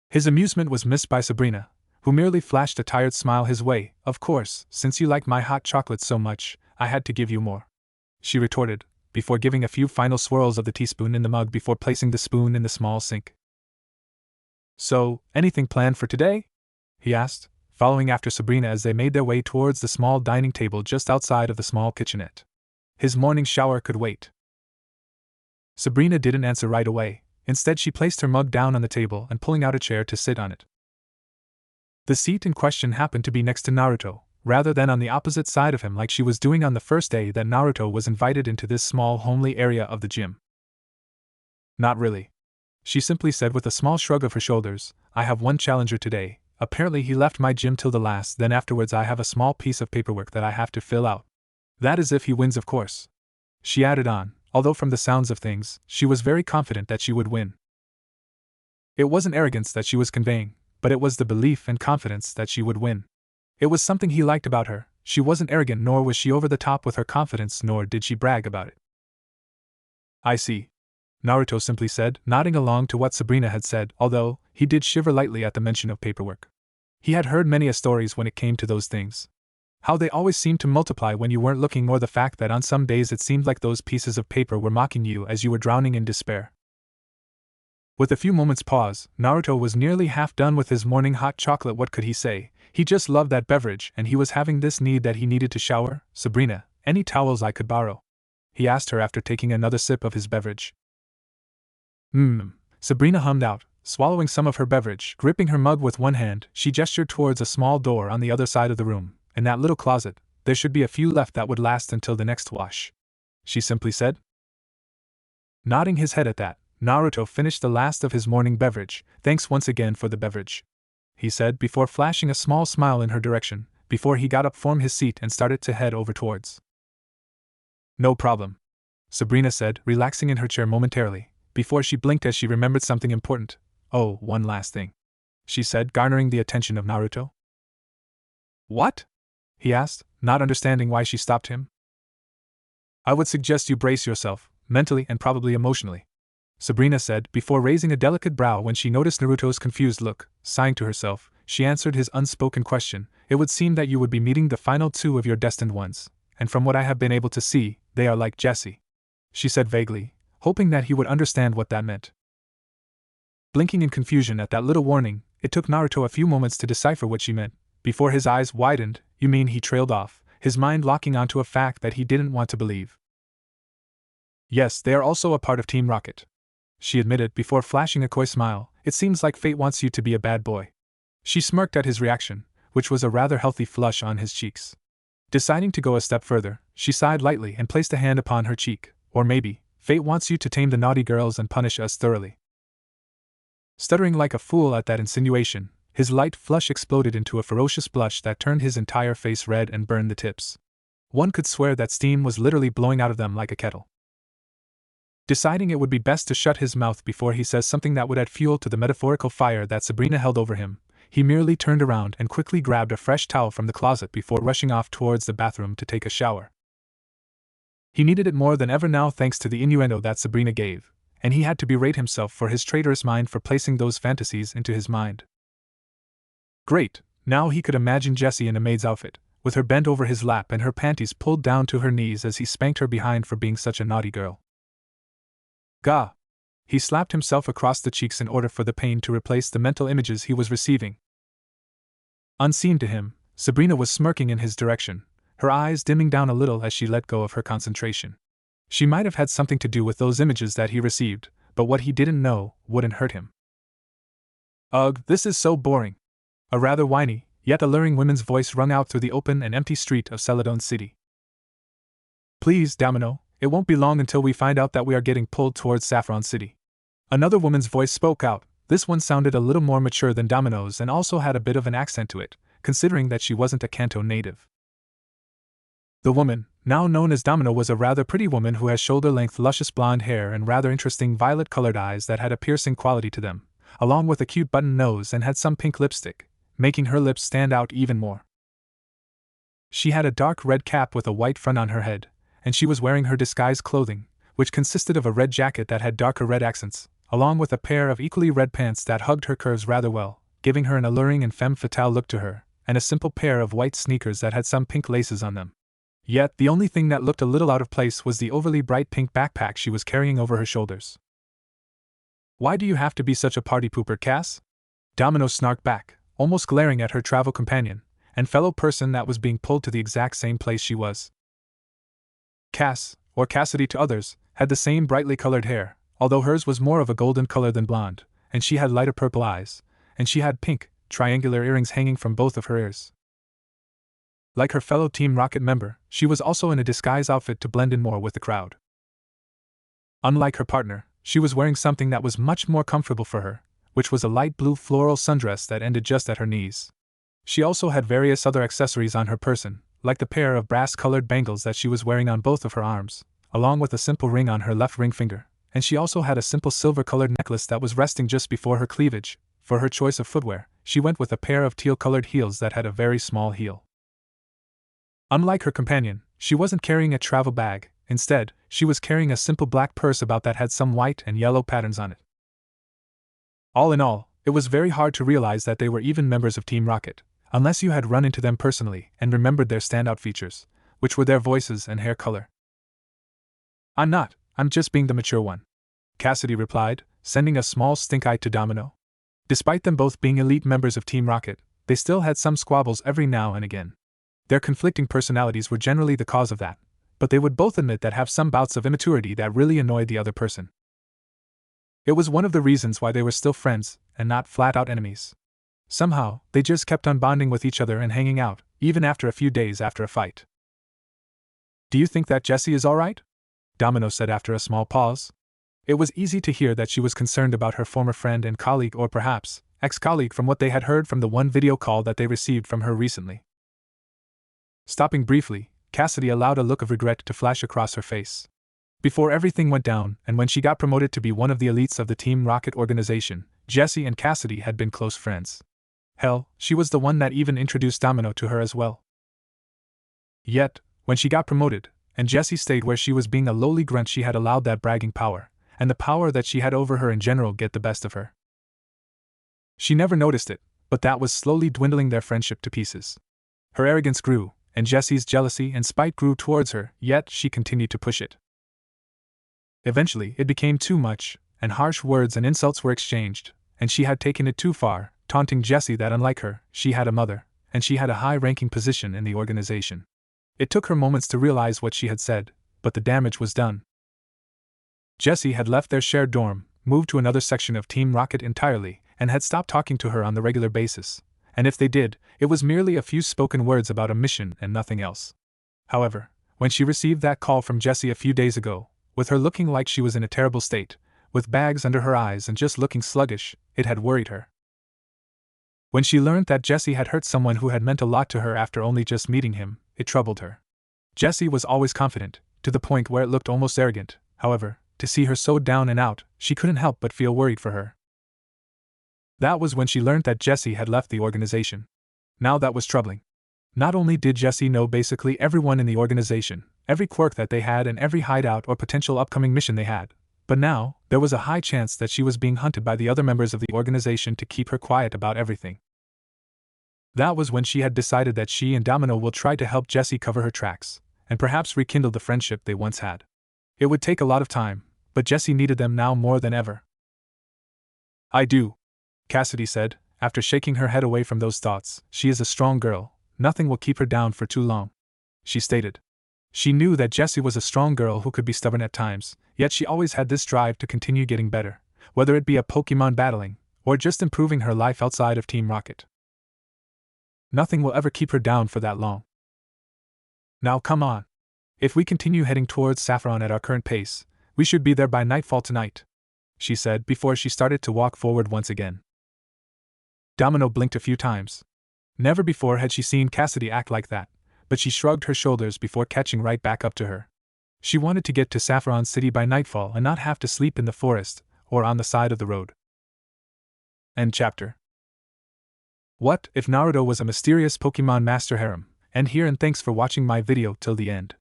His amusement was missed by Sabrina, who merely flashed a tired smile his way. "Of course, since you like my hot chocolate so much, I had to give you more," she retorted, before giving a few final swirls of the teaspoon in the mug before placing the spoon in the small sink. "So, anything planned for today?" he asked, following after Sabrina as they made their way towards the small dining table just outside of the small kitchenette. His morning shower could wait. Sabrina didn't answer right away. Instead, she placed her mug down on the table and pulling out a chair to sit on it. The seat in question happened to be next to Naruto, rather than on the opposite side of him like she was doing on the first day that Naruto was invited into this small homely area of the gym. "Not really," she simply said with a small shrug of her shoulders. "I have one challenger today. Apparently he left my gym till the last, then afterwards I have a small piece of paperwork that I have to fill out. That is if he wins, of course," she added on, although from the sounds of things, she was very confident that she would win. It wasn't arrogance that she was conveying, but it was the belief and confidence that she would win. It was something he liked about her. She wasn't arrogant, nor was she over the top with her confidence, nor did she brag about it. "I see," Naruto simply said, nodding along to what Sabrina had said, although he did shiver lightly at the mention of paperwork. He had heard many stories when it came to those things. How they always seemed to multiply when you weren't looking, or the fact that on some days it seemed like those pieces of paper were mocking you as you were drowning in despair. With a few moments' pause, Naruto was nearly half done with his morning hot chocolate. What could he say? He just loved that beverage, and he was having this need that he needed to shower. "Sabrina, any towels I could borrow?" he asked her after taking another sip of his beverage. Sabrina hummed out, swallowing some of her beverage. Gripping her mug with one hand, she gestured towards a small door on the other side of the room. "In that little closet, there should be a few left that would last until the next wash," she simply said. Nodding his head at that, Naruto finished the last of his morning beverage. "Thanks once again for the beverage," he said before flashing a small smile in her direction, before he got up from his seat and started to head over towards. "No problem," Sabrina said, relaxing in her chair momentarily, before she blinked as she remembered something important. "Oh, one last thing," she said, garnering the attention of Naruto. "What?" he asked, not understanding why she stopped him. "I would suggest you brace yourself, mentally and probably emotionally," Sabrina said, before raising a delicate brow when she noticed Naruto's confused look. Sighing to herself, she answered his unspoken question. It would seem that you would be meeting the final two of your destined ones, and from what I have been able to see, they are like Jessie, she said vaguely, hoping that he would understand what that meant. Blinking in confusion at that little warning, it took Naruto a few moments to decipher what she meant. Before his eyes widened, you mean he trailed off, his mind locking onto a fact that he didn't want to believe. Yes, they are also a part of Team Rocket, she admitted before flashing a coy smile. It seems like fate wants you to be a bad boy. She smirked at his reaction, which was a rather healthy flush on his cheeks. Deciding to go a step further, she sighed lightly and placed a hand upon her cheek. Or maybe, fate wants you to tame the naughty girls and punish us thoroughly. Stuttering like a fool at that insinuation, his light flush exploded into a ferocious blush that turned his entire face red and burned the tips. One could swear that steam was literally blowing out of them like a kettle. Deciding it would be best to shut his mouth before he says something that would add fuel to the metaphorical fire that Sabrina held over him, he merely turned around and quickly grabbed a fresh towel from the closet before rushing off towards the bathroom to take a shower. He needed it more than ever now thanks to the innuendo that Sabrina gave, and he had to berate himself for his traitorous mind for placing those fantasies into his mind. Great, now he could imagine Jessie in a maid's outfit, with her bent over his lap and her panties pulled down to her knees as he spanked her behind for being such a naughty girl. Gah! He slapped himself across the cheeks in order for the pain to replace the mental images he was receiving. Unseen to him, Sabrina was smirking in his direction, her eyes dimming down a little as she let go of her concentration. She might have had something to do with those images that he received, but what he didn't know wouldn't hurt him. Ugh, this is so boring. A rather whiny, yet alluring woman's voice rung out through the open and empty street of Celadon City. Please, Domino, it won't be long until we find out that we are getting pulled towards Saffron City. Another woman's voice spoke out. This one sounded a little more mature than Domino's and also had a bit of an accent to it, considering that she wasn't a Kanto native. The woman, now known as Domino, was a rather pretty woman who has shoulder-length luscious blonde hair and rather interesting violet-colored eyes that had a piercing quality to them, along with a cute button nose and had some pink lipstick, making her lips stand out even more. She had a dark red cap with a white front on her head, and she was wearing her disguise clothing, which consisted of a red jacket that had darker red accents, along with a pair of equally red pants that hugged her curves rather well, giving her an alluring and femme fatale look to her, and a simple pair of white sneakers that had some pink laces on them. Yet, the only thing that looked a little out of place was the overly bright pink backpack she was carrying over her shoulders. Why do you have to be such a party pooper, Cass? Domino snarked back, almost glaring at her travel companion, and fellow person that was being pulled to the exact same place she was. Cass, or Cassidy to others, had the same brightly colored hair, although hers was more of a golden color than blonde, and she had lighter purple eyes, and she had pink, triangular earrings hanging from both of her ears. Like her fellow Team Rocket member, she was also in a disguise outfit to blend in more with the crowd. Unlike her partner, she was wearing something that was much more comfortable for her, which was a light blue floral sundress that ended just at her knees. She also had various other accessories on her person, like the pair of brass-colored bangles that she was wearing on both of her arms, along with a simple ring on her left ring finger, and she also had a simple silver-colored necklace that was resting just before her cleavage. For her choice of footwear, she went with a pair of teal-colored heels that had a very small heel. Unlike her companion, she wasn't carrying a travel bag. Instead, she was carrying a simple black purse about that had some white and yellow patterns on it. All in all, it was very hard to realize that they were even members of Team Rocket, unless you had run into them personally and remembered their standout features, which were their voices and hair color. I'm not, I'm just being the mature one, Cassidy replied, sending a small stink eye to Domino. Despite them both being elite members of Team Rocket, they still had some squabbles every now and again. Their conflicting personalities were generally the cause of that, but they would both admit that have some bouts of immaturity that really annoyed the other person. It was one of the reasons why they were still friends, and not flat-out enemies. Somehow, they just kept on bonding with each other and hanging out, even after a few days after a fight. Do you think that Jessie is alright? Domino said after a small pause. It was easy to hear that she was concerned about her former friend and colleague, or perhaps, ex-colleague, from what they had heard from the one video call that they received from her recently. Stopping briefly, Cassidy allowed a look of regret to flash across her face. Before everything went down, and when she got promoted to be one of the elites of the Team Rocket organization, Jessie and Cassidy had been close friends. Hell, she was the one that even introduced Domino to her as well. Yet, when she got promoted, and Jessie stayed where she was being a lowly grunt, she had allowed that bragging power, and the power that she had over her in general get the best of her. She never noticed it, but that was slowly dwindling their friendship to pieces. Her arrogance grew, and Jessie's jealousy and spite grew towards her, yet she continued to push it. Eventually, it became too much, and harsh words and insults were exchanged, and she had taken it too far, taunting Jessie that unlike her, she had a mother, and she had a high-ranking position in the organization. It took her moments to realize what she had said, but the damage was done. Jessie had left their shared dorm, moved to another section of Team Rocket entirely, and had stopped talking to her on the regular basis, and if they did, it was merely a few spoken words about a mission and nothing else. However, when she received that call from Jessie a few days ago, with her looking like she was in a terrible state, with bags under her eyes and just looking sluggish, it had worried her. When she learned that Jessie had hurt someone who had meant a lot to her after only just meeting him, it troubled her. Jessie was always confident, to the point where it looked almost arrogant. However, to see her so down and out, she couldn't help but feel worried for her. That was when she learned that Jessie had left the organization. Now that was troubling. Not only did Jessie know basically everyone in the organization, every quirk that they had and every hideout or potential upcoming mission they had, but now, there was a high chance that she was being hunted by the other members of the organization to keep her quiet about everything. That was when she had decided that she and Domino will try to help Jessie cover her tracks, and perhaps rekindle the friendship they once had. It would take a lot of time, but Jessie needed them now more than ever. "I do," Cassidy said, after shaking her head away from those thoughts. "She is a strong girl, nothing will keep her down for too long," she stated. She knew that Jessie was a strong girl who could be stubborn at times, yet she always had this drive to continue getting better, whether it be a Pokemon battling, or just improving her life outside of Team Rocket. Nothing will ever keep her down for that long. "Now come on. If we continue heading towards Saffron at our current pace, we should be there by nightfall tonight," she said before she started to walk forward once again. Domino blinked a few times. Never before had she seen Cassidy act like that, but she shrugged her shoulders before catching right back up to her. She wanted to get to Saffron City by nightfall and not have to sleep in the forest or on the side of the road. End chapter. What if Naruto was a mysterious Pokemon master harem? End here, and thanks for watching my video till the end.